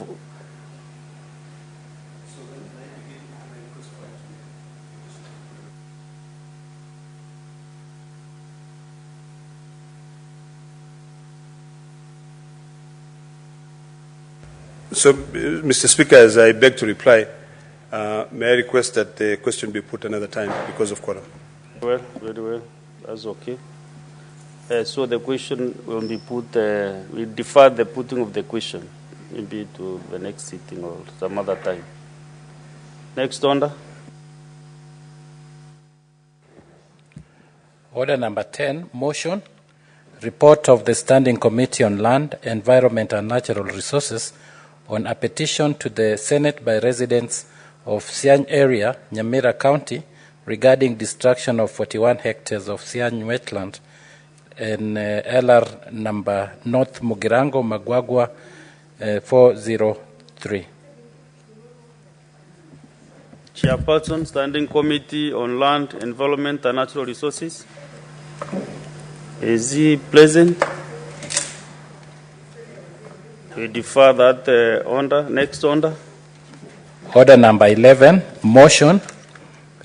S13: So, Mr. Speaker, as I beg to reply, may I request that the question be put another time because of quorum?
S5: Well, very well. That's okay. So the question will be put, we defer the putting of the question maybe to the next sitting or some other time. Next order.
S14: Order number 10, motion, report of the Standing Committee on Land, Environment and Natural Resources on a petition to the Senate by residents of Siany area, Nyamira County, regarding destruction of 41 hectares of Siany wetland in LR number North Mugirango, Magwagwa 403.
S5: Chairperson, Standing Committee on Land, Environment and Natural Resources. Is he present? We defer that order. Next order.
S14: Order number 11, motion,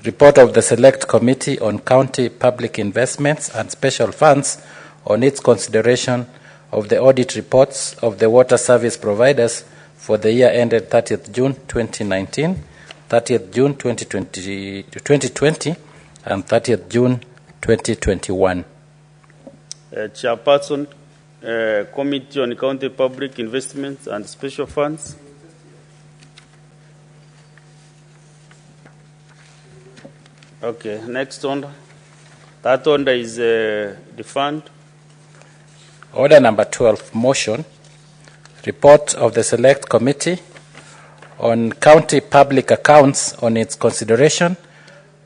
S14: report of the Select Committee on County Public Investments and Special Funds on its consideration of the audit reports of the water service providers for the year ended 30th June 2019, 30th June 2020, and 30th June 2021.
S5: Chairperson, Committee on County Public Investments and Special Funds. Okay, next order. That order is defunct.
S14: Order number 12, motion, report of the Select Committee on County Public Accounts on its consideration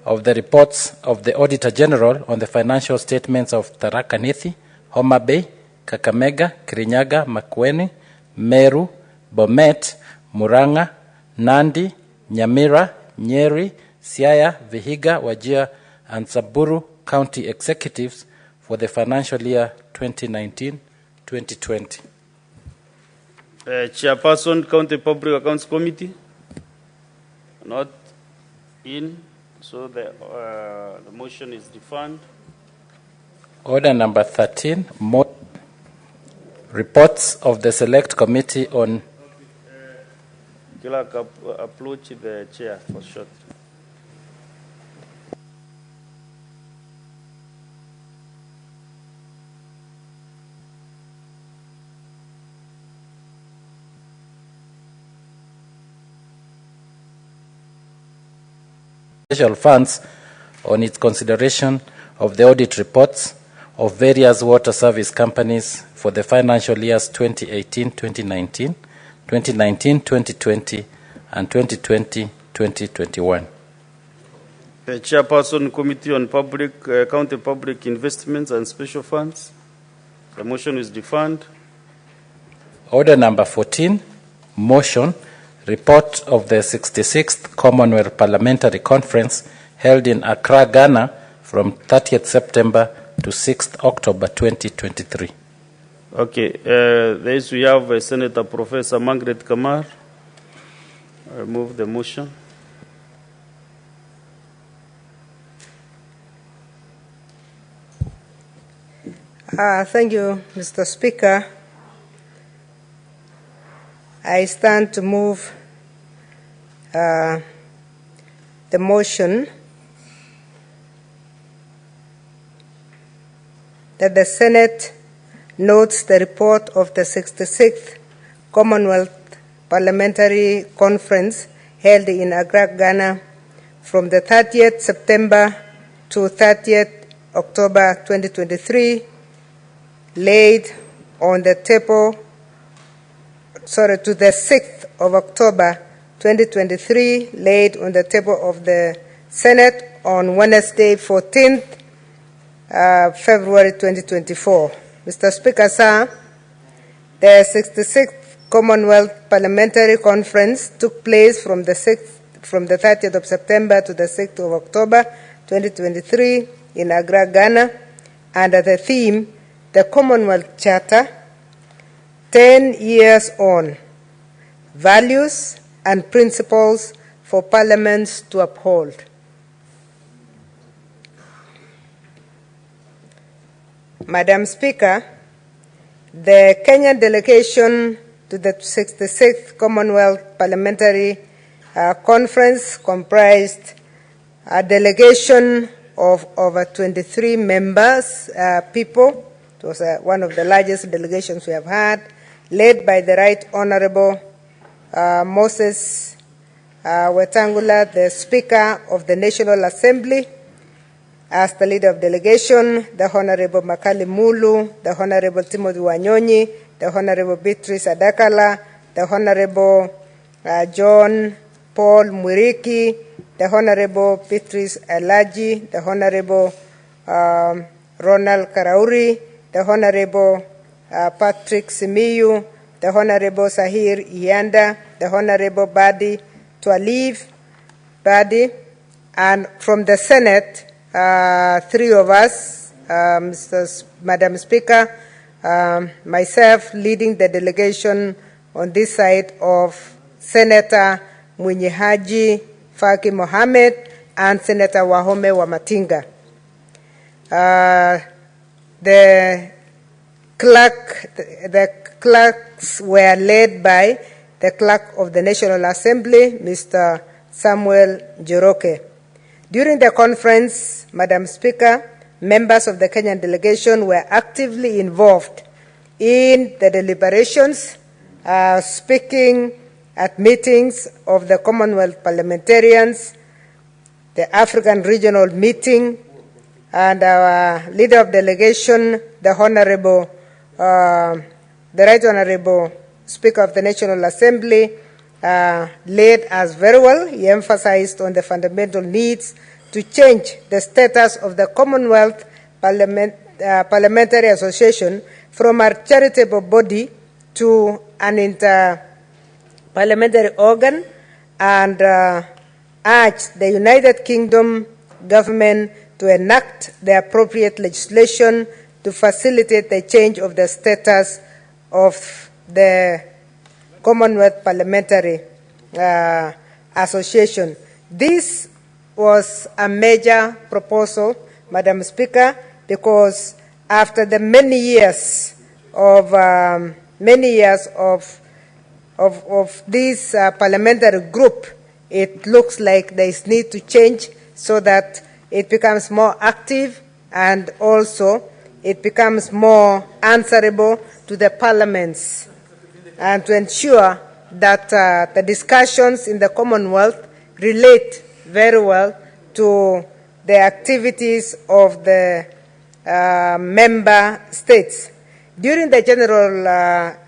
S14: of the reports of the Auditor General on the financial statements of Tharaka Nithi, Homa Bay, Kakamega, Kirinyaga, Makueni, Meru, Bomet, Muranga, Nandi, Nyamira, Nyeri, Siaya, Vihiga, Wajir, and Samburu County Executives for the financial year 2019-2020.
S5: Chairperson, County Public Accounts Committee. Not in, so the motion is defunct.
S14: Order number 13, reports of the Select Committee on...
S5: Clerk, approach the chair for short.
S14: Special funds on its consideration of the audit reports of various water service companies for the financial years 2018-2019, 2019-2020, and 2020-2021.
S5: Chairperson, Committee on County Public Investments and Special Funds. The motion is defunct.
S14: Order number 14, motion, report of the 66th Commonwealth Parliamentary Conference held in Accra, Ghana from 30th September to 6th October 2023.
S5: Okay, we have Senator Professor Margaret Kamar. I move the motion.
S15: Thank you, Mr. Speaker. I stand to move the motion that the Senate notes the report of the 66th Commonwealth Parliamentary Conference held in Accra, Ghana from the 30th September to 30th October 2023, laid on the table to the 6th of October 2023, laid on the table of the Senate on Wednesday, 14th February 2024. Mr. Speaker, sir, the 66th Commonwealth Parliamentary Conference took place from the 30th of September to the 6th of October 2023 in Accra, Ghana, under the theme, the Commonwealth Charter, 10 years on, values and principles for parliaments to uphold. Madam Speaker, the Kenyan delegation to the 66th Commonwealth Parliamentary Conference comprised a delegation of over 23 members, people. It was one of the largest delegations we have had, led by the Right Honorable Moses Wetangula, the Speaker of the National Assembly, as the leader of delegation, the Honorable Makali Mulu, the Honorable Timothy Wanyonyi, the Honorable Beatrice Adakala, the Honorable John Paul Mwiriki, the Honorable Beatrice Alaji, the Honorable Ronald Karauri, the Honorable Patrick Simiyu, the Honorable Sahir Ianda, the Honorable Badi Twalib, body. And from the Senate, three of us, Madam Speaker, myself leading the delegation on this side of Senator Munyihaji Faki Mohammed and Senator Wahome Wamatinga. The clerks were led by the Clerk of the National Assembly, Mr. Samuel Joroke. During the conference, Madam Speaker, members of the Kenyan delegation were actively involved in the deliberations, speaking at meetings of the Commonwealth parliamentarians, the African regional meeting, and our leader of delegation, the Right Honorable Speaker of the National Assembly, led us very well. He emphasized on the fundamental needs to change the status of the Commonwealth Parliamentary Association from a charitable body to an inter-parliamentary organ, and urged the United Kingdom government to enact the appropriate legislation to facilitate the change of the status of the Commonwealth Parliamentary Association. This was a major proposal, Madam Speaker, because after the many years of this parliamentary group, it looks like there is need to change so that it becomes more active and also it becomes more answerable to the parliaments, and to ensure that the discussions in the Commonwealth relate very well to the activities of the member states. During the General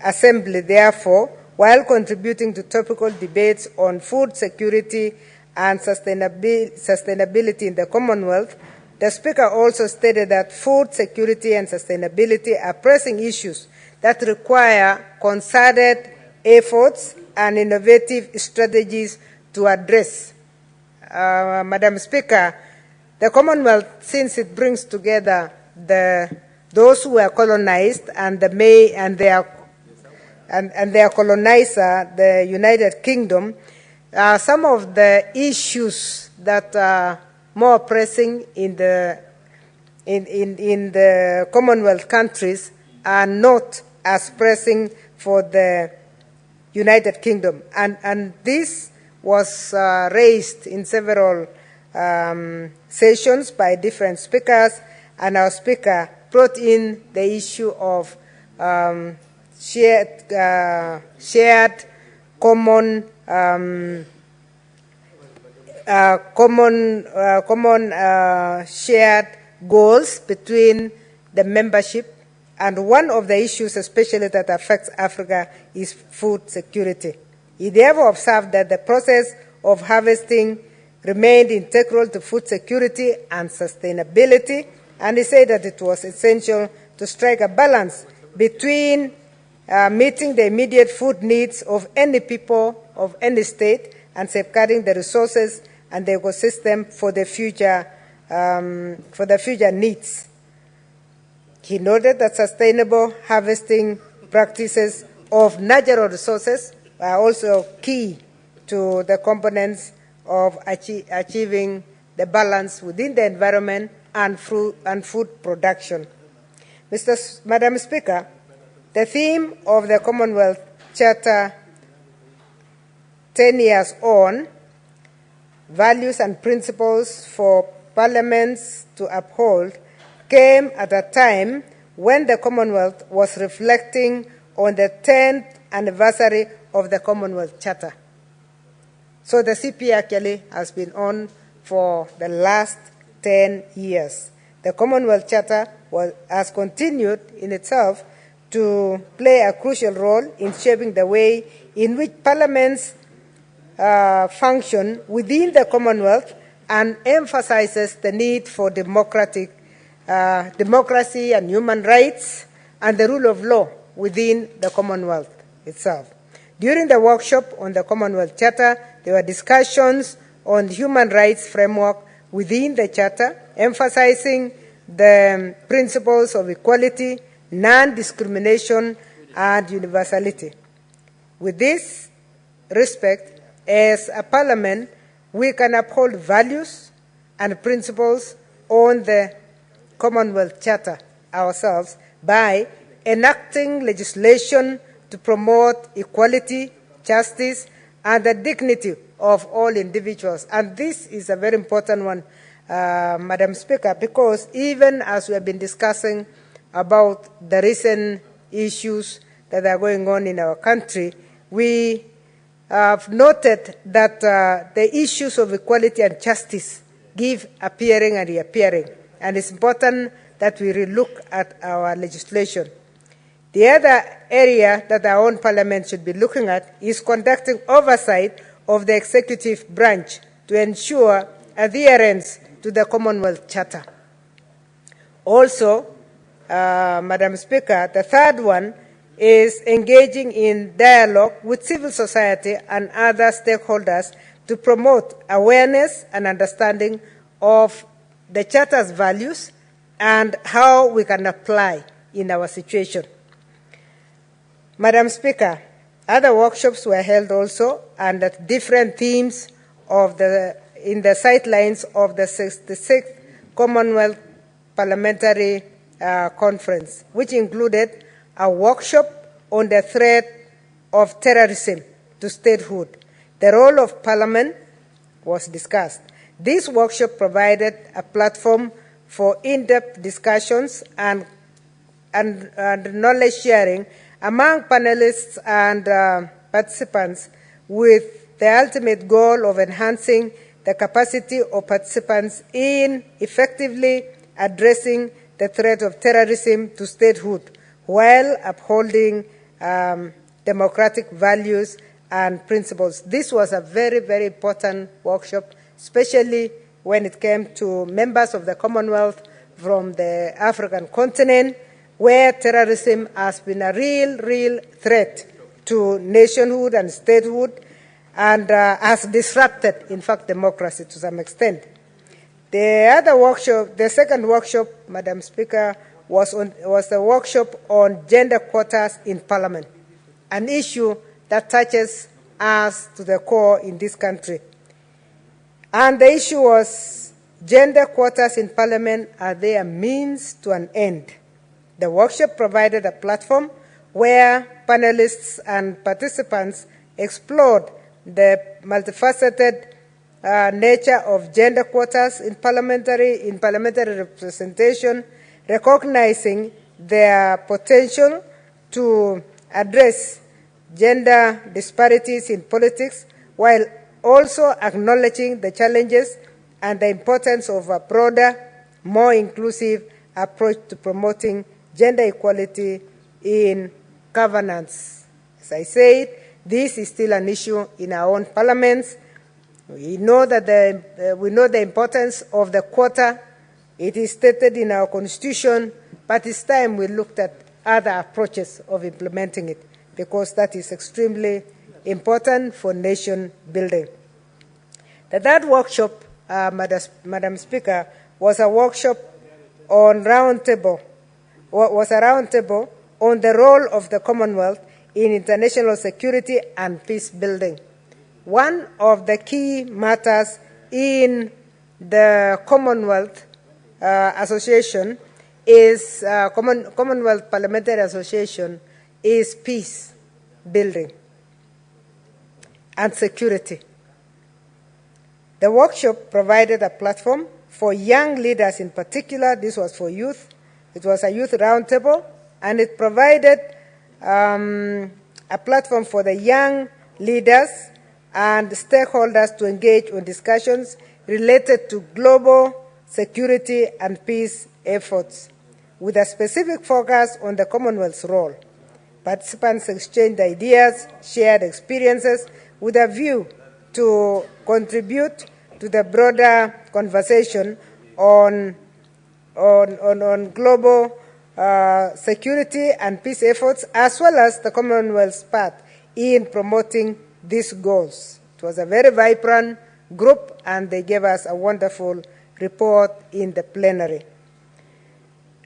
S15: Assembly, therefore, while contributing to topical debates on food security and sustainability in the Commonwealth, the Speaker also stated that food security and sustainability are pressing issues that require concerted efforts and innovative strategies to address. Madam Speaker, the Commonwealth, since it brings together those who were colonized and their colonizer, the United Kingdom, some of the issues that are more pressing in the Commonwealth countries are not as pressing for the United Kingdom. And this was raised in several sessions by different speakers, and our speaker brought in the issue of shared common shared goals between the membership, and one of the issues especially that affects Africa is food security. He therefore observed that the process of harvesting remained integral to food security and sustainability, and he said that it was essential to strike a balance between meeting the immediate food needs of any people of any state and safeguarding the resources and the ecosystem for the future needs. He noted that sustainable harvesting practices of natural resources are also key to the components of achieving the balance within the environment and food production. Madam Speaker, the theme of the Commonwealth Charter 10 years on, values and principles for parliaments to uphold, came at a time when the Commonwealth was reflecting on the 10th anniversary of the Commonwealth Charter. So the CP actually has been on for the last 10 years. The Commonwealth Charter has continued in itself to play a crucial role in shaping the way in which parliaments function within the Commonwealth, and emphasizes the need for democracy and human rights and the rule of law within the Commonwealth itself. During the workshop on the Commonwealth Charter, there were discussions on human rights framework within the Charter, emphasizing the principles of equality, non-discrimination, and universality. With this respect, as a parliament, we can uphold values and principles on the Commonwealth Charter ourselves by enacting legislation to promote equality, justice, and the dignity of all individuals. And this is a very important one, Madam Speaker, because even as we have been discussing about the recent issues that are going on in our country, we have noted that the issues of equality and justice give appearing and reappearing, and it's important that we relook at our legislation. The other area that our own parliament should be looking at is conducting oversight of the executive branch to ensure adherence to the Commonwealth Charter. Also, Madam Speaker, the third one is engaging in dialogue with civil society and other stakeholders to promote awareness and understanding of the Charter's values and how we can apply in our situation. Madam Speaker, other workshops were held also under different themes in the sidelines of the 66th Commonwealth Parliamentary Conference, which included a workshop on the threat of terrorism to statehood. The role of Parliament was discussed. This workshop provided a platform for in-depth discussions and knowledge sharing among panelists and participants, with the ultimate goal of enhancing the capacity of participants in effectively addressing the threat of terrorism to statehood while upholding democratic values and principles. This was a very, very important workshop, especially when it came to members of the Commonwealth from the African continent, where terrorism has been a real threat to nationhood and statehood, and has disrupted, in fact, democracy to some extent. The second workshop, Madam Speaker, was a workshop on gender quotas in Parliament, an issue that touches us to the core in this country. And the issue was, gender quotas in Parliament, are they a means to an end? The workshop provided a platform where panelists and participants explored the multifaceted nature of gender quotas in parliamentary representation, recognizing their potential to address gender disparities in politics, while also acknowledging the challenges and the importance of a broader, more inclusive approach to promoting gender equality in governance. As I said, this is still an issue in our own parliaments. We know that we know the importance of the quota. It is stated in our constitution, but it's time we looked at other approaches of implementing it, because that is extremely important for nation building. The third workshop, Madam Speaker, was a workshop on roundtable on the role of the Commonwealth in international security and peace building. One of the key matters in the Commonwealth Association is Commonwealth Parliamentary Association is peace building and security. The workshop provided a platform for young leaders in particular. This was for youth. It was a youth roundtable, and it provided a platform for the young leaders and stakeholders to engage in discussions related to global security and peace efforts, with a specific focus on the Commonwealth's role. Participants exchanged ideas, shared experiences, with a view to contribute to the broader conversation on global security and peace efforts, as well as the Commonwealth's part in promoting these goals. It was a very vibrant group, and they gave us a wonderful report in the plenary.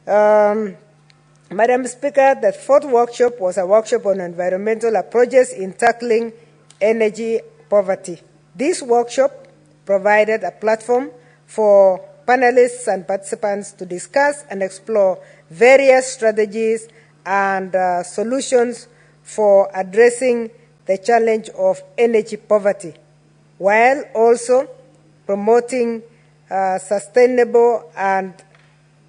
S15: Madam Speaker, the fourth workshop was a workshop on environmental approaches in tackling energy poverty. This workshop provided a platform for panelists and participants to discuss and explore various strategies and solutions for addressing the challenge of energy poverty, while also promoting sustainable and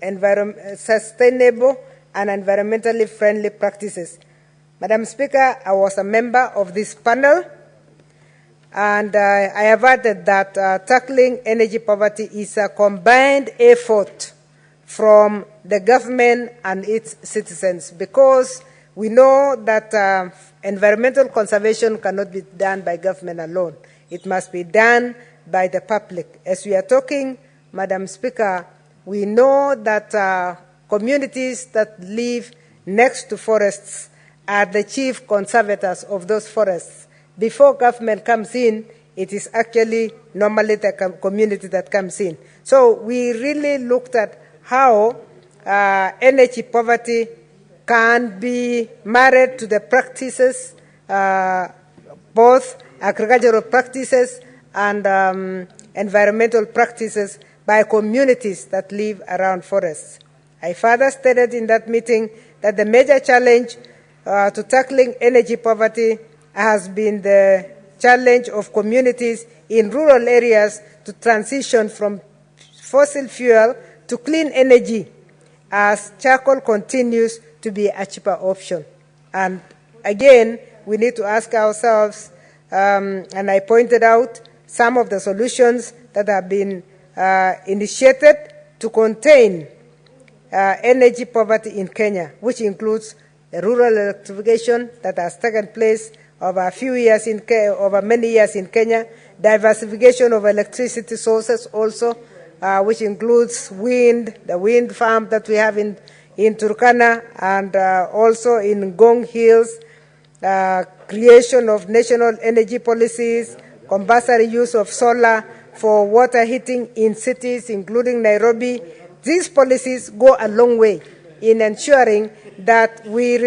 S15: environmentally friendly practices. Madam Speaker, I was a member of this panel, and I have added that tackling energy poverty is a combined effort from the government and its citizens, because we know that environmental conservation cannot be done by government alone. It must be done by the public. As we are talking, Madam Speaker, we know that communities that live next to forests are the chief conservators of those forests. Before government comes in, it is actually normally the community that comes in. So we really looked at how energy poverty can be married to the practices, both agricultural practices and environmental practices by communities that live around forests. I further stated in that meeting that the major challenge to tackling energy poverty has been the challenge of communities in rural areas to transition from fossil fuel to clean energy, as charcoal continues to be a cheaper option. And again, we need to ask ourselves, and I pointed out some of the solutions that have been initiated to contain energy poverty in Kenya, which includes the rural electrification that has taken place over many years in Kenya, diversification of electricity sources also, which includes wind, the wind farm that we have in Turkana, and also in Ngong Hills, creation of national energy policies, compulsory use of solar for water heating in cities, including Nairobi. These policies go a long way in ensuring that we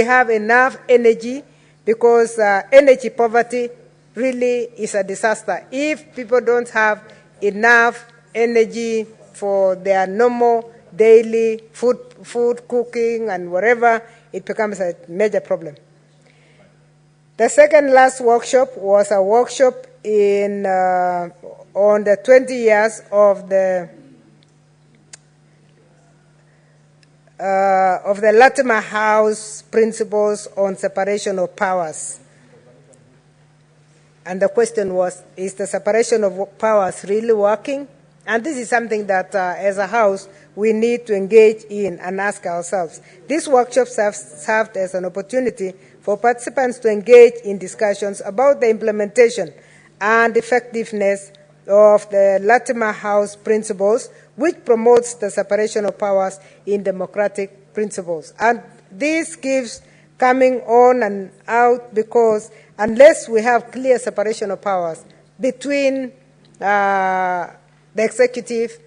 S15: have enough energy, because energy poverty really is a disaster. If people don't have enough energy for their normal daily food cooking and whatever, it becomes a major problem. The second last workshop was a workshop on the 20 years of the Latimer House principles on separation of powers. And the question was, is the separation of powers really working? And this is something that, as a House, we need to engage in and ask ourselves. These workshops have served as an opportunity for participants to engage in discussions about the implementation and effectiveness of the Latimer House principles, which promotes the separation of powers in democratic principles. And this keeps coming on and out, because unless we have clear separation of powers between the executive,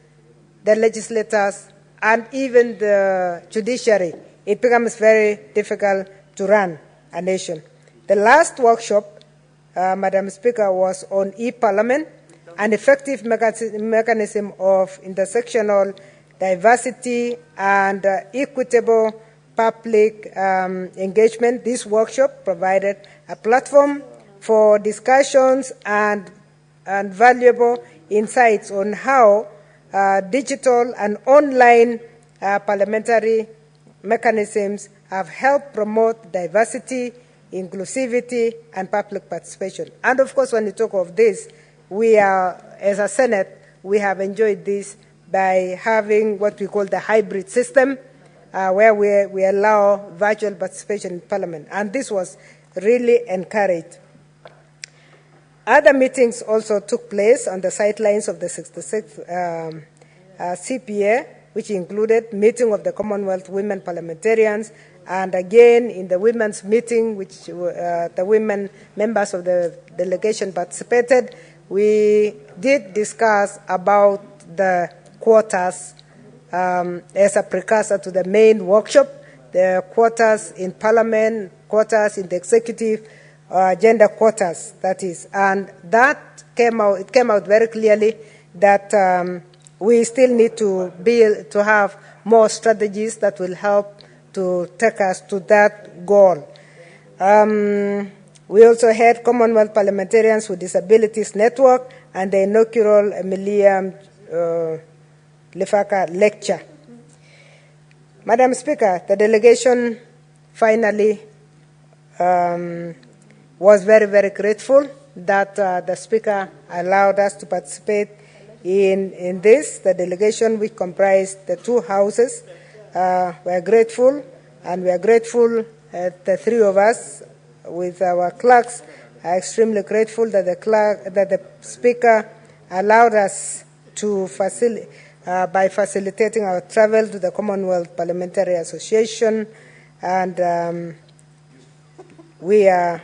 S15: the legislators, and even the judiciary, it becomes very difficult to run a nation. The last workshop, Madam Speaker, was on e-parliament, an effective mechanism of intersectional diversity and equitable public engagement. This workshop provided a platform for discussions and valuable insights on how digital and online parliamentary mechanisms have helped promote diversity, inclusivity, and public participation. And of course, when you talk of this, we are, as a Senate, we have enjoyed this by having what we call the hybrid system, where we allow virtual participation in Parliament. And this was really encouraged. Other meetings also took place on the sidelines of the 66th CPA, which included meeting of the Commonwealth women parliamentarians, and again in the women's meeting, which the women members of the delegation participated, we did discuss about the quotas as a precursor to the main workshop, the quotas in Parliament, quotas in the executive, gender quotas, that is. And that came out very clearly that we still need to have more strategies that will help to take us to that goal. We also had Commonwealth Parliamentarians with Disabilities Network and the inaugural Emilia Lefaka lecture. Madam Speaker, the delegation finally was very, very grateful that the Speaker allowed us to participate in this. The delegation, which comprised the two houses, were grateful, and we are grateful, the three of us, with our clerks, are extremely grateful that the Speaker allowed us to by facilitating our travel to the Commonwealth Parliamentary Association, and we are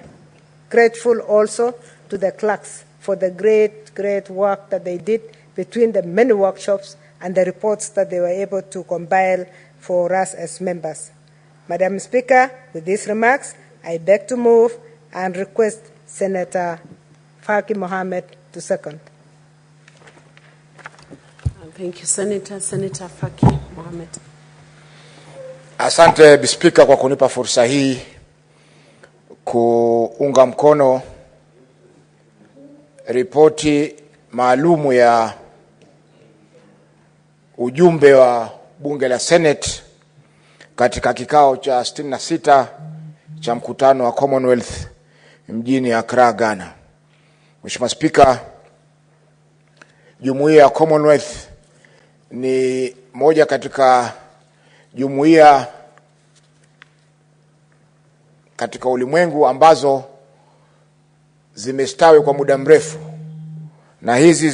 S15: grateful also to the clerks for the great work that they did between the many workshops and the reports that they were able to compile for us as members. Madam Speaker, with these remarks, I beg to move and request Senator Faki Mohammed to second.
S16: Thank you, Senator. Senator Faki Mohammed.
S4: Asante Speaker kwa kunipa fursa hii kuunga mkono ripoti maalumu ya ujumbe wa bunge la Senate katika kikao cha 66 cha mkutano wa Commonwealth mjini Accra, Ghana. Mheshimiwa Speaker, jumuiya ya Commonwealth ni moja katika jumuiya katika ulimwengu ambazo zimestawi kwa muda mrefu, na hizi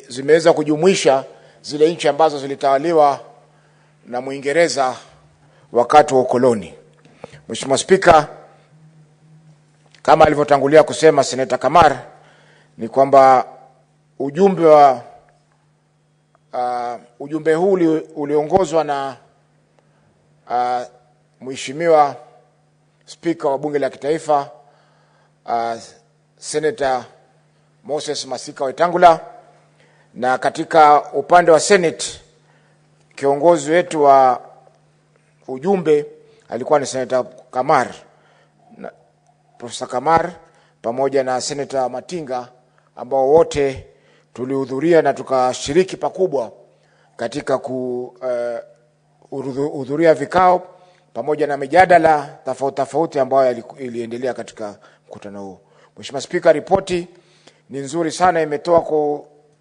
S4: zimeweza kujumuisha zile nchi ambazo zilitawaliwa na Muingereza wakati wa ukoloni. Mheshimiwa Speaker, kama alivyotangulia kusema Senator Kamar, ni kwamba ujumbe huu uliongozwa na Mheshimiwa Speaker wa Bunge la Kitaifa, Senator Moses Masika Wetangula, na katika upande wa Senate kiongozi wetu wa ujumbe alikuwa ni Senator Kamar, Professor Kamar, pamoja na Senator Matinga, ambao wote tulihudhuria na tukashiriki pakubwa katika kuhudhuria vikao pamoja na mijadala tofauti ambayo iliendelea katika mkutano huo. Mheshimiwa Speaker, ripoti ni nzuri sana, imetoa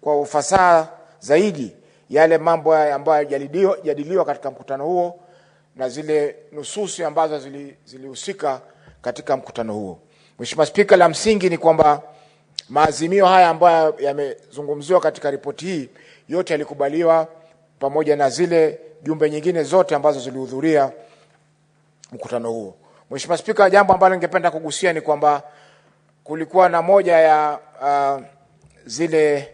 S4: kwa ufasaha zaidi yale mambo ambayo yajadiliwa katika mkutano huo na zile nususi ambazo zilihusika katika mkutano huo. Mheshimiwa Speaker, la msingi ni kwamba maazimio haya ambayo yamezungumziwa katika ripoti hii yote yalikubaliwa pamoja na zile jumbe nyingine zote ambazo zilihudhuria mkutano huo. Mheshimiwa Speaker, jambo ambalo ningependa kugusia ni kwamba kulikuwa na moja ya zile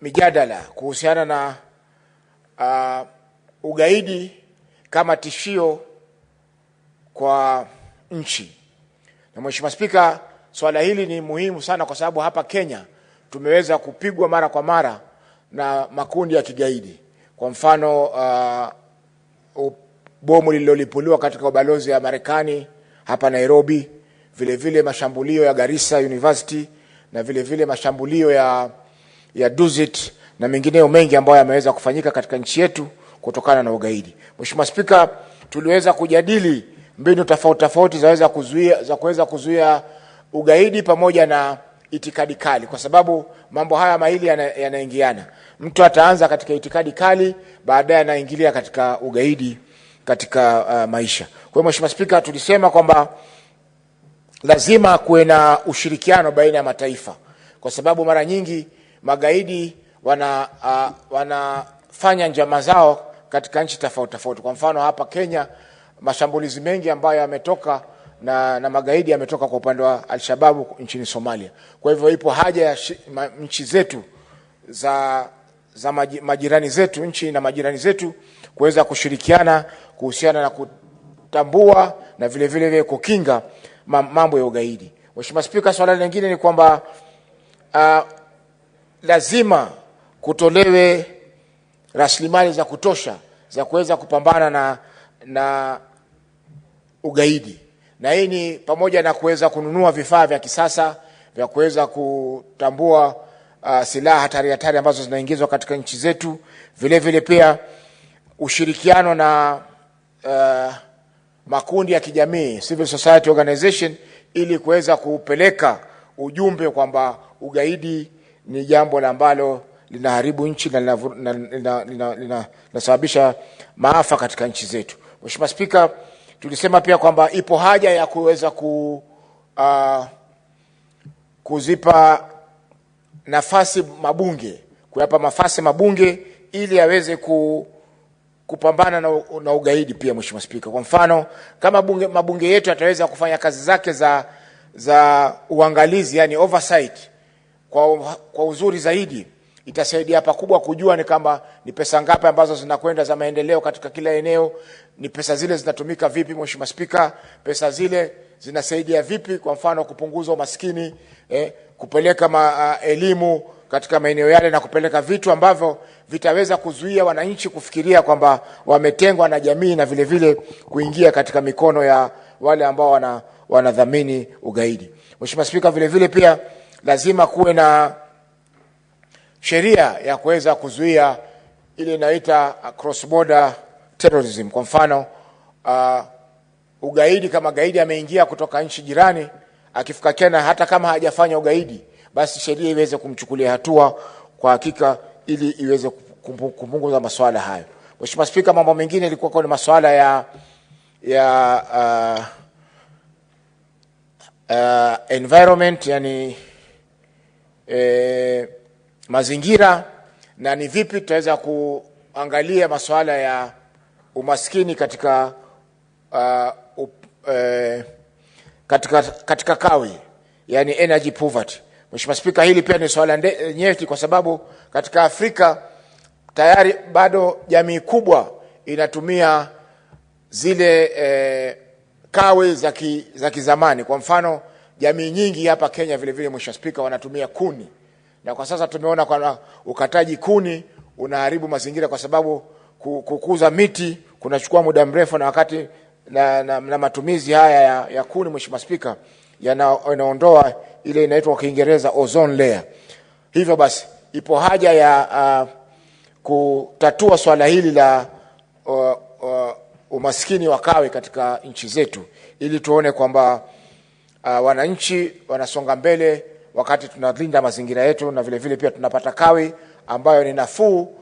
S4: mijadala kuhusiana na ugaidi kama tishio kwa nchi. Na Mheshimiwa Speaker, swala hili ni muhimu sana kwa sababu hapa Kenya tumeweza kupigwa mara kwa mara na makundi ya kigaidi. Kwa mfano bomu lililolipuliwa katika ubalozi ya Marekani hapa Nairobi, vile vile mashambulio ya Garissa University, na vile vile mashambulio ya Dusit na mengineyo mengi ambayo yameweza kufanyika katika nchi yetu kutokana na ugaidi. Mheshimiwa Speaker, tuliweza kujadili mbinu tofauti za kuweza kuzuia ugaidi pamoja na itikadi kali, kwa sababu mambo haya mawili yanaingiana. Mtu ataanza katika itikadi kali, baadaye anaingilia katika ugaidi katika maisha. Kwa hiyo Mheshimiwa Speaker, tulisema kwamba lazima kuwe na ushirikiano baina ya mataifa, kwa sababu mara nyingi magaidi wanafanya njama zao katika nchi tofauti. Kwa mfano hapa Kenya, mashambulizi mengi ambayo yametoka
S17: na magaidi yametoka kwa upande wa Al-Shabaab nchini Somalia. Kwa hivyo ipo haja ya nchi zetu za majirani zetu, nchi na majirani zetu kuweza kushirikiana kuhusiana na kutambua na vile vile kukinga mambo ya ugaidi. Mheshimiwa Spika, swala lingine ni kwamba lazima kutolewe rasilimali za kutosha za kuweza kupambana na ugaidi. Na hii ni pamoja na kuweza kununua vifaa vya kisasa vya kuweza kutambua silaha hatari ambazo zinaingizwa katika nchi zetu. Vile vile pia ushirikiano na makundi ya kijamii, civil society organization, ili kuweza kupeleka ujumbe kwamba ugaidi ni jambo ambalo linaharibu nchi na linasababisha maafa katika nchi zetu. Mheshimiwa Spika, tulisema pia kwamba ipo haja ya kuweza kuzipa nafasi mabunge, kuyapa nafasi mabunge ili yaweze kupambana na ugaidi pia. Mheshimiwa Spika, kwa mfano kama mabunge yetu yataweza kufanya kazi zake za uangalizi, yani oversight, kwa uzuri zaidi, itasaidia pakubwa kujua ni kama ni pesa ngapi ambazo zinakwenda za maendeleo katika kila eneo, ni pesa zile zinatumika vipi. Mheshimiwa Spika, pesa zile zinasaidia vipi, kwa mfano kupunguza umaskini, kupeleka elimu katika maeneo yale, na kupeleka vitu ambavyo vitaweza kuzuia wananchi kufikiria kwamba wametengwa na jamii, na vile vile kuingia katika mikono ya wale ambao wanadhamini ugaidi. Mheshimiwa Spika, vile vile pia lazima kuwe na sheria ya kuweza kuzuia ile inaita cross border terrorism. Kwa mfano ugaidi, kama gaidi ameingia kutoka nchi jirani, akifika Kenya, hata kama hajafanya ugaidi, basi sheria iweze kumchukulia hatua kwa hakika, ili iweze kupunguza masuala hayo. Mheshimiwa Spika, mambo mengine ilikuwa kwa masuala ya environment, yani mazingira, na ni vipi tutaweza kuangalia masuala ya umaskini katika kawi, yani energy poverty. Mheshimiwa Spika, hili pia ni swala nyeti, kwa sababu katika Afrika tayari bado jamii kubwa inatumia zile kawi za kizamani. Kwa mfano jamii nyingi hapa Kenya vile vile, Mheshimiwa Spika, wanatumia kuni, na kwa sasa tumeona kwa ukataji kuni unaharibu mazingira, kwa sababu kukuza miti kunachukua muda mrefu, na wakati na matumizi haya ya kuni, Mheshimiwa Spika, yanaondoa ile inaitwa kwa Kiingereza ozone layer. Hivyo basi ipo haja ya kutatua swala hili la umaskini wa kawi katika nchi zetu, ili tuone kwamba wananchi wanasonga mbele wakati tunalinda mazingira yetu, na vile vile pia tunapata kawi ambayo ni nafuu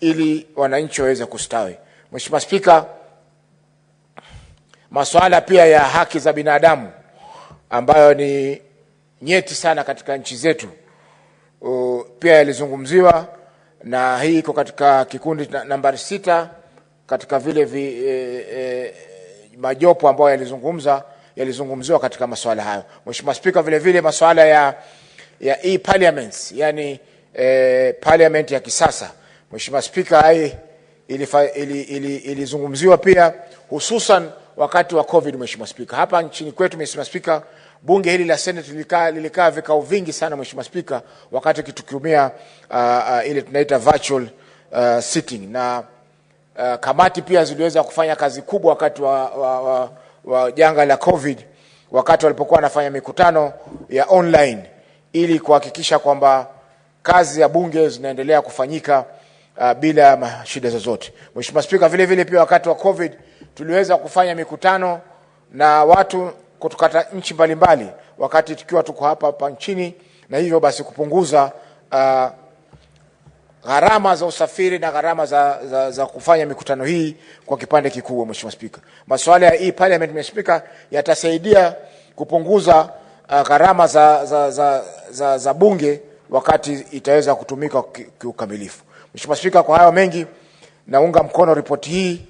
S17: ili wananchi waweze kustawi. Mheshimiwa Spika, masuala pia ya haki za binadamu ambayo ni nyeti sana katika nchi zetu pia yalizungumziwa, na hii iko katika kikundi nambari 6 katika vile majopo ambayo yalizungumziwa katika masuala hayo. Mheshimiwa Spika, vile vile masuala ya e-parliaments, yani parliament ya kisasa, Mheshimiwa Spika, ilizungumziwa pia hususan wakati wa COVID. Mheshimiwa Spika, hapa nchini kwetu, Mheshimiwa Spika, bunge hili la Senate lilikaa vikao vingi sana, Mheshimiwa Spika, wakati kitukimia ile tunaita virtual sitting, na kamati pia ziliweza kufanya kazi kubwa wakati wa janga la COVID, wakati walipokuwa wanafanya mikutano ya online, ili kuhakikisha kwamba kazi ya bunge zinaendelea kufanyika bila shida zozote. Mheshimiwa Spika, vile vile pia wakati wa COVID tuliweza kufanya mikutano na watu kutoka nchi mbalimbali wakati tukiwa tuko hapa nchini, na hivyo basi kupunguza gharama za usafiri na gharama za kufanya mikutano hii kwa kipande kikubwa. Mheshimiwa Spika, masuala ya e-parliament, Mheshimiwa Spika, yatasaidia kupunguza gharama za bunge wakati itaweza kutumika kiukamilifu. Mheshimiwa Spika, kwa hayo mengi naunga mkono ripoti hii,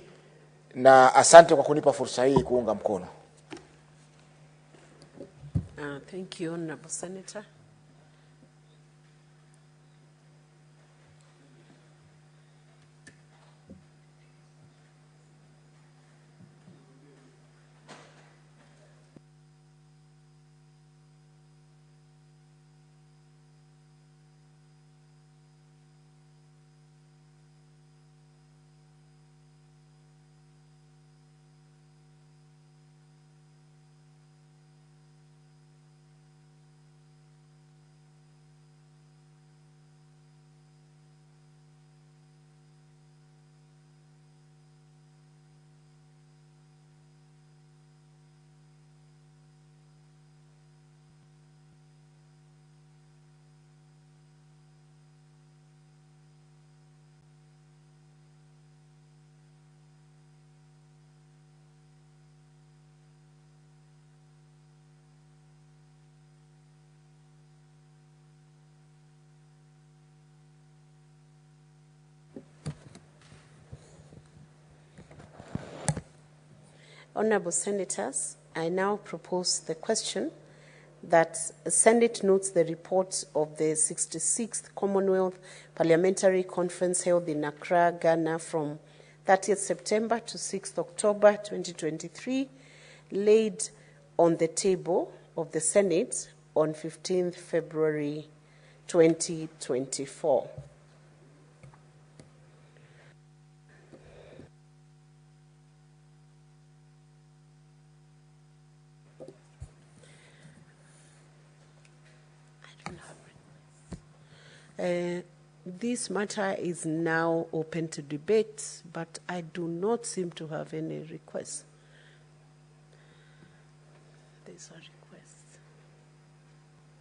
S17: na asante kwa kunipa fursa hii kuunga mkono.
S16: Thank you, Honorable Senator. Honorable Senators, I now propose the question that the Senate notes the report of the 66th Commonwealth Parliamentary Conference held in Accra, Ghana from 30th September to 6th October 2023, laid on the table of the Senate on 15th February 2024. This matter is now open to debate, but I do not seem to have any requests. There's a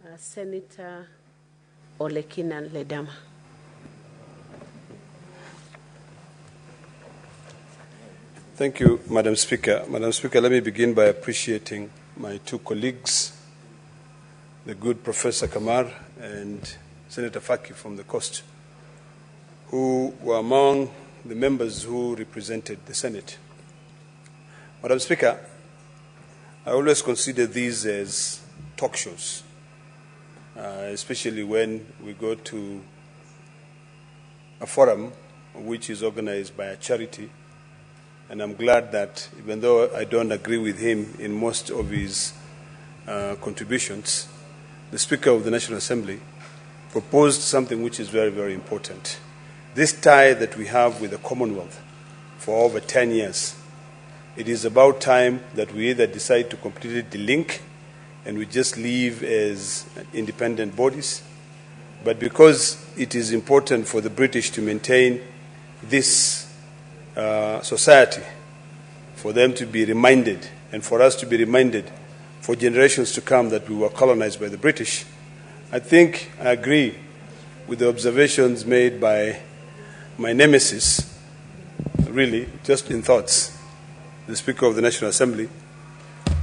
S16: request. Senator Olekina Ledama.
S13: Thank you, Madam Speaker. Madam Speaker, let me begin by appreciating my two colleagues, the good Professor Kamar and Senator Faki from the Coast, who were among the members who represented the Senate. Madam Speaker, I always consider these as talk shows, especially when we go to a forum which is organized by a charity. And I'm glad that even though I don't agree with him in most of his contributions, the Speaker of the National Assembly proposed something which is very, very important. This tie that we have with the Commonwealth for over 10 years, it is about time that we either decide to completely delink and we just leave as independent bodies. But because it is important for the British to maintain this society, for them to be reminded and for us to be reminded for generations to come that we were colonized by the British, I think I agree with the observations made by my nemesis, really, just in thoughts, the Speaker of the National Assembly,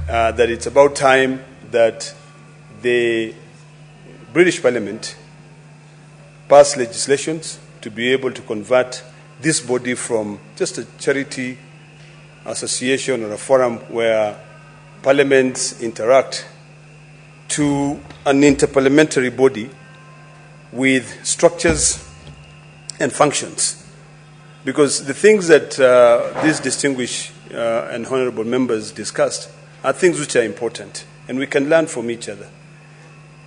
S13: that it's about time that the British Parliament pass legislations to be able to convert this body from just a charity association or a forum where parliaments interact to an interparliamentary body with structures and functions. Because the things that these distinguished and honorable members discussed are things which are important, and we can learn from each other.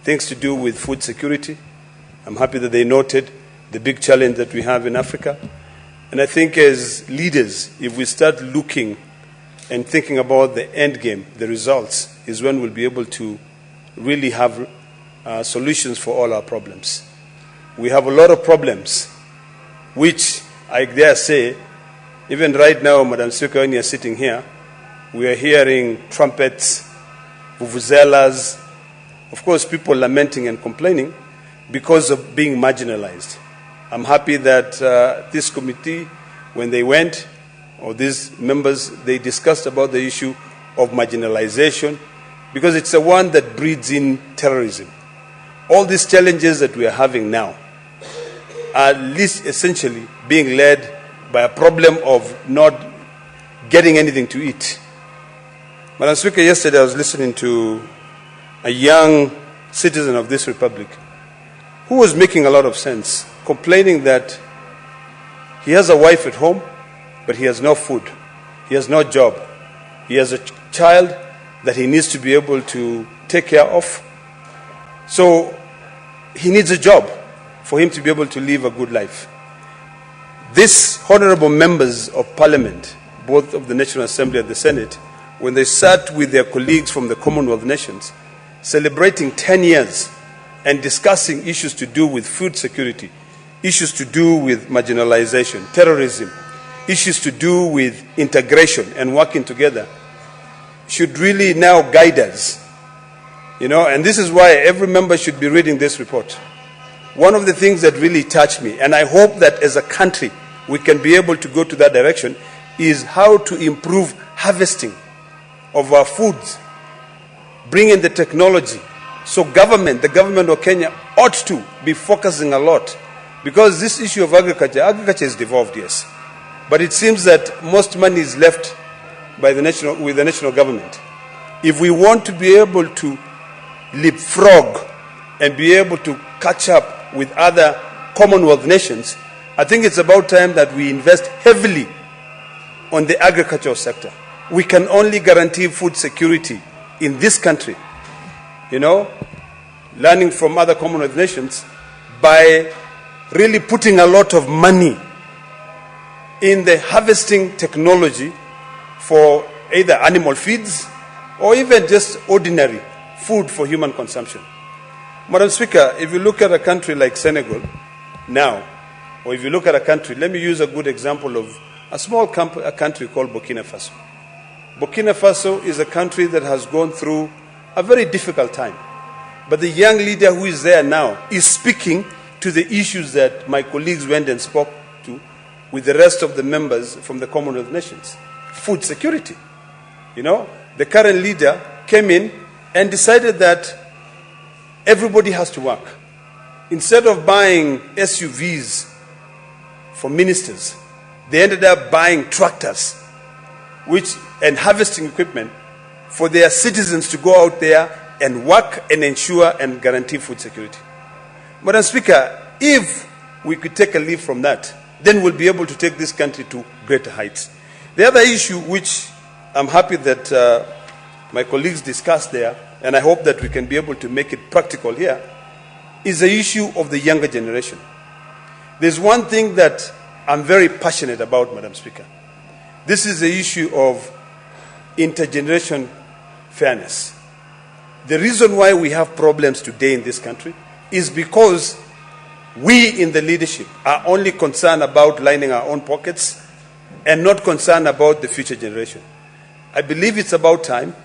S13: Things to do with food security. I'm happy that they noted the big challenge that we have in Africa. And I think as leaders, if we start looking and thinking about the end game, the results, is when we'll be able to really have solutions for all our problems. We have a lot of problems, which I dare say, even right now, Madam Speaker, when you're sitting here, we are hearing trumpets, vuvuzelas, of course, people lamenting and complaining because of being marginalized. I'm happy that this committee, when they went, or these members, they discussed about the issue of marginalization, because it's the one that breeds in terrorism. All these challenges that we are having now are at least essentially being led by a problem of not getting anything to eat. Madam Speaker, yesterday I was listening to a young citizen of this republic who was making a lot of sense, complaining that he has a wife at home, but he has no food, he has no job, he has a child that he needs to be able to take care of. So he needs a job for him to be able to live a good life. These honorable members of parliament, both of the National Assembly and the Senate, when they sat with their colleagues from the Commonwealth nations, celebrating 10 years and discussing issues to do with food security, issues to do with marginalization, terrorism, issues to do with integration and working together, should really now guide us. And this is why every member should be reading this report. One of the things that really touched me, and I hope that as a country we can be able to go to that direction, is how to improve harvesting of our foods, bring in the technology. So the government of Kenya ought to be focusing a lot, because this issue of agriculture is devolved, yes. But it seems that most money is left with the national government. If we want to be able to leapfrog and be able to catch up with other Commonwealth nations, I think it's about time that we invest heavily on the agricultural sector. We can only guarantee food security in this country, learning from other Commonwealth nations, by really putting a lot of money in the harvesting technology for either animal feeds or even just ordinary food for human consumption. Madam Speaker, if you look at a country like Senegal now, or if you look at a country, let me use a good example of a small country called Burkina Faso. Burkina Faso is a country that has gone through a very difficult time. But the young leader who is there now is speaking to the issues that my colleagues went and spoke to with the rest of the members from the Commonwealth nations. Food security. The current leader came in and decided that everybody has to work. Instead of buying SUVs for ministers, they ended up buying tractors and harvesting equipment for their citizens to go out there and work and ensure and guarantee food security. Madam Speaker, if we could take a leaf from that, then we'll be able to take this country to greater heights. The other issue, which I'm happy that my colleagues discussed there, and I hope that we can be able to make it practical here, is the issue of the younger generation. There's one thing that I'm very passionate about, Madam Speaker. This is the issue of intergeneration fairness. The reason why we have problems today in this country is because we in the leadership are only concerned about lining our own pockets and not concerned about the future generation. I believe it's about time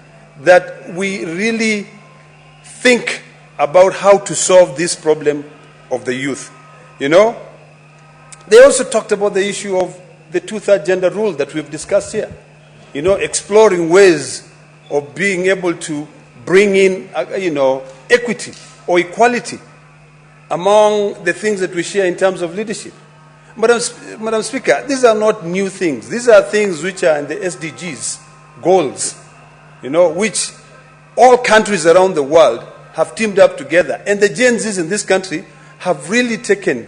S13: that we really think about how to solve this problem of the youth. They also talked about the issue of the two-third gender rule that we've discussed here. Exploring ways of being able to bring in, equity or equality among the things that we share in terms of leadership. Madam Speaker, these are not new things. These are things which are in the SDGs goals, which all countries around the world have teamed up together. And the Gen Zs in this country have really taken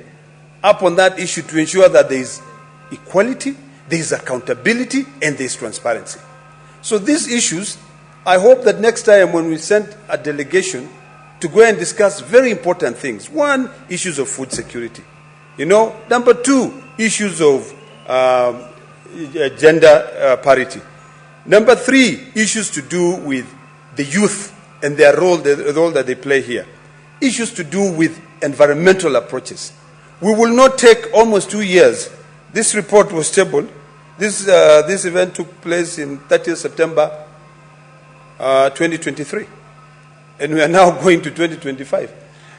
S13: up on that issue to ensure that there is equality, there is accountability, and there is transparency. So these issues, I hope that next time when we send a delegation to go and discuss very important things. One, issues of food security. Number two, issues of gender parity. Number three, issues to do with the youth and their role, the role that they play here. Issues to do with environmental approaches. We will not take almost 2 years. This report was tabled. This event took place in 30th September 2023. And we are now going to 2025.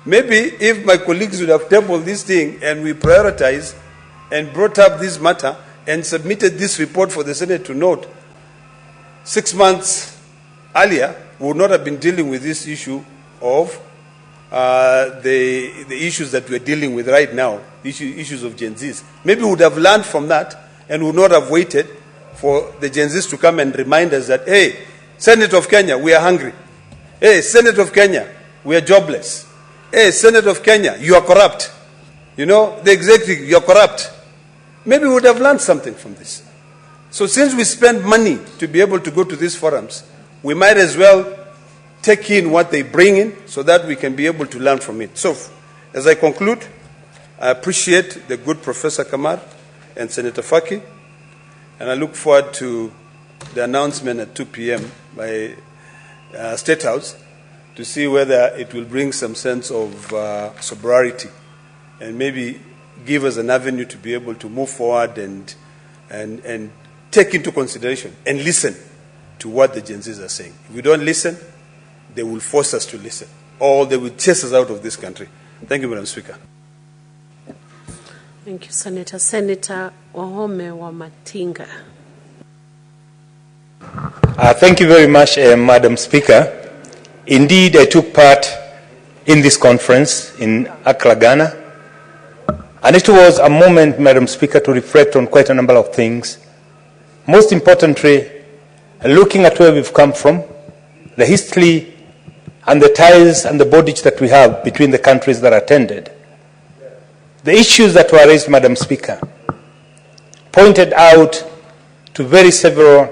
S13: Maybe if my colleagues would have tabled this thing and we prioritize and brought up this matter and submitted this report for the Senate to note 6 months earlier, we would not have been dealing with this issue of the issues that we're dealing with right now, issues of Gen Zs. Maybe we would have learned from that and would not have waited for the Gen Zs to come and remind us that, hey, Senate of Kenya, we are hungry. Hey, Senate of Kenya, we are jobless. Hey, Senate of Kenya, you are corrupt. You know, the executive, you are corrupt. Maybe we would have learned something from this. So since we spend money to be able to go to these forums, we might as well take in what they bring in so that we can be able to learn from it. So, as I conclude, I appreciate the good Professor Kamar and Senator Faki, and I look forward to the announcement at 2 p.m. by State House to see whether it will bring some sense of sobriety and maybe give us an avenue to be able to move forward and take into consideration and listen to what the Gen Zs are saying. If we don't listen, they will force us to listen, or they will chase us out of this country. Thank you, Madam Speaker.
S16: Thank you, Senator. Senator Wahome Wamatinga.
S8: Thank you very much, Madam Speaker. Indeed, I took part in this conference in Accra, Ghana, and it was a moment, Madam Speaker, to reflect on quite a number of things. Most importantly, looking at where we've come from, the history and the ties and the bondage that we have between the countries that attended. The issues that were raised, Madam Speaker, pointed out to very several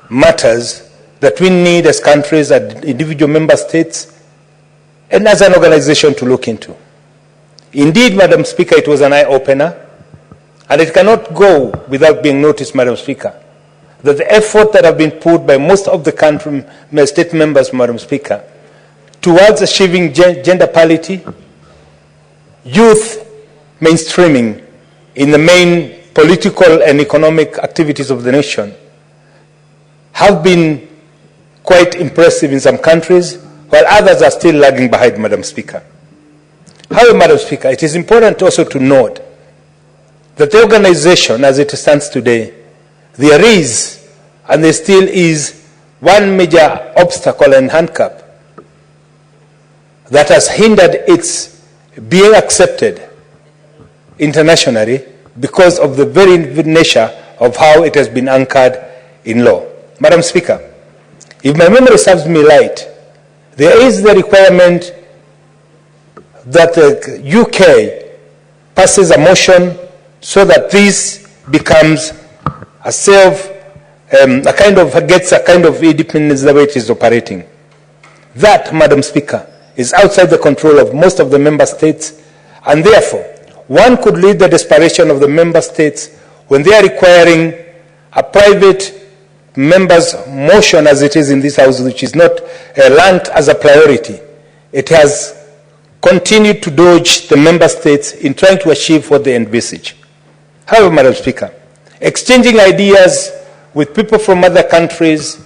S8: matters that we need as countries, as individual member states, and as an organization to look into. Indeed, Madam Speaker, it was an eye-opener, and it cannot go without being noticed, Madam Speaker, that the effort that have been put by most of the country state members, Madam Speaker, towards achieving gender parity, youth mainstreaming in the main political and economic activities of the nation have been quite impressive in some countries, while others are still lagging behind, Madam Speaker. However, Madam Speaker, it is important also to note that the organization, as it stands today, there is, and there still is, one major obstacle and handicap that has hindered its being accepted internationally because of the very nature of how it has been anchored in law. Madam Speaker, if my memory serves me right, there is the requirement that the UK passes a motion so that this becomes gets a kind of independence the way it is operating. That, Madam Speaker, is outside the control of most of the member states, and therefore, one could lead the desperation of the member states when they are requiring a private member's motion, as it is in this House, which is not ranked as a priority. It has continued to dodge the member states in trying to achieve what they envisage. However, Madam Speaker, exchanging ideas with people from other countries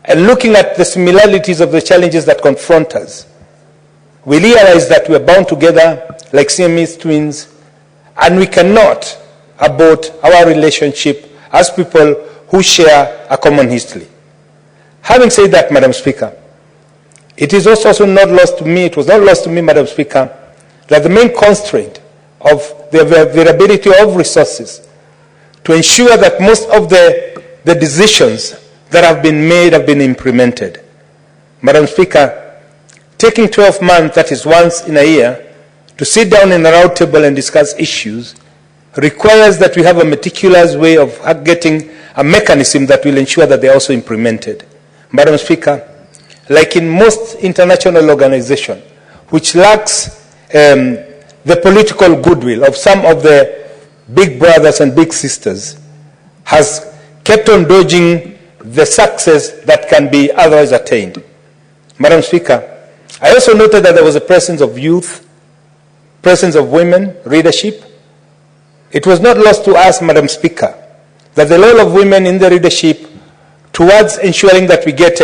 S8: and looking at the similarities of the challenges that confront us, we realize that we are bound together like Siamese twins, and we cannot abort our relationship as people who share a common history. Having said that, Madam Speaker, it is also not lost to me, it was not lost to me, Madam Speaker, that the main constraint of the availability of resources to ensure that most of the decisions that have been made have been implemented. Madam Speaker, taking 12 months, that is once in a year, to sit down in a round table and discuss issues requires that we have a meticulous way of getting a mechanism that will ensure that they are also implemented. Madam Speaker, like in most international organizations, which lacks the political goodwill of some of the big brothers and big sisters, has kept on dodging the success that can be otherwise attained. Madam Speaker, I also noted that there was a presence of youth, presence of women, leadership. It was not lost to us, Madam Speaker, that the role of women in the leadership towards ensuring that we get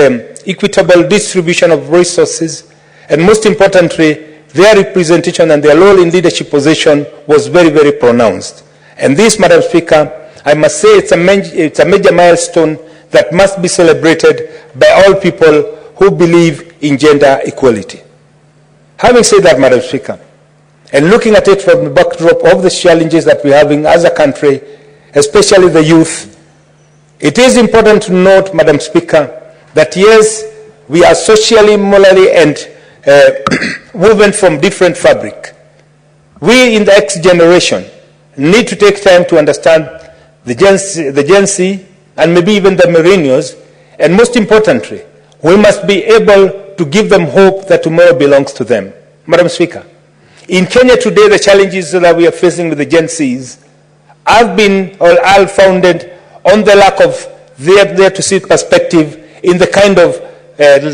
S8: equitable distribution of resources, and most importantly, their representation and their role in leadership position was very, very pronounced. And this, Madam Speaker, I must say it's a major milestone that must be celebrated by all people who believe in gender equality. Having said that, Madam Speaker, and looking at it from the backdrop of the challenges that we're having as a country, especially the youth, it is important to note, Madam Speaker, that yes, we are socially, morally, and woven from different fabric. We in the X generation need to take time to understand the Gen Z and maybe even the millennials, and most importantly, we must be able to give them hope that tomorrow belongs to them. Madam Speaker, in Kenya today, the challenges that we are facing with the Gen Zs are founded on the lack of their to see perspective in the kind of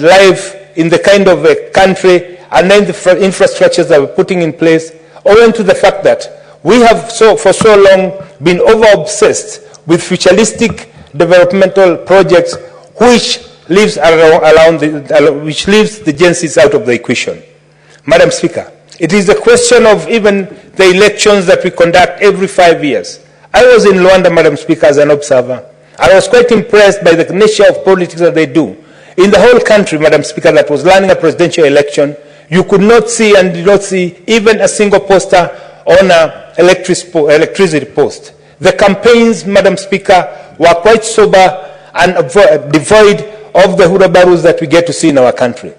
S8: life, in the kind of country, and then the infrastructures that we're putting in place, owing to the fact that we have for so long been over-obsessed with futuristic developmental projects which leaves the Gen Zs out of the equation. Madam Speaker, it is a question of even the elections that we conduct every 5 years. I was in Luanda, Madam Speaker, as an observer. I was quite impressed by the nature of politics that they do. In the whole country, Madam Speaker, that was running a presidential election, you could not see and did not see even a single poster on an electricity post. The campaigns, Madam Speaker, were quite sober and devoid of the hurabarus that we get to see in our country.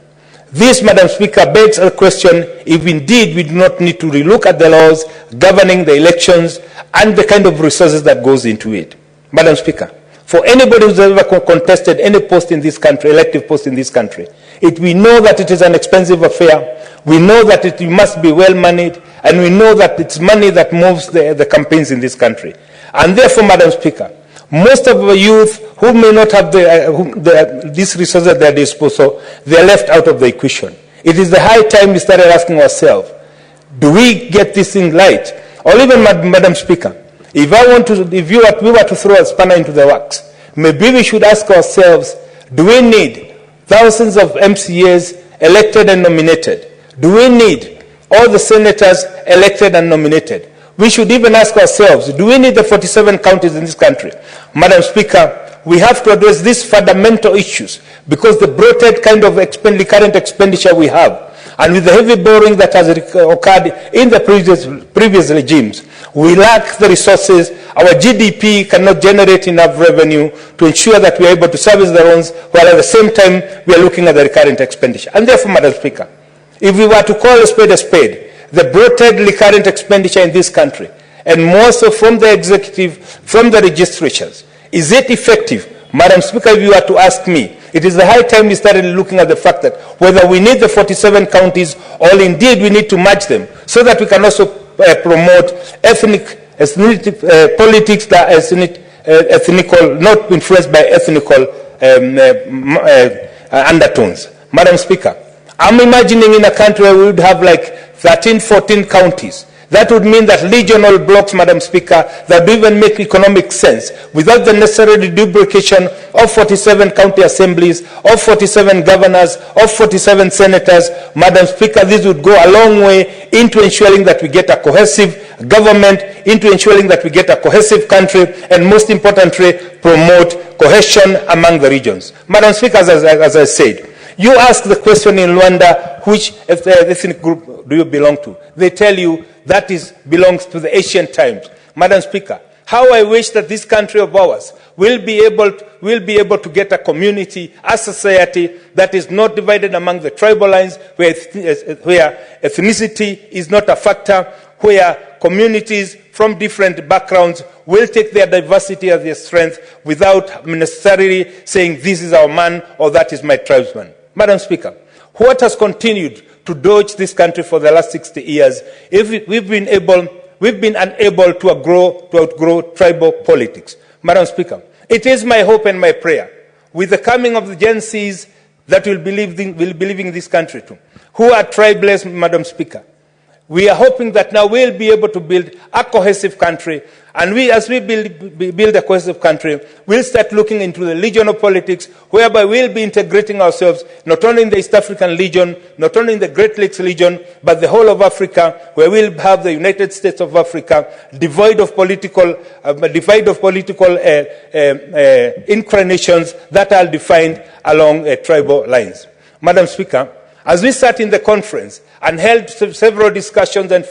S8: This, Madam Speaker, begs a question if indeed we do not need to relook at the laws governing the elections and the kind of resources that goes into it. Madam Speaker, for anybody who's ever contested any post in this country, elective post in this country, we know that it is an expensive affair. We know that it must be well managed, and we know that it's money that moves the campaigns in this country. And therefore, Madam Speaker, most of our youth who may not have these resources at their disposal, they are left out of the equation. It is the high time we started asking ourselves, do we get this thing right? Or even, Madam Speaker, if we were to throw a spanner into the works, maybe we should ask ourselves, do we need thousands of MCAs elected and nominated? Do we need all the senators elected and nominated? We should even ask ourselves, do we need the 47 counties in this country? Madam Speaker, we have to address these fundamental issues because the bloated kind of current expenditure we have, and with the heavy borrowing that has occurred in the previous regimes, we lack the resources. Our GDP cannot generate enough revenue to ensure that we are able to service the loans, while at the same time we are looking at the recurrent expenditure. And therefore, Madam Speaker, if we were to call a spade, the bloated recurrent expenditure in this country, and more so from the executive, from the registratures, is it effective? Madam Speaker, if you were to ask me, it is the high time we started looking at the fact that whether we need the 47 counties or indeed we need to merge them so that we can also promote politics that is ethnical, not influenced by ethnical undertones. Madam Speaker, I'm imagining in a country where we would have like 13, 14 counties. That would mean that regional blocks, Madam Speaker, that do even make economic sense without the necessary duplication of 47 county assemblies, of 47 governors, of 47 senators. Madam Speaker, this would go a long way into ensuring that we get a cohesive government, into ensuring that we get a cohesive country, and most importantly, promote cohesion among the regions. Madam Speaker, as I said, you ask the question in Luanda, which ethnic group do you belong to? They tell you that belongs to the ancient times. Madam Speaker, how I wish that this country of ours will be able to get a community, a society that is not divided among the tribal lines, where ethnicity is not a factor, where communities from different backgrounds will take their diversity as their strength without necessarily saying this is our man or that is my tribesman. Madam Speaker, what has continued to dodge this country for the last 60 years if we've been unable to outgrow tribal politics. Madam Speaker, it is my hope and my prayer with the coming of the Gen Zs that will be leaving this country too, who are tribeless, Madam Speaker. We are hoping that now we'll be able to build a cohesive country, and as we build a cohesive country, we'll start looking into the regional politics, whereby we'll be integrating ourselves not only in the East African region, not only in the Great Lakes region, but the whole of Africa, where we'll have the United States of Africa devoid of political inclinations that are defined along tribal lines. Madam Speaker, as we sat in the conference and held several discussions and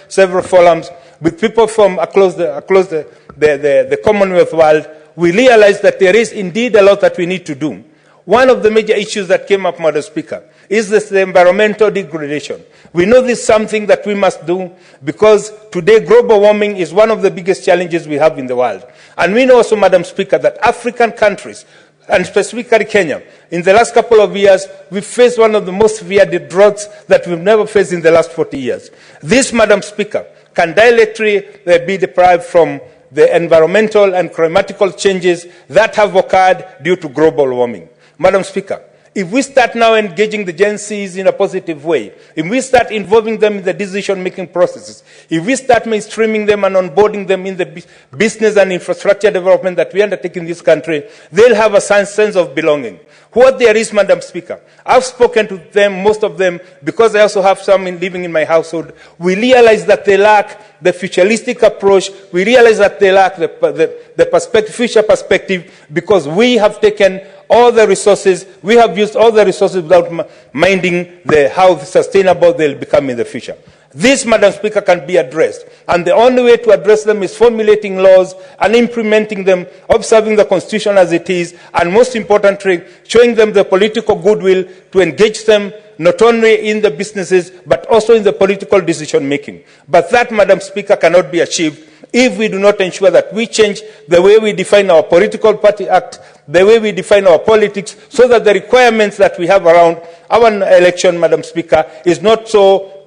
S8: several forums with people from across the Commonwealth world, we realized that there is indeed a lot that we need to do. One of the major issues that came up, Madam Speaker, is the environmental degradation. We know this is something that we must do because today global warming is one of the biggest challenges we have in the world. And we know also, Madam Speaker, that African countries, and specifically Kenya, in the last couple of years, we've faced one of the most severe droughts that we've never faced in the last 40 years. This, Madam Speaker, can directly be deprived from the environmental and climatical changes that have occurred due to global warming. Madam Speaker, if we start now engaging the Gen Zs in a positive way, if we start involving them in the decision-making processes, if we start mainstreaming them and onboarding them in the business and infrastructure development that we undertake in this country, they'll have a sense of belonging. What there is, Madam Speaker, I've spoken to them, most of them, because I also have some living in my household. We realize that they lack the futuristic approach. We realize that they lack the future perspective because we have taken all the resources, we have used all the resources without minding how sustainable they'll become in the future. This, Madam Speaker, can be addressed. And the only way to address them is formulating laws and implementing them, observing the Constitution as it is, and most importantly, showing them the political goodwill to engage them not only in the businesses, but also in the political decision-making. But that, Madam Speaker, cannot be achieved if we do not ensure that we change the way we define our political party act, the way we define our politics, so that the requirements that we have around our election, Madam Speaker, is not so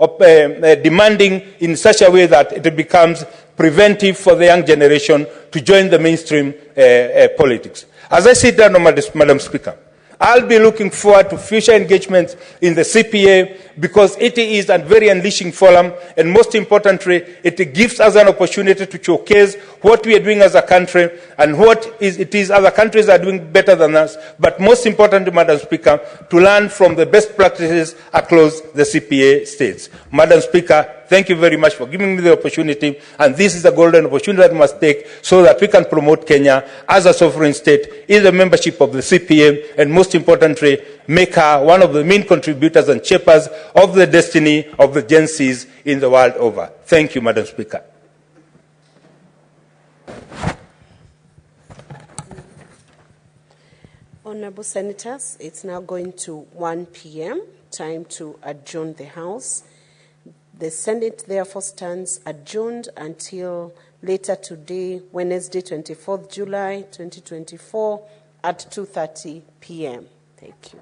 S8: demanding in such a way that it becomes preventive for the young generation to join the mainstream politics. As I sit down, Madam Speaker, I'll be looking forward to future engagements in the CPA because it is a very unleashing forum, and most importantly, it gives us an opportunity to showcase what we are doing as a country and what other countries are doing better than us, but most importantly, Madam Speaker, to learn from the best practices across the CPA states. Madam Speaker, thank you very much for giving me the opportunity, and this is a golden opportunity that we must take so that we can promote Kenya as a sovereign state in the membership of the CPA, and most importantly, make her one of the main contributors and shapers of the destiny of the Gen Zs in the world over. Thank you, Madam Speaker.
S16: Honorable Senators, it's now going to 1 p.m., time to adjourn the House. The Senate therefore stands adjourned until later today, Wednesday, 24th July, 2024, at 2:30 p.m. Thank you.